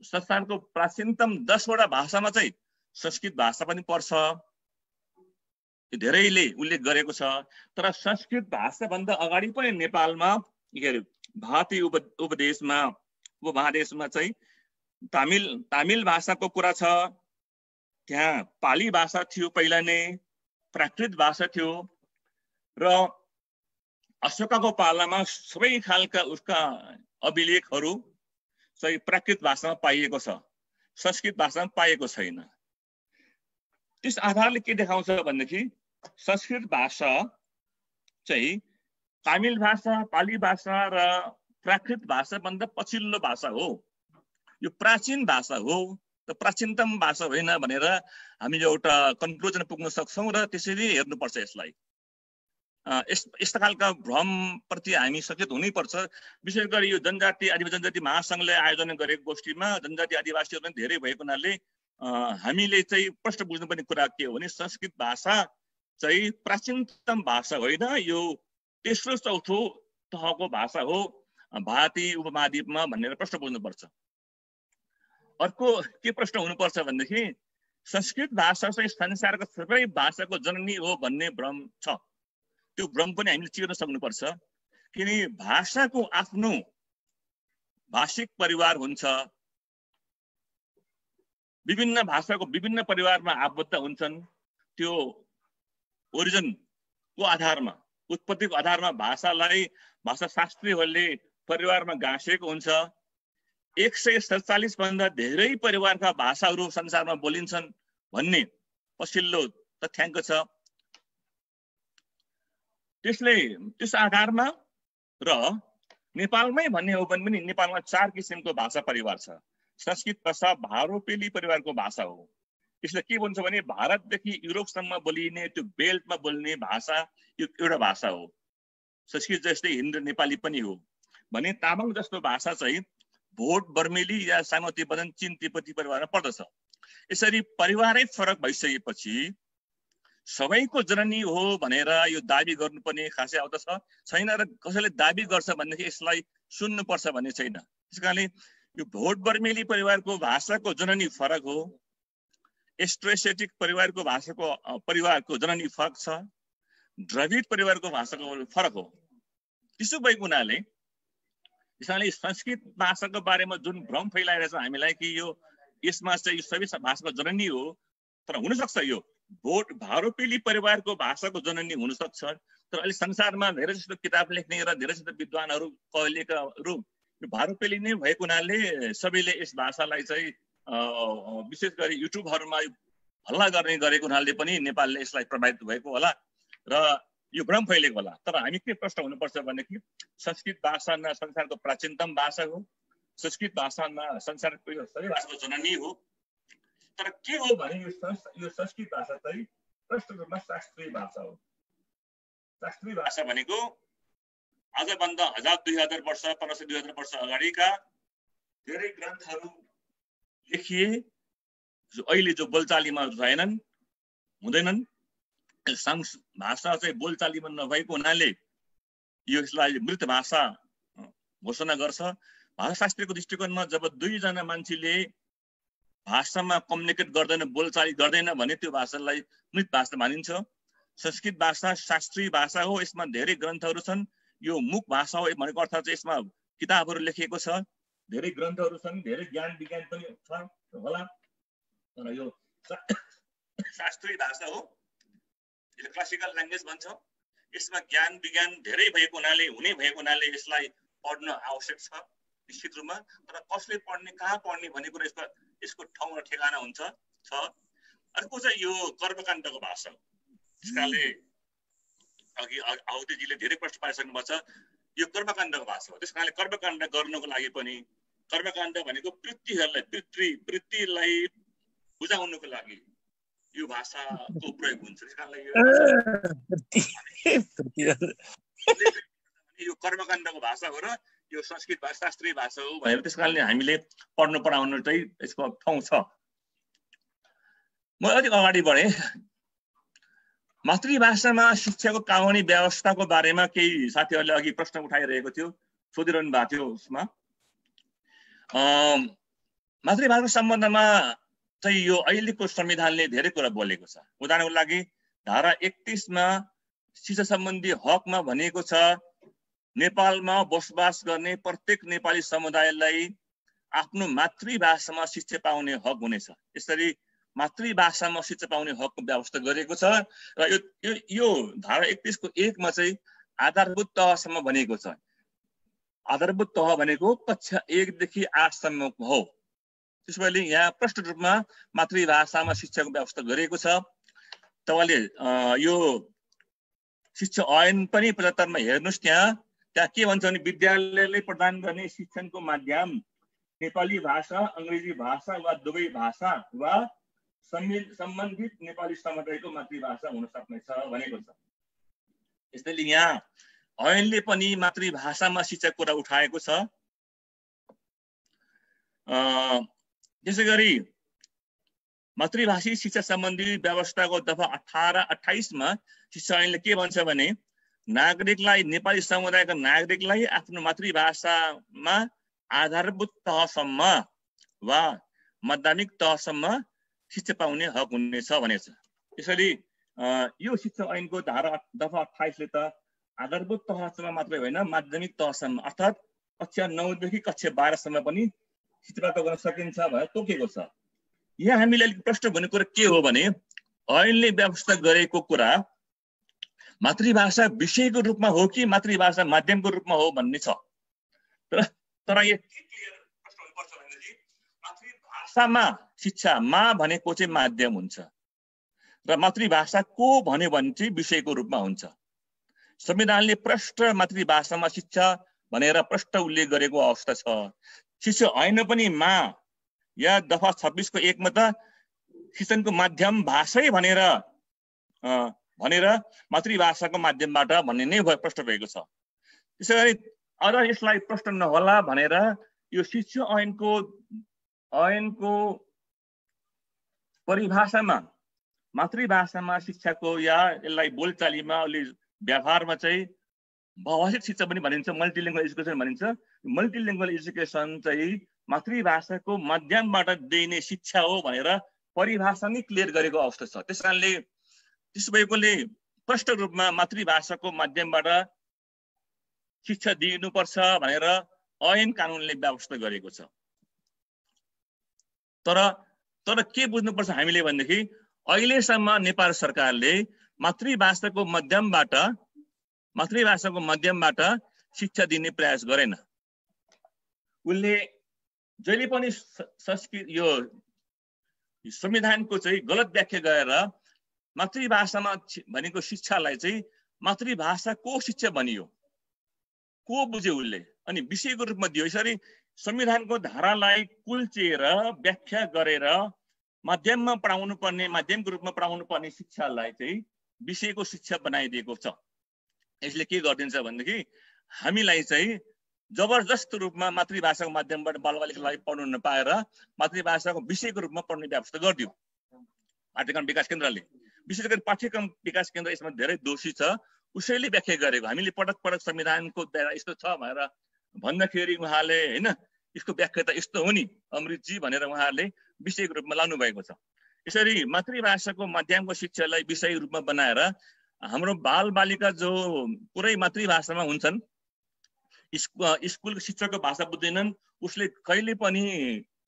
संसारको प्राचीनतम 10 वटा भाषामा चाहिँ संस्कृत भाषा पनि पर्छ, धेरैले उल्लेख गरेको छ। तर संस्कृत भाषा भन्दा अगाडि पनि नेपालमा भारतीय उपदेशमा उपमहादेशमा चाहिँ तमिल भाषाको कुरा छ। त्यहाँ पाली भाषा थियो, पहिला नै प्राकृत भाषा थियो र अशोकाको पालामा सबै खालका उसका अभिलेखहरू चाहिँ प्राकृत भाषामा पाइएको छ, संस्कृत भाषामा पाइएको छैन। त्यस आधारले के देखाउँछ भनेदेखि संस्कृत भाषा चाहिँ तमिल भाषा, पाली भाषा र प्राकृत भाषा भन्दा पछिल्लो भाषा हो। यो प्राचीन भाषा हो, त प्राचीनतम भाषा होइन भनेर हामीले एउटा कन्क्लुजन पुग्न सक्छौँ र त्यसरी हेर्नुपर्छ यसलाई। यस्ता खालका भ्रम प्रति हामी सचेत हुनैपर्छ। विशेष गरी यो जनजाति आदिवासी जनजाति महासङ्घले आयोजना गरेको गोष्ठीमा जनजाति आदिवासीहरू पनि धेरै भएको हुनाले हामीले चाहिँ प्रश्न बुझ्नुपर्ने कुरा के हो भने संस्कृत भाषा चाहिँ प्राचीनतम भाषा होइन, यो तेस्रो चौथो तहको भाषा हो भारतीय उपमहाद्वीपमा भनेर प्रश्न बुझ्नुपर्छ। अर्को के प्रश्न हुनुपर्छ भनेदेखि संस्कृत भाषा चाहिँ संसारको सबै भाषाको जननी हो भन्ने भ्रम छ। त्यो भ्रम पनि हामीले चिर्न सक्नुपर्छ। किनकि भाषाको आफ्नो भाषिक परिवार हुन्छ, विभिन्न भाषाको विभिन्न परिवारमा आबद्ध हुन्छन्। त्यो ओरिजिनको आधारमा, उत्पत्तिको आधारमा भाषालाई भाषाशास्त्रीहरूले परिवारमा गाँसेको हुन्छ। 147 भन्दा धेरै परिवारका भाषाहरू संसारमा बोलिन्छन् भन्ने पछिल्लो तथ्याङ्क छ। त्यस आधारमा र नेपालमै भन्ने हो भने पनि नेपालमा 4 किसिमको भाषा परिवार छ। संस्कृत भाषा भारोपेली परिवारको भाषा हो। यसले के भन्छ भने भारतदेखि युरोपसम्म बोलिने त्यो बेल्टमा बोल्ने भाषा यो एउटा भाषा हो। संस्कृत जस्तै हिन्दी नेपाली पनि हो भने तामाङ जस्तो भाषा चाहिँ भोट बर्मेली या सानो तिब्बतन चीन तिब्बती परिवारमा पर्दछ। यसरी परिवारै फरक भइसकेपछि सबैको जननी हो भनेर यो दाबी गर्नुपर्ने खासै आवश्यक छैन र कसैले दाबी गर्छ भनेदेखि यसलाई सुन्नुपर्छ भन्ने छैन। त्यसकारणले यो भोट बर्मेली परिवारको भाषाको जननी फरक हो, एस्ट्रोएसेटिक परिवारको जननी फरक छ, द्रविड परिवारको भाषाको फरक हो। त्यसो भएको हुनाले यसले संस्कृत भाषाको बारेमा जुन भ्रम फैलाइरहेछ हामीलाई कि यसमा चाहिँ यो सबै भाषाको जननी हो, तर हुनसक्छ यो भारोपेली परिवारको भाषाको जननी हुनसक्छ। तर अहिले संसारमा धेरै जस्तो किताब लेख्ने र धेरै जस्तो विद्वानहरू कहिलेकाहरू यो भारोपेली नै भएको हुनाले सबैले यस भाषालाई चाहिँ विशेष गरी युट्युबहरूमा हल्ला गर्ने गरेको हुनाले पनि नेपालले यसलाई प्रभावित भएको होला र यो भ्रम फैलेको होला। तर हामी के प्रश्न हुनुपर्छ भनेदेखि संस्कृत भाषा न संसारको प्राचीनतम भाषा हो, संस्कृत भाषा न संसारको यो सबै भाषाको जननी हो। तर के हो भने यो संस्कृत भाषा चाहिँ प्रष्ट रूपमा शास्त्रीय भाषा हो। शास्त्रीय भाषा भनेको आजभन्दा 1000-2000 वर्ष 1500-2000 वर्ष अगाडिका धेरै ग्रन्थहरू लेखिए जो अहिले जो बोलचालीमा रहेनन्, हुँदैनन्। भाषा चाहिँ बोलचालीमा नभएको हुनाले यो यसलाई मृत भाषा घोषणा गर्छ। भाषाशास्त्रीको दृष्टिकोणमा जब दुईजना मान्छेले भाषामा कम्युनिकेट गर्दैन, बोलचाली गर्दैन भने त्यो भाषालाई मृत भाषा मानिन्छ। संस्कृत भाषा शास्त्रीय भाषा हो, यसमा धेरै ग्रन्थहरू छन्। यो मुख भाषा हो भनेको अर्थ चाहिँ यसमा किताबहरू लेखिएको छ, धेरै ग्रन्थहरू छन्, धेरै ज्ञान विज्ञान पनि छ होला। तर यो शास्त्रीय भाषा हो। यसले क्लासिकल ल्याङ्ग्वेज भन्छ। यसमा ज्ञान विज्ञान धेरै भएको हुनाले यसलाई पढ्न आवश्यक छ निश्चित रूपमा। तर कसले पढ्ने, कहाँ पढ्ने भन्ने कुरा यसको ठाउँ र ठेगाना हुन्छ छ। अर्को चाहिँ यो कर्मकाण्डको भाषा हो। त्यस कारणले अघि आहुतिजीले धेरै प्रश्न पाइसक्नु भएको छ। यो कर्मकाण्डको भाषा हो। त्यस कारणले कर्मकाण्ड गर्नको लागि पनि कर्मकाण्ड भनेको पृथ्वीलाई बुझाउनको लागि यो भाषाको प्रयोग हुन्छ। त्यस कारणले यो कर्मकाण्डको भाषा हो र यो संस्कृत भाषा शास्त्रीय भाषा हो भनेर त्यस कारणले हामीले पढ्नु पढाउनु चाहिँ यसको ठाउँ छ। म अलिक अगाडि बढेँ। मातृभाषामा शिक्षाको कानुनी व्यवस्थाको बारेमा केही साथीहरूले अघि प्रश्न उठाइरहेको थियो, सोधिरहनु भएको थियो। उसमा मातृभाषाको सम्बन्धमा चाहिँ यो अहिलेको संविधानले धेरै कुरा बोलेको छ। उदाहरणको लागि धारा 31 मा शिक्षा सम्बन्धी हकमा भनेको छ नेपालमा बसोबास गर्ने प्रत्येक नेपाली समुदायलाई आफ्नो मातृभाषामा शिक्षा पाउने हक हुनेछ। यसरी मातृभाषामा शिक्षा पाउने हकको व्यवस्था गरिएको छ र यो धारा 31 को 1 मा चाहिँ आधारभूत तहसम्म भनेको छ। आधारभूत तह भनेको कक्षा 1 देखि 8 सम्मको हो। त्यसैले यहाँ प्रष्ट रूपमा मातृभाषामा शिक्षाको व्यवस्था गरिएको छ। तपाईले यो शिक्षा ऐन पनि 75 मा हेर्नुस्, त्यहाँ के भन्छ भने विद्यालयले प्रदान गर्ने शिक्षणको माध्यम नेपाली भाषा, अंग्रेजी भाषा वा दुवै भाषा वा सम्बन्धित नेपाली समुदायको मातृभाषा हुन सक्नेछ भनेको छ। यसैले यहाँ ऐनले पनि मातृभाषामा शिक्षा कुरा उठाएको छ। त्यसैगरी मातृभाषी शिक्षा सम्बन्धी व्यवस्थाको दफा 18-28 मा शिक्षा ऐनले के भन्छ भने नागरिकलाई, नेपाली समुदायका नागरिकलाई आफ्नो मातृभाषामा आधारभूत तहसम्म वा माध्यमिक तहसम्म शिक्षा पाउने हक हुनेछ भनेको छ। त्यसैले यो शिक्षा ऐनको धारा दफा 28 ले त आधारभूत तहसम्म मात्रै होइन, माध्यमिक तहसम्म अर्थात् कक्षा 9 देखि कक्षा 12 सम्म पनि शिक्षा प्राप्त गर्न सकिन्छ भनेर तोकेको छ। यहाँ हामीले अलिक प्रश्न भन्ने कुरा के हो भने ऐनले व्यवस्था गरेको कुरा मातृभाषा विषयको रूपमा हो कि मातृभाषा माध्यमको रूपमा हो भन्ने छ। तर यो के क्लियर प्रश्न हुनुपर्छ भनेदेखि मातृभाषामा शिक्षा मा भनेको चाहिँ माध्यम हुन्छ र मातृभाषा को भन्यो भने चाहिँ विषयको रूपमा हुन्छ। संविधानले प्रष्ट मातृभाषामा शिक्षा भनेर प्रष्ट उल्लेख गरेको अवस्था छ। शिक्षा ऐन पनि मा या दफा 26 को 1 मा त शिक्षणको माध्यम भाषै भनेर मातृभाषाको माध्यमबाट भन्ने नै प्रष्ट भएको छ। त्यसैगरी अझ यसलाई प्रष्ट नहोला भनेर यो शिक्षा ऐनको परिभाषामा मातृभाषामा शिक्षाको या यसलाई बोलचालीमा अलि व्यवहारमा चाहिँ बहुभाषिक शिक्षा पनि भनिन्छ, मल्टिलिङ्गुअल एजुकेसन भनिन्छ। मल्टिलिङ्गुअल एजुकेसन चाहिँ मातृभाषाको माध्यमबाट दिइने शिक्षा हो भनेर परिभाषा नै क्लियर गरेको अवस्था छ। त्यसकारणले त्यसो भएकोले स्पष्ट रूपमा मातृभाषाको माध्यमबाट शिक्षा दिनुपर्छ भनेर ऐन कानुनले व्यवस्था गरेको छ। तर के बुझ्नुपर्छ हामीले भनेदेखि अहिलेसम्म नेपाल सरकारले मातृभाषाको माध्यमबाट शिक्षा दिने प्रयास गरेन। उसले जहिले पनि संस्कृत यो संविधानको चाहिँ गलत व्याख्या गरेर मातृभाषामा भनेको शिक्षालाई चाहिँ मातृभाषाको शिक्षा भनियो, को बुझ्यो उसले, अनि विषयको रूपमा दियो। यसरी संविधानको धारालाई कुल्चिएर व्याख्या गरेर माध्यममा पढाउनु पर्ने, माध्यमको रूपमा पढाउनु पर्ने शिक्षालाई चाहिँ विषयको शिक्षा बनाइदिएको छ। यसले के गरिदिन्छ भनेदेखि हामीलाई चाहिँ जबरजस्त रूपमा मातृभाषाको माध्यमबाट बालबालिकालाई पढ्नु नपाएर मातृभाषाको विषयको रूपमा पढ्ने व्यवस्था गरिदियो पाठ्यक्रम विकास केन्द्रले। विशेष गरी पाठ्यक्रम विकास केन्द्र यसमा धेरै दोषी छ। उसैले व्याख्या गरेको। हामीले पटक संविधानको यस्तो छ भनेर भन्दाखेरि उहाँले होइन यसको व्याख्या त यस्तो हो नि अमृतजी भनेर उहाँहरूले विषयको रूपमा लानु भएको छ। यसरी मातृभाषाको माध्यमको शिक्षालाई विषय रूपमा बनाएर हाम्रो बालबालिका जो पुरै मातृभाषामा हुन्छन्, स्कुलको शिक्षकको भाषा बुझ्दैनन्, उसले कहिले पनि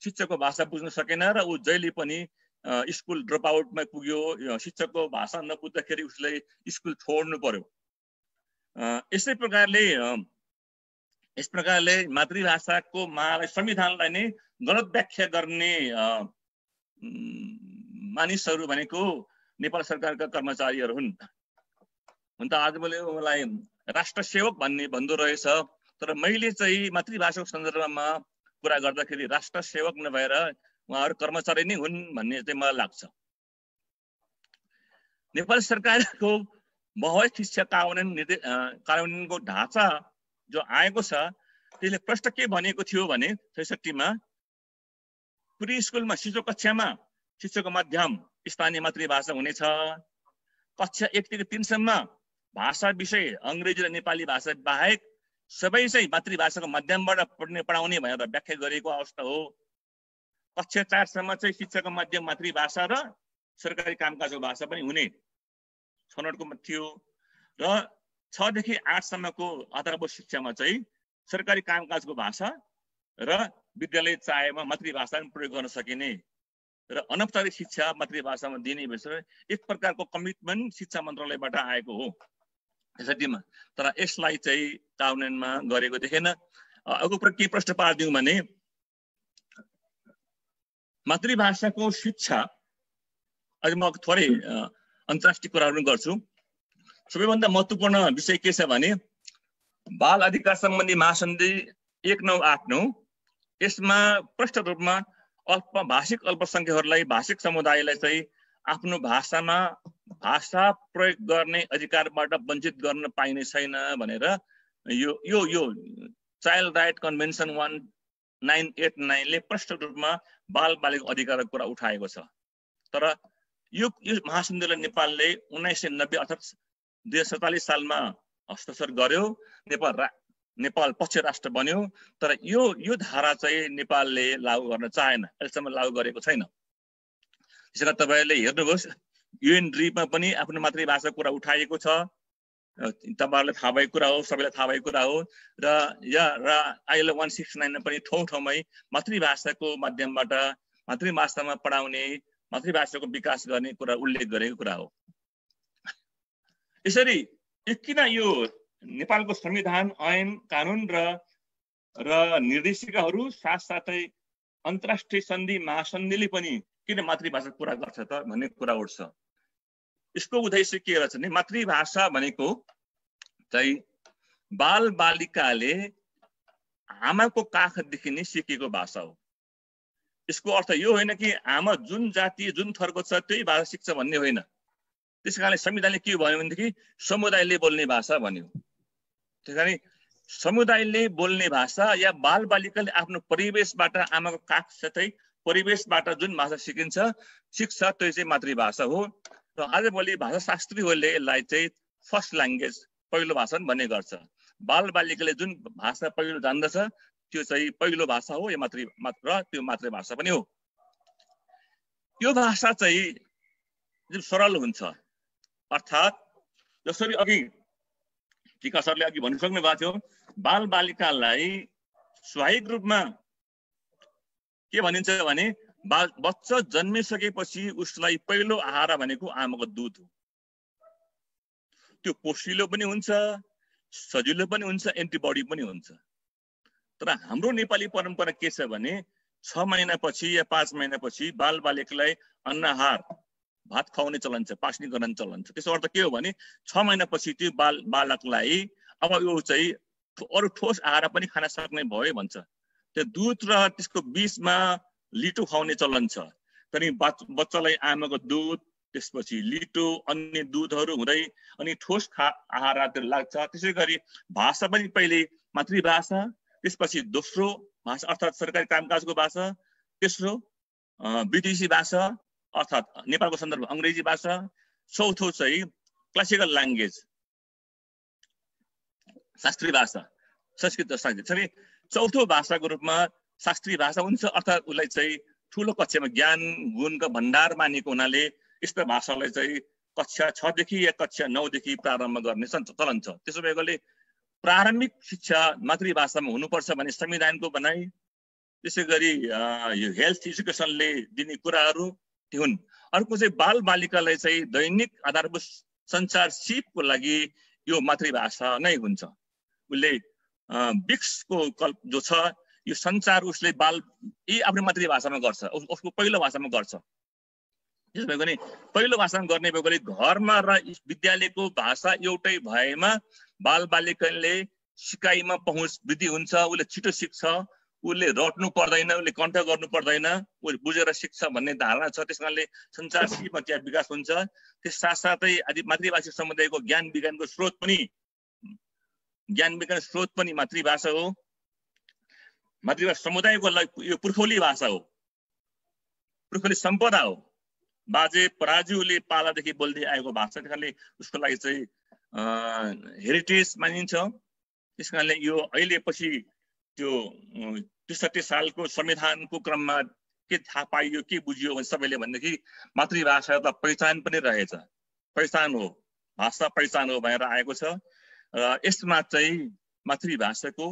शिक्षकको भाषा बुझ्न सकेन र ऊ जहिले पनि स्कुल ड्रप आउटमा पुग्यो, शिक्षकको भाषा नबुझ्दाखेरि उसले स्कुल छोड्नु पर्यो। यस प्रकारले मातृभाषाको संविधानलाई नै गलत व्याख्या गर्ने मानिसहरू भनेको नेपाल सरकारका कर्मचारीहरू हुन्। हुन त आज मलाई राष्ट्र सेवक भन्दो रहेछ, तर मैले चाहिँ मातृभाषाको सन्दर्भमा कुरा गर्दाखेरि राष्ट्र सेवक नभएर उहाँहरू कर्मचारी नै हुन् भन्ने चाहिँ मलाई लाग्छ। नेपाल सरकारको बहु शिक्षा कानुनको ढाँचा जो आएको छ त्यसले प्रश्न के भनेको थियो भने ६६ मा प्री स्कुलमा शिशु कक्षामा शिक्षाको माध्यम स्थानीय मातृभाषा हुनेछ। कक्षा 1 देखि 3 सम्म भाषा विषय अङ्ग्रेजी र नेपाली भाषा बाहेक सबै चाहिँ मातृभाषाको माध्यमबाट पढाउने भनेर व्याख्या गरेको अवस्था हो। कक्षा 4 सम्म चाहिँ शिक्षाको माध्यम मातृभाषा र सरकारी कामकाजको भाषा पनि हुने छनौटको थियो र 6 देखि 8 सम्मको आधारभूत शिक्षामा चाहिँ सरकारी कामकाजको भाषा र विद्यालय चाहेमा मातृभाषा पनि प्रयोग गर्न सकिने र अनौपचारिक शिक्षा मातृभाषामा दिने भनेर एक प्रकारको कमिटमेन्ट शिक्षा मन्त्रालयबाट आएको हो ६६ मा। तर यसलाई चाहिँ कार्यान्वयनमा गरेको देखेन। अर्को के प्रश्न पारिदिउँ भने मातृभाषाको शिक्षा, अझ म थोरै अन्तर्राष्ट्रिय कुराहरू गर्छु। सबैभन्दा महत्त्वपूर्ण विषय के छ भने बाल अधिकार सम्बन्धी महासन्धि 1989, यसमा प्रष्ट रूपमा भाषिक अल्पसंख्यकहरूलाई भाषिक समुदायलाई चाहिँ आफ्नो भाषामा भाषा प्रयोग गर्ने अधिकारबाट वञ्चित गर्न पाइने छैन भनेर यो चाइल्ड राइट कन्भेन्सन 1989 ले प्रष्ट रूपमा बाल बालिका अधिकारको कुरा उठाएको छ। तर यो महासन्धिलाई नेपालले 1990 अर्थात् 2047 सालमा हस्ताक्षर गर्यो। नेपाल पक्ष राष्ट्र बन्यो। तर यो धारा चाहिँ नेपालले लागू गर्न चाहेन, अहिलेसम्म लागू गरेको छैन। त्यसैले तपाईहरुले हेर्नुहोस् युएनड्रीमा पनि आफ्नो मातृभाषाको कुरा उठाइएको छ। तपाईहरुलाई थाहा भएको कुरा हो, सबैलाई थाहा भएको कुरा हो। र आइएलओ 169 मा पनि ठाउँ-ठाउँमै मातृभाषाको माध्यमबाट मातृभाषामा पढाउने, मातृभाषाको विकास गर्ने कुरा उल्लेख गरेको कुरा हो। यसरी किन यो नेपालको संविधान, ऐन, कानुन र निर्देशिकाहरू साथसाथै अन्तर्राष्ट्रिय सन्धि महासन्धिले पनि किन मातृभाषा कुरा गर्छ त भन्ने कुरा उठ्छ। यसको उद्देश्य के रहेछ भने मातृभाषा भनेको चाहिँ बाल बालिकाले आमाको काखदेखि नै सिकेको भाषा हो। यसको अर्थ यो होइन कि आमा जुन जाति जुन थरको छ त्यही भाषा सिक्छ भन्ने होइन। त्यसकारणले संविधानले के भन्यो भनेदेखि समुदायले बोल्ने भाषा भन्यो। त्यसकारण समुदायले बोल्ने भाषा या बाल बालिकाले आफ्नो परिवेशबाट आमाको काख साथै परिवेशबाट जुन भाषा सिक्छ त्यो चाहिँ मातृभाषा हो। र आजभोलि भाषाशास्त्रीहरूले यसलाई चाहिँ फर्स्ट ल्याङ्ग्वेज, पहिलो भाषा भन्ने गर्छ। बाल बालिकाले जुन भाषा पहिलो जान्दछ त्यो चाहिँ पहिलो भाषा हो, यो त्यो मातृभाषा पनि हो। यो भाषा चाहिँ जुन सरल हुन्छ, अर्थात् जसरी अघि टिका सरले अघि भनिसक्नु भएको थियो, बाल बालिकालाई स्वाभाविक रूपमा के भनिन्छ भने बच्चा जन्मिसकेपछि उसलाई पहिलो आहार भनेको आमाको दुध हो। त्यो पोषिलो पनि हुन्छ, सजिलो पनि हुन्छ, एन्टिबडी पनि हुन्छ। तर हाम्रो नेपाली परम्परा के छ भने 6 महिनापछि या 5 महिनापछि बाल बालिकालाई अन्नआहार भात खुवाउने चलन छ, पास्ने गर्ने चलन छ। त्यसो अर्थ के हो भने 6 महिनापछि त्यो बालकलाई अब यो चाहिँ अरू ठोस आहार पनि खान सक्ने भयो भन्छ। त्यो दुध र त्यसको बीचमा लिटो खुवाउने चलन छ। अनि बच्चालाई आमाको दुध, त्यसपछि लिटो, अन्य दुधहरू हुँदै अनि ठोस आहारतिर लाग्छ। त्यसै गरी भाषा पनि पहिले मातृभाषा, त्यसपछि दोस्रो भाषा अर्थात् सरकारी कामकाजको भाषा, तेस्रो विदेशी भाषा अर्थात् नेपालको सन्दर्भ अङ्ग्रेजी भाषा, चौथो चाहिँ क्लासिकल ल्याङ्ग्वेज शास्त्रीय भाषा संस्कृत संस्कृत। चौथो भाषाको रूपमा शास्त्रीय भाषा हुन्छ, अर्थात् उसलाई चाहिँ ठुलो कक्षामा ज्ञान गुणको भण्डार मानेको हुनाले यस्तो भाषालाई चाहिँ कक्षा 6 देखि या कक्षा 9 देखि प्रारम्भ गर्ने चलन छ। त्यसो भएकोले प्रारम्भिक शिक्षा मातृभाषामा हुनुपर्छ भन्ने संविधानको भनाइ, त्यसै गरी यो हेल्थ एजुकेसनले दिने कुराहरू ती हुन्। अर्को चाहिँ बालबालिकालाई चाहिँ दैनिक आधारभूत सञ्चार सिपको लागि यो मातृभाषा नै हुन्छ। उसले बिक्सको जो छ यो सञ्चार उसले आफ्नो मातृभाषामा गर्छ, उसको पहिलो भाषामा गर्छ। त्यसो भएको नि पहिलो भाषामा गर्ने भएकोले घरमा र विद्यालयको भाषा एउटै भएमा बालबालिकाले सिकाइमा पहुँच वृद्धि हुन्छ, उसले छिटो सिक्छ, उसले रट्नु पर्दैन, उसले कण्ठ गर्नु पर्दैन, उसले बुझेर सिक्छ भन्ने धारणा छ। त्यस कारणले सञ्चार सिपमा त्यहाँ विकास हुन्छ। त्यस साथसाथै आदि मातृभाषी समुदायको ज्ञान विज्ञानको स्रोत पनि मातृभाषा हो। मातृभाषा समुदायको यो पुर्खौली भाषा हो, पुर्खौली सम्पदा हो। बाजे पराजुले पालादेखि बोल्दै आएको भाषा, त्यस कारणले उसको लागि चाहिँ हेरिटेज मानिन्छ। त्यस कारणले यो अहिले पछि त्यो ६३ सालको संविधानको क्रममा के थाहा पाइयो, के बुझियो भने सबैले भनेदेखि मातृभाषा त पहिचान पनि रहेछ, पहिचान हो, भाषा पहिचान हो भएर आएको छ। र यसमा चाहिँ मातृभाषाको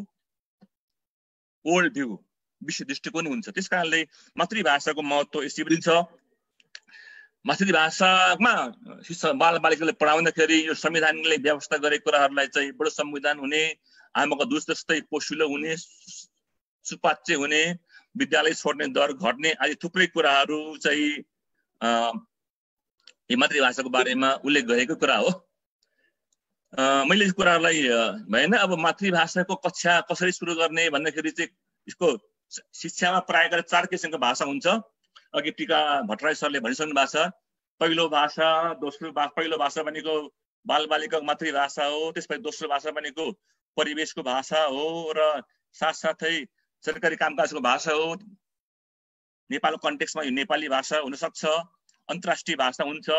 वर्ल्ड भ्यू, विश्व दृष्टिकोण हुन्छ। त्यस कारणले मातृभाषाको महत्त्व यसरी पनि छ। मातृभाषामा बालबालिकाले पढाउँदाखेरि यो संविधानले व्यवस्था गरेको कुराहरूलाई चाहिँ बडो संविधान हुने, आमाको दुध जस्तै पोसिलो हुने, सुपाच्य हुने, विद्यालय छोड्ने दर घट्ने आदि थुप्रै कुराहरू चाहिँ यो मातृभाषाको बारेमा उल्लेख गरेको कुरा हो। मैले यो कुराहरूलाई भएन। अब मातृभाषाको कक्षा कसरी सुरु गर्ने भन्दाखेरि चाहिँ यसको शिक्षामा प्राय गरेर 4 किसिमको भाषा हुन्छ। अघि टीका भट्टराई सरले भनिसक्नु भएको छ। पहिलो भाषा, पहिलो भाषा भनेको बालबालिकाको मातृभाषा हो। त्यसपछि दोस्रो भाषा भनेको परिवेशको भाषा हो र साथसाथै सरकारी कामकाजको भाषा हो। नेपालको कन्टेक्स्टमा यो नेपाली भाषा हुनसक्छ, अन्तर्राष्ट्रिय भाषा हुन्छ,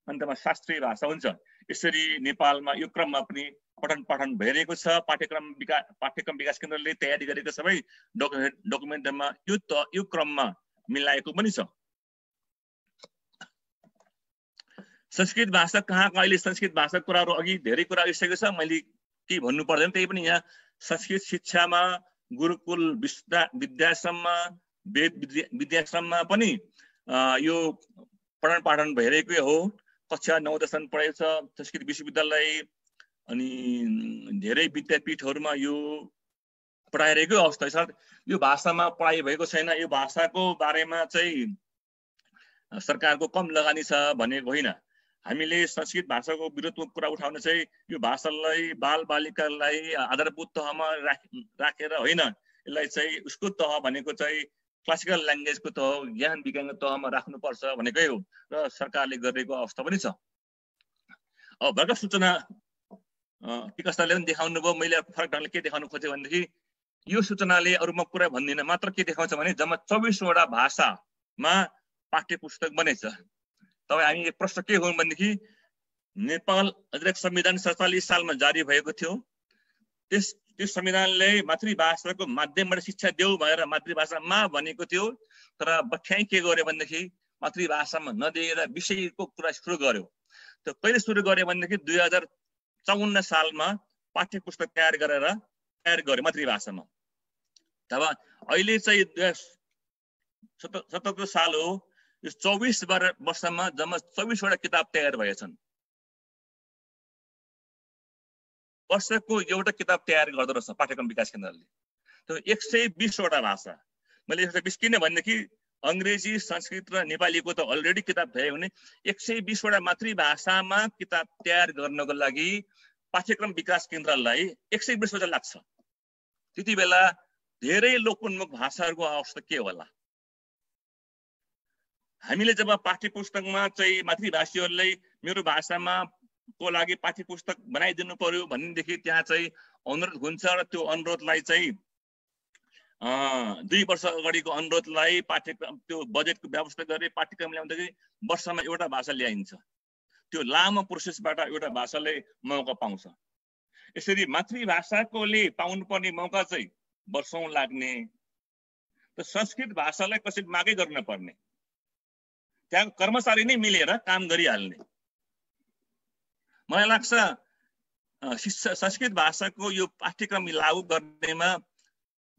अन्तमा शास्त्रीय भाषा हुन्छ। यसरी नेपालमा यो क्रममा पनि पठन पाठन भइरहेको छ। पाठ्यक्रम विकास केन्द्रले तयारी गरेको सबै डकुमेन्टमा यो क्रममा मिलाएको पनि छ। संस्कृत भाषा कहाँ अहिले संस्कृत भाषाको कुराहरू अघि धेरै कुरा आइसकेको छ, मैले केही भन्नु पर्दैन। त्यही पनि यहाँ संस्कृत शिक्षामा गुरुकुल विद्याश्रममा वेद विद्याश्रममा पनि यो पठन पाठन भइरहेकै हो। कक्षा 9 दशम पढाएको छ संस्कृत विश्वविद्यालय अनि धेरै विद्यापीठहरूमा यो पढाइरहेकै अवस्था छ। यो भाषामा पढाइ भएको छैन, यो भाषाको बारेमा चाहिँ सरकारको कम लगानी छ भनेको होइन। हामीले संस्कृत भाषाको विरोधको कुरा उठाउन चाहिँ यो भाषालाई बालबालिकालाई आधारभूत तहमा राखेर होइन, यसलाई चाहिँ उसको तह भनेको चाहिँ क्लासिकल ल्याङ्ग्वेजको तह, ज्ञान विज्ञानको तहमा राख्नुपर्छ भनेकै हो र सरकारले गरेको अवस्था पनि छ। अब भर्खर सूचना टिकासले पनि देखाउनु भयो। मैले फरक ढङ्गले के देखाउनु खोजेँ भनेदेखि यो सूचनाले अरूमा कुरा भन्दिनँ, मात्र के देखाउँछ भने जम्मा 24वटा भाषामा पाठ्य पुस्तक बनेछ। तब हामी प्रश्न के हो भनेदेखि नेपाल अधिराज्य संविधान 47 सालमा जारी भएको थियो। त्यो संविधानले मातृभाषाको माध्यमबाट शिक्षा देऊ भनेर मातृभाषामा भनेको थियो, तर बठ्याइ के गर्यो भनेदेखि मातृभाषामा नदिएर विषयको कुरा सुरु गर्यो। त्यो कहिले सुरु गर्यो भनेदेखि 2054 सालमा पाठ्य पुस्तक तयार गर्यो मातृभाषामा। तब अहिले चाहिँ 2077 साल हो, यो 24 वर्षमा जम्मा 24वटा किताब तयार भएछन्। वर्षको एउटा किताब तयार गर्दो रहेछ पाठ्यक्रम विकास केन्द्रले। त्यो 120वटा भाषा। मैले 120 किन भनेदेखि अङ्ग्रेजी, संस्कृत र नेपालीको त अलरेडी किताब भयो भने 120वटा मातृभाषामा किताब तयार गर्नको लागि पाठ्यक्रम विकास केन्द्रलाई 120 वर्ष लाग्छ। त्यति बेला धेरै लोकोन्मुख भाषाहरूको अवस्था के होला? हामीले जब पाठ्य पुस्तकमा चाहिँ मातृभाषीहरूलाई मेरो भाषामा को लागि पाठ्य पुस्तक बनाइदिनु पर्यो भनेदेखि त्यहाँ चाहिँ अनुरोध हुन्छ र त्यो अनुरोधलाई चाहिँ 2 वर्ष अगाडिको अनुरोधलाई पाठ्यक्रम त्यो बजेटको व्यवस्था गरी पाठ्यक्रम ल्याउँदाखेरि वर्षमा एउटा भाषा ल्याइन्छ। त्यो लामो प्रोसेसबाट एउटा भाषाले मौका पाउँछ। यसरी मातृभाषाकोले पाउनुपर्ने मौका चाहिँ वर्षौं लाग्ने। त संस्कृत भाषालाई कसरी मागै गर्न पर्ने, त्यहाँ कर्मचारी नै मिलेर काम गरिहाल्ने। मलाई लाग्छ संस्कृत भाषाको यो पाठ्यक्रम लागू गर्नेमा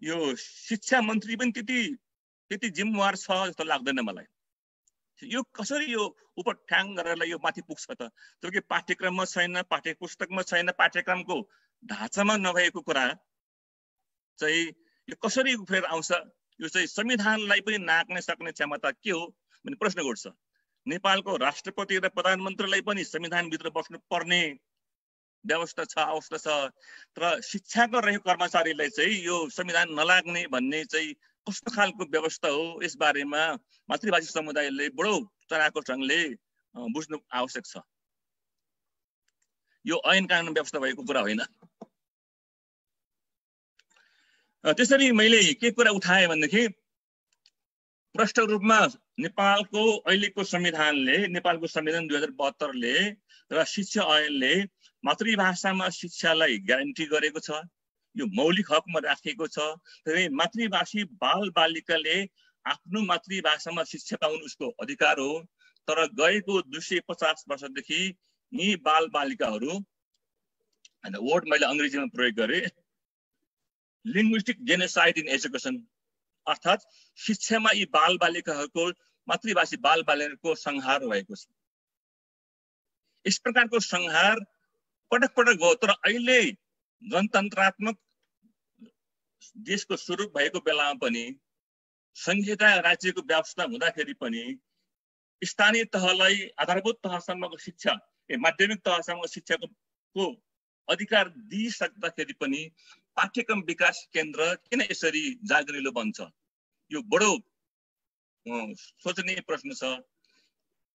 यो शिक्षा मन्त्री पनि त्यति जिम्मेवार छ जस्तो लाग्दैन मलाई। यो कसरी यो उप ठ्याङ गरेर यो माथि पुग्छ त? त्यो कि पाठ्यक्रममा छैन, पाठ्यपुस्तकमा छैन, पाठ्यक्रमको ढाँचामा नभएको कुरा चाहिँ यो कसरी फेर आउँछ? यो चाहिँ संविधानलाई पनि नाक्न सक्ने क्षमता के हो भन्ने प्रश्न उठ्छ। नेपालको राष्ट्रपति र प्रधानमन्त्रीलाई पनि संविधानभित्र बस्नु पर्ने व्यवस्था छ, अवस्था छ, तर शिक्षाको रहेको कर्मचारीलाई चाहिँ यो संविधान नलाग्ने भन्ने चाहिँ कस्तो खालको व्यवस्था हो? यस बारेमा मातृभाषी समुदायले बडो चराको ढङ्गले बुझ्नु आवश्यक छ। यो ऐन कानुन व्यवस्था भएको कुरा होइन। त्यसरी मैले के कुरा उठाएँ भनेदेखि प्रष्ट रूपमा नेपालको अहिलेको संविधानले, नेपालको संविधान 2072ले र शिक्षा ऐनले मातृभाषामा शिक्षालाई ग्यारेन्टी गरेको छ। यो मौलिक हकमा राखेको छ। त्यसैले मातृभाषी बाल बालिकाले आफ्नो मातृभाषामा शिक्षा पाउनु उसको अधिकार हो। तर गएको 250 वर्षदेखि यी बाल बालिकाहरू, वर्ड मैले अङ्ग्रेजीमा प्रयोग गरेँ, लिङ्ग्विस्टिक जेनोसाइड इन एजुकेसन, अर्थात् शिक्षामा यी बाल बालिकाहरूको, मातृभाषी बाल बालिकाको संहार भएको छ। यस प्रकारको संहार पटक पटक भयो। तर अहिले गणतन्त्रात्मक देशको स्वरूप भएको बेलामा पनि, संघीयता राज्यको व्यवस्था हुँदाखेरि पनि स्थानीय तहलाई आधारभूत तहसम्मको शिक्षा, माध्यमिक तहसम्मको शिक्षाको अधिकार दिइसक्दाखेरि पनि पाठ्यक्रम विकास केन्द्र किन यसरी जागरिलो बन्छ? यो बडो सोचनीय प्रश्न छ।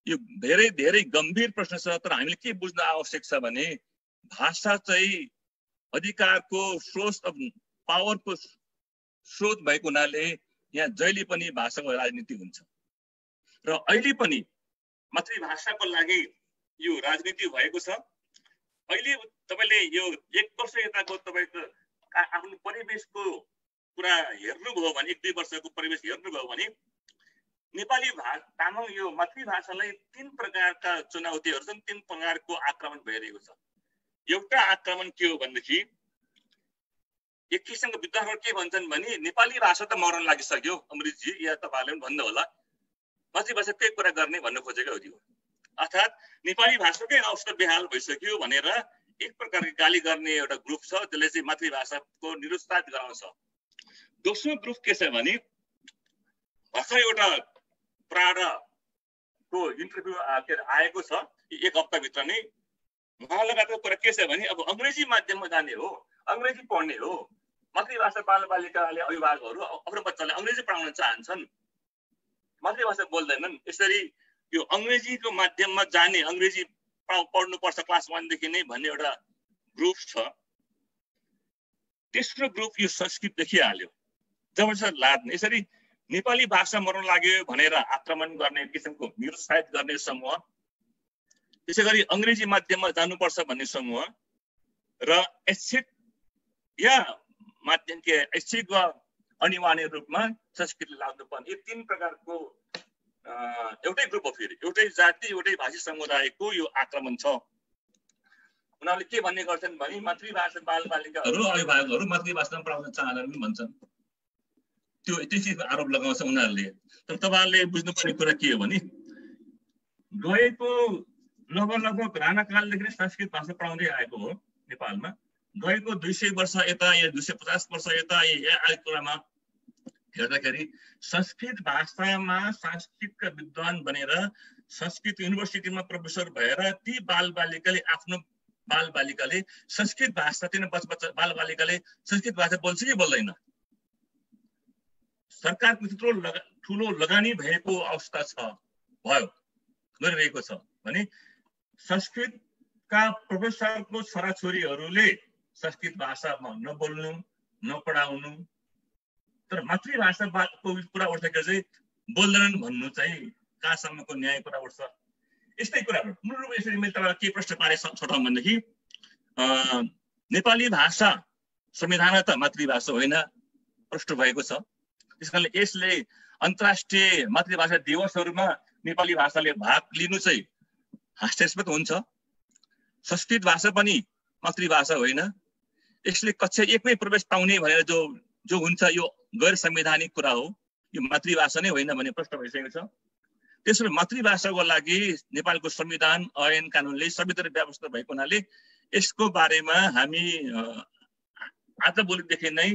यो धेरै धेरै गम्भीर प्रश्न छ। तर हामीले के बुझ्न आवश्यक छ भने भाषा चाहिँ अधिकारको सोर्स अफ पावरको स्रोत भएको हुनाले यहाँ जहिले पनि भाषाको राजनीति हुन्छ। र अहिले पनि मातृभाषाको लागि यो राजनीति भएको छ। अहिले तपाईले यो 1 वर्ष यताको तपाईको आफ्नो परिवेशको कुरा हेर्नुभयो भने, 1-2 वर्षको परिवेश हेर्नुभयो भने नेपाली तामाङ यो मातृभाषालाई 3 प्रकारका चुनौतीहरू छन्, 3 प्रकारको आक्रमण भइरहेको छ। एउटा आक्रमण के हो भनेदेखि एक किसिमको विद्वानहरू के भन्छन् भने नेपाली भाषा त मर्न लागिसक्यो, अमृतजी या तपाईँहरूले पनि भन्नु होला, मातृभाषाकै कुरा गर्ने भन्न खोजेको हो। अर्थात् नेपाली भाषाकै अवस्था बेहाल भइसक्यो भनेर एक प्रकारको गाली गर्ने एउटा ग्रुप छ, जसले चाहिँ मातृभाषाको निरुत्साहित गराउँछ। दोस्रो ग्रुप के छ भने भर्खर एउटा प्राडको इन्टरभ्यू आएको छ 1 हप्ताभित्र नै। उहाँ लगाएको कुरा के छ भने अब अङ्ग्रेजी माध्यममा जाने हो, अङ्ग्रेजी पढ्ने हो। मातृभाषा बाल बालिकाले, अभिभावकहरू आफ्नो बच्चालाई अङ्ग्रेजी पढाउन चाहन्छन्, मातृभाषा बोल्दैनन्। यसरी यो अङ्ग्रेजीको माध्यममा जाने, अङ्ग्रेजी पढ्नुपर्छ क्लास 1 देखि नै भन्ने एउटा ग्रुप छ। तेस्रो ग्रुप यो संस्कृत देखिहाल्यो, जबरजस्त लाद्ने, यसरी नेपाली भाषा मर्न लाग्यो भनेर आक्रमण गर्ने किसिमको निरुत्साहित गर्ने समूह, त्यसै गरी अङ्ग्रेजी माध्यममा जानुपर्छ भन्ने समूह र ऐच्छिक या माध्यम के ऐच्छिक वा अनिवार्य रूपमा संस्कृतले लाग्नुपर्ने, यो 3 प्रकारको एउटै ग्रुप हो। फेरि एउटै जाति, एउटै भाषी समुदायको यो आक्रमण छ। उनीहरूले के भन्ने गर्छन् भने मातृभाषा बाल बालिकाहरू, अभिभावकहरू मातृभाषामा पढाउन चाहँदैनन् भन्छन्। त्यो त्यस्तो आरोप लगाउँछ उनीहरूले। तर तपाईँहरूले बुझ्नुपर्ने कुरा के हो भने गएको लगभग राणाकालदेखि नै संस्कृत भाषा पढाउँदै आएको हो नेपालमा। गएको 200 वर्ष यता या 250 वर्ष यता आएको कुरामा हेर्दाखेरि संस्कृत भाषामा संस्कृतका विद्वान बनेर संस्कृत युनिभर्सिटीमा प्रोफेसर भएर ती बालबालिकाले आफ्नो बालबालिकाले संस्कृत भाषा, तीन बच्चा बालबालिकाले संस्कृत भाषा बोल्छ कि बोल्दैन? सरकारको त्यत्रो ठुलो लगानी भएको अवस्था छ, भयो, गरिरहेको छ भने संस्कृतका प्रोफेसरको छोराछोरीहरूले संस्कृत भाषामा नबोल्नु, नपढाउनु, तर मातृभाषाको कुरा उठ्दाखेरि चाहिँ बोल्दैनन् भन्नु चाहिँ कहाँसम्मको न्याय कुरा उठ्छ? यस्तै कुराहरू मूल रूपमा यसरी मैले तपाईँलाई के प्रश्न पारे छोटाउँ भनेदेखि नेपाली भाषा संविधान त मातृभाषा होइन, प्रश्न भएको छ। त्यस कारणले यसले अन्तर्राष्ट्रिय मातृभाषा दिवसहरूमा नेपाली भाषाले भाग लिनु चाहिँ हास्यास्पद हुन्छ। संस्कृत भाषा पनि मातृभाषा होइन, यसले कक्षा 1मै प्रवेश पाउने भनेर जो हुन्छ यो गैर संवैधानिक कुरा हो, यो मातृभाषा नै होइन भन्ने प्रश्न भइसकेको छ। त्यसो भए मातृभाषाको लागि नेपालको संविधान ऐन कानुनले संवैधानिक व्यवस्था भएको हुनाले यसको बारेमा हामी आजभोलिदेखि नै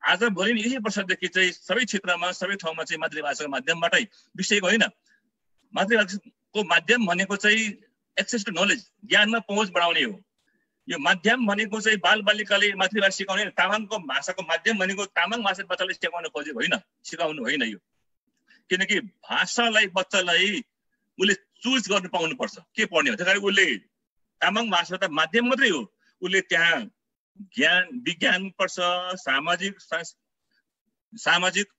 आजभोलि यही वर्षदेखि चाहिँ सबै क्षेत्रमा सबै ठाउँमा चाहिँ मातृभाषाको माध्यमबाटै विषयको होइन मातृभाषाको माध्यम भनेको चाहिँ एक्सेस टु नलेज ज्ञानमा पहुँच बढाउने हो। यो माध्यम भनेको चाहिँ बालबालिकाले मातृभाषा सिकाउने तामाङको भाषाको माध्यम भनेको तामाङ भाषा बच्चाले सिकाउन खोजेको होइन, सिकाउनु होइन यो। किनकि भाषालाई बच्चालाई उसले चुज गर्न पाउनुपर्छ के पढ्ने हो। त्यस कारण उसले तामाङ भाषा त माध्यम मात्रै हो, उसले त्यहाँ ज्ञान विज्ञान पढ्छ, सामाजिकदेखि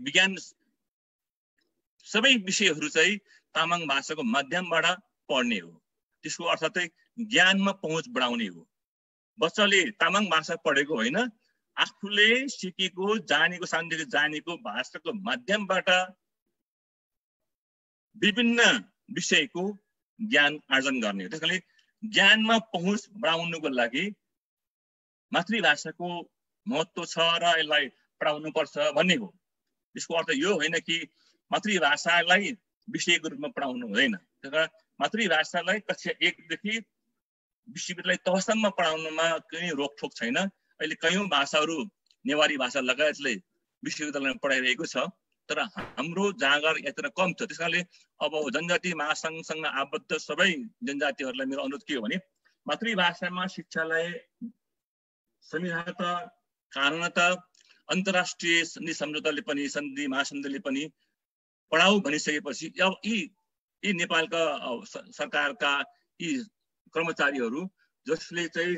विज्ञान सबै विषयहरू चाहिँ तामाङ भाषाको माध्यमबाट पढ्ने हो। त्यसको अर्थ चाहिँ ज्ञानमा पहुँच बढाउने हो। बच्चाले तामाङ भाषा पढेको होइन, आफूले सिकेको जानेको सानोदेखि जानेको भाषाको माध्यमबाट विभिन्न विषयको ज्ञान आर्जन गर्ने हो। त्यसकारणले ज्ञानमा पहुँच बढाउनुको लागि मातृभाषाको महत्त्व छ र यसलाई पढाउनु पर्छ भन्ने हो। यसको अर्थ यो होइन कि मातृभाषालाई विषयको रूपमा पढाउनु हुँदैन। त्यसकारण मातृभाषालाई कक्षा 1 देखि विश्वविद्यालय तहसम्म पढाउनुमा कुनै रोकटोक छैन। अहिले कयौं भाषाहरू नेवारी भाषा लगायतले विश्वविद्यालयमा पढाइरहेको छ, तर हाम्रो जाँगर यत्र कम छ। त्यसकारणले अब जनजाति महासङ्घसँग आबद्ध सबै जनजातिहरूलाई मेरो अनुरोध के हो भने मातृभाषामा शिक्षालाई संविधानत कानुनत अन्तर्राष्ट्रिय सन्धि सम्झौताले पनि सन्धि महासन्धिले पनि पढाऊ भनिसकेपछि अब यी नेपालका सरकारका यी कर्मचारीहरू जसले चाहिँ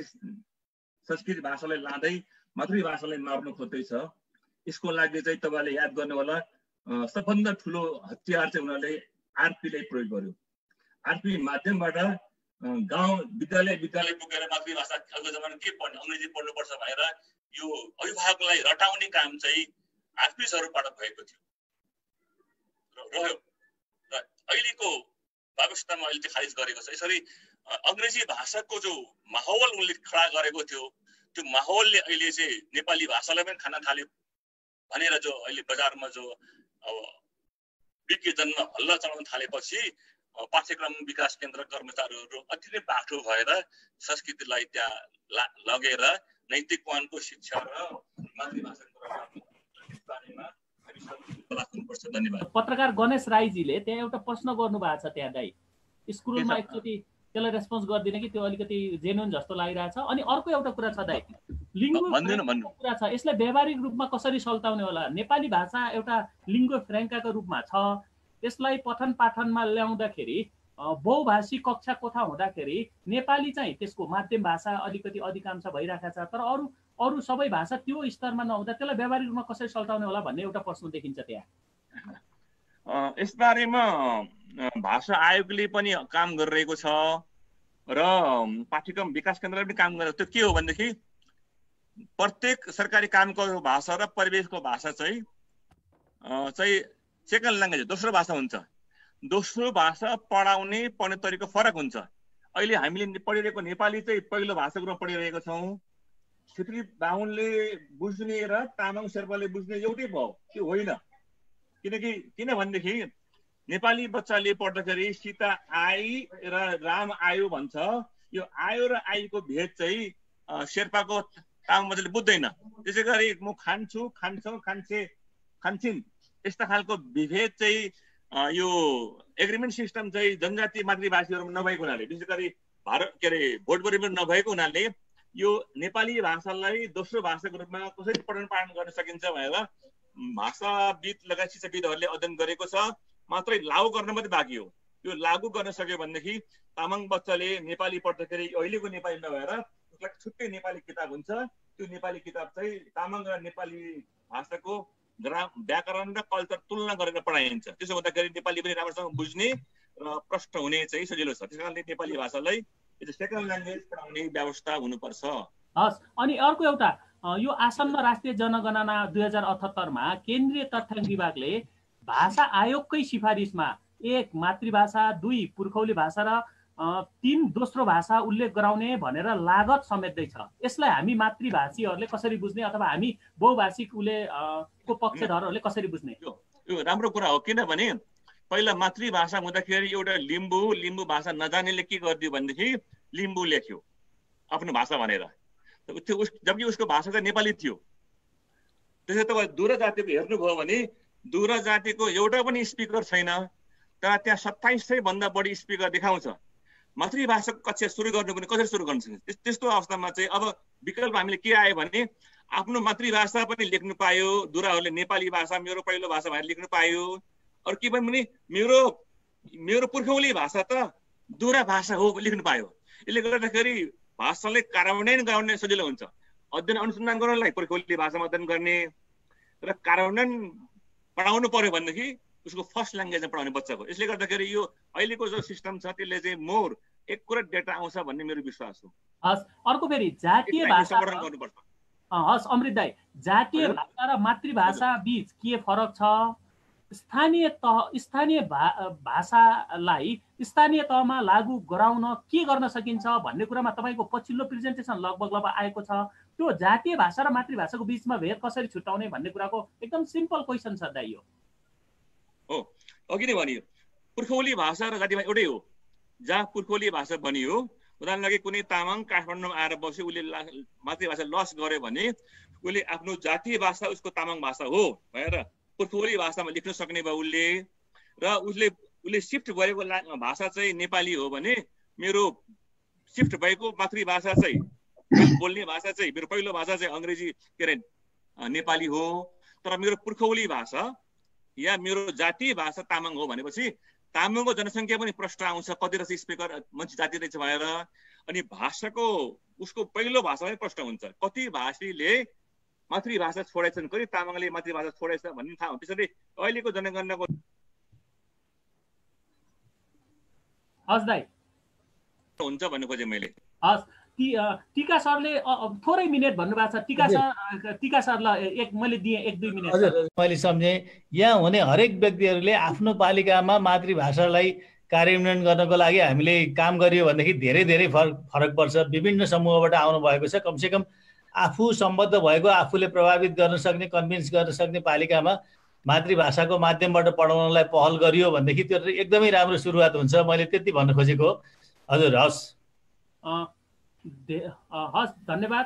संस्कृत भाषालाई लाँदै मातृभाषालाई मार्नु खोज्दैछ, यसको लागि चाहिँ तपाईँले याद गर्नु होला सबभन्दा ठुलो हतियार चाहिँ उनीहरूले आरपीलाई प्रयोग गर्यो। आरपी माध्यमबाट गाउँ विद्यालय पुगेर मातृभाषा अहिलेको जमाना के पढ्ने अङ्ग्रेजी पढ्नुपर्छ भनेर यो अभिभावकलाई रटाउने काम चाहिँ आरपीहरूबाट भएको थियो रह्यो र अहिलेको व्यवस्थामा अहिले चाहिँ खारिज गरेको छ। यसरी अङ्ग्रेजी भाषाको जो माहौल उनले खडा गरेको थियो त्यो माहौलले अहिले चाहिँ नेपाली भाषालाई पनि खान थाल्यो भनेर जो अहिले बजारमा जो अब विज्ञजनमा हल्ला चलाउन थालेपछि पाठ्यक्रम विकास केन्द्र कर्मचारीहरू अति नै बाठो भएर संस्कृतिलाई त्यहाँ लगेर नैतिकवानको शिक्षा र मातृभाषाको बारेमा धन्यवाद। पत्रकार गणेश राईजीले त्यहाँ एउटा प्रश्न गर्नु भएको छ त्यहाँ दाइ स्कुलमा एकचोटि त्यसलाई रेस्पोन्स गर्दिन कि त्यो अलिकति जेन्युन जस्तो लागिरहेछ। अनि अर्को एउटा कुरा छ दाइ लिङ्गो कुरा छ, यसलाई व्यावहारिक रूपमा कसरी सल्टाउने होला? नेपाली भाषा एउटा लिङ्गो फ्रेङ्काको रूपमा छ, त्यसलाई पठन पाठनमा ल्याउँदाखेरि बहुभाषी कक्षा कोठा हुँदाखेरि नेपाली चाहिँ त्यसको माध्यम भाषा अलिकति अधिकांश भइरहेको छ, तर अरू सबै भाषा त्यो स्तरमा नहुँदा त्यसलाई व्यावहारिक रूपमा कसरी सल्टाउने होला भन्ने एउटा प्रश्न देखिन्छ त्यहाँ। यसबारेमा भाषा आयोगले पनि काम गरिरहेको छ र पाठ्यक्रम विकास केन्द्रले पनि काम गरेको। त्यो के हो भनेदेखि प्रत्येक सरकारी कामको भाषा र परिवेशको भाषा चाहिँ सेकेन्ड ल्याङ्ग्वेज दोस्रो भाषा हुन्छ। दोस्रो भाषा पढ्ने तरिका फरक हुन्छ। अहिले हामीले पढिरहेको नेपाली चाहिँ पहिलो भाषाको रूपमा पढिरहेको छौँ। छेत्री बाहुनले बुझ्ने र तामाङ शेर्पाले बुझ्ने एउटै भयो त्यो होइन। किनभनेदेखि नेपाली बच्चाले पढ्दाखेरि सीता आई र राम आयो भन्छ। यो आयो र आईको भेद चाहिँ शेर्पाको तामाङ बच्चाले बुझ्दैन। त्यसै गरी म खान्छु, खान्छौँ, खान्छिन् यस्ता खालको विभेद चाहिँ यो एग्रिमेन्ट सिस्टम चाहिँ जनजाति मातृभाषीहरूमा नभएको हुनाले विशेष गरी भोटबरी पनि नभएको हुनाले यो नेपाली भाषालाई दोस्रो भाषाको रूपमा कसरी पठन पाठन गर्न सकिन्छ भनेर भाषाविद लगायत शिक्षाविदहरूले अध्ययन गरेको छ, मात्रै लागू गर्न मात्रै बाँकी हो। यो लागू गर्न सक्यो भनेदेखि तामाङ बच्चाले नेपाली पढ्दाखेरि अहिलेको नेपाली नभएर उसलाई छुट्टै नेपाली किताब हुन्छ। त्यो नेपाली किताब चाहिँ तामाङ र नेपाली भाषाको व्याकरण र कल्चर तुलना गरेर पढाइन्छ। त्यसो हुँदाखेरि नेपाली पनि राम्रोसँग बुझ्ने र प्रष्ट हुने चाहिँ सजिलो छ। त्यस कारणले नेपाली भाषालाई सेकेन्ड ल्याङ्ग्वेज पढाउने व्यवस्था हुनुपर्छ। हस्, अनि अर्को एउटा यो आसन्न राष्ट्रिय जनगणना 2078 मा केन्द्रीय तथ्याङ्क विभागले भाषा आयोगकै सिफारिसमा 1 मातृभाषा, 2 पुर्खौली भाषा र 3 दोस्रो भाषा उल्लेख गराउने भनेर लागत समेट्दैछ। यसलाई हामी मातृभाषीहरूले कसरी बुझ्ने अथवा हामी बहुभाषिक को पक्षधरहरूले कसरी बुझ्ने? यो राम्रो कुरा हो, किनभने पहिला मातृभाषा हुँदाखेरि एउटा लिम्बू भाषा नजानेले के गरिदियो भनेदेखि लिम्बू लेख्यो आफ्नो भाषा भनेर, जबकि उसको भाषा चाहिँ नेपाली थियो। त्यसै तपाईँ दूर जातिको हेर्नुभयो भने दूर जातिको एउटा पनि स्पिकर छैन, तर त्यहाँ 2700 भन्दा बढी स्पिकर देखाउँछ। मातृभाषाको कक्षा सुरु गर्नु पनि कसरी सुरु गर्नु सक्छ? त्यस्तो अवस्थामा चाहिँ अब विकल्प हामीले के आयो भने आफ्नो मातृभाषा पनि लेख्नु पायो, दूराहरूले नेपाली भाषा मेरो पहिलो भाषा भनेर लेख्नु पायो। अरू के पनि मेरो पुर्खौली भाषा त दूरा भाषा हो लेख्नु पायो। यसले गर्दाखेरि भाषालाई कार्यान्वयन गराउने सजिलो हुन्छ। अध्ययन अनुसन्धान गर्नलाई पुर्खौली भाषामा अध्ययन गर्ने र कार्यान्वयन पढाउनु पर्यो भनेदेखि उसको फर्स्ट ल्याङ्ग्वेजमा पढाउने बच्चाको। यसले गर्दाखेरि यो अहिलेको जो सिस्टम छ त्यसले चाहिँ मोर एक्युरेट डेटा आउँछ भन्ने मेरो विश्वास हो। हस्, अर्को फेरि जातीय भाषा गर्नुपर्छ। हस् अमृत दाई, जातीय भाषा र मातृभाषा बीच के फरक छ? स्थानीय भाषालाई स्थानीय तहमा लागू गराउन के गर्न सकिन्छ भन्ने कुरामा तपाईँको पछिल्लो प्रेजेन्टेसन लगभग आएको छ। त्यो जातीय भाषा र मातृभाषाको बीचमा भेद कसरी छुट्याउने भन्ने कुराको एकदम सिम्पल क्वेसन छ दाइ। हो, अघि नै भनियो पुर्खौली भाषा र जातीय एउटै हो। जहाँ पुर्खौली भाषा बनियो, उदाहरण लागि कुनै तामाङ काठमाडौँमा आएर बस्यो, उसले मातृभाषा लस गर्यो भने उसले आफ्नो जातीय भाषा उसको तामाङ भाषा हो भनेर पुर्खौली भाषामा लेख्न सक्ने भयो उसले। र उसले सिफ्ट भएको भाषा चाहिँ नेपाली हो भने मेरो सिफ्ट भएको मातृभाषा चाहिँ बोल्ने भाषा चाहिँ मेरो पहिलो भाषा चाहिँ अङ्ग्रेजी के अरे नेपाली हो, तर मेरो पुर्खौली भाषा या मेरो जातीय भाषा तामाङ हो भनेपछि तामाङको जनसङ्ख्या पनि प्रश्न आउँछ, कति रहेछ स्पिकर मान्छे जाति रहेछ भनेर। अनि भाषाको उसको पहिलो भाषामै प्रश्न हुन्छ, कति भाषीले मातृभाषा छोडेछन्, कति तामाङले मातृभाषा छोडेछ भन्ने थाहा हो। त्यसैले अहिलेको जनगणनाको हस् दाइ हुन्छ भन्नु खोजेँ मैले। हस्, टिका सरले थोरै मिनेट भन्नुभएको छ। टिका सरलाई मैले दिएँ 1-2 मिनेट। हजुर, मैले सम्झेँ यहाँ हुने हरेक व्यक्तिहरूले आफ्नो पालिकामा मातृभाषालाई कार्यान्वयन गर्नको लागि हामीले काम गरियो भनेदेखि धेरै धेरै फरक पर्छ। विभिन्न समूहबाट आउनु भएको छ, कमसेकम आफू सम्बद्ध भएको, आफूले प्रभावित गर्न सक्ने, कन्भिन्स गर्न सक्ने पालिकामा मातृभाषाको माध्यमबाट पढाउनलाई पहल गरियो भनेदेखि त्यो एकदमै राम्रो सुरुवात हुन्छ। मैले त्यति भन्न खोजेको। हजुर, हस् हस्, धन्यवाद।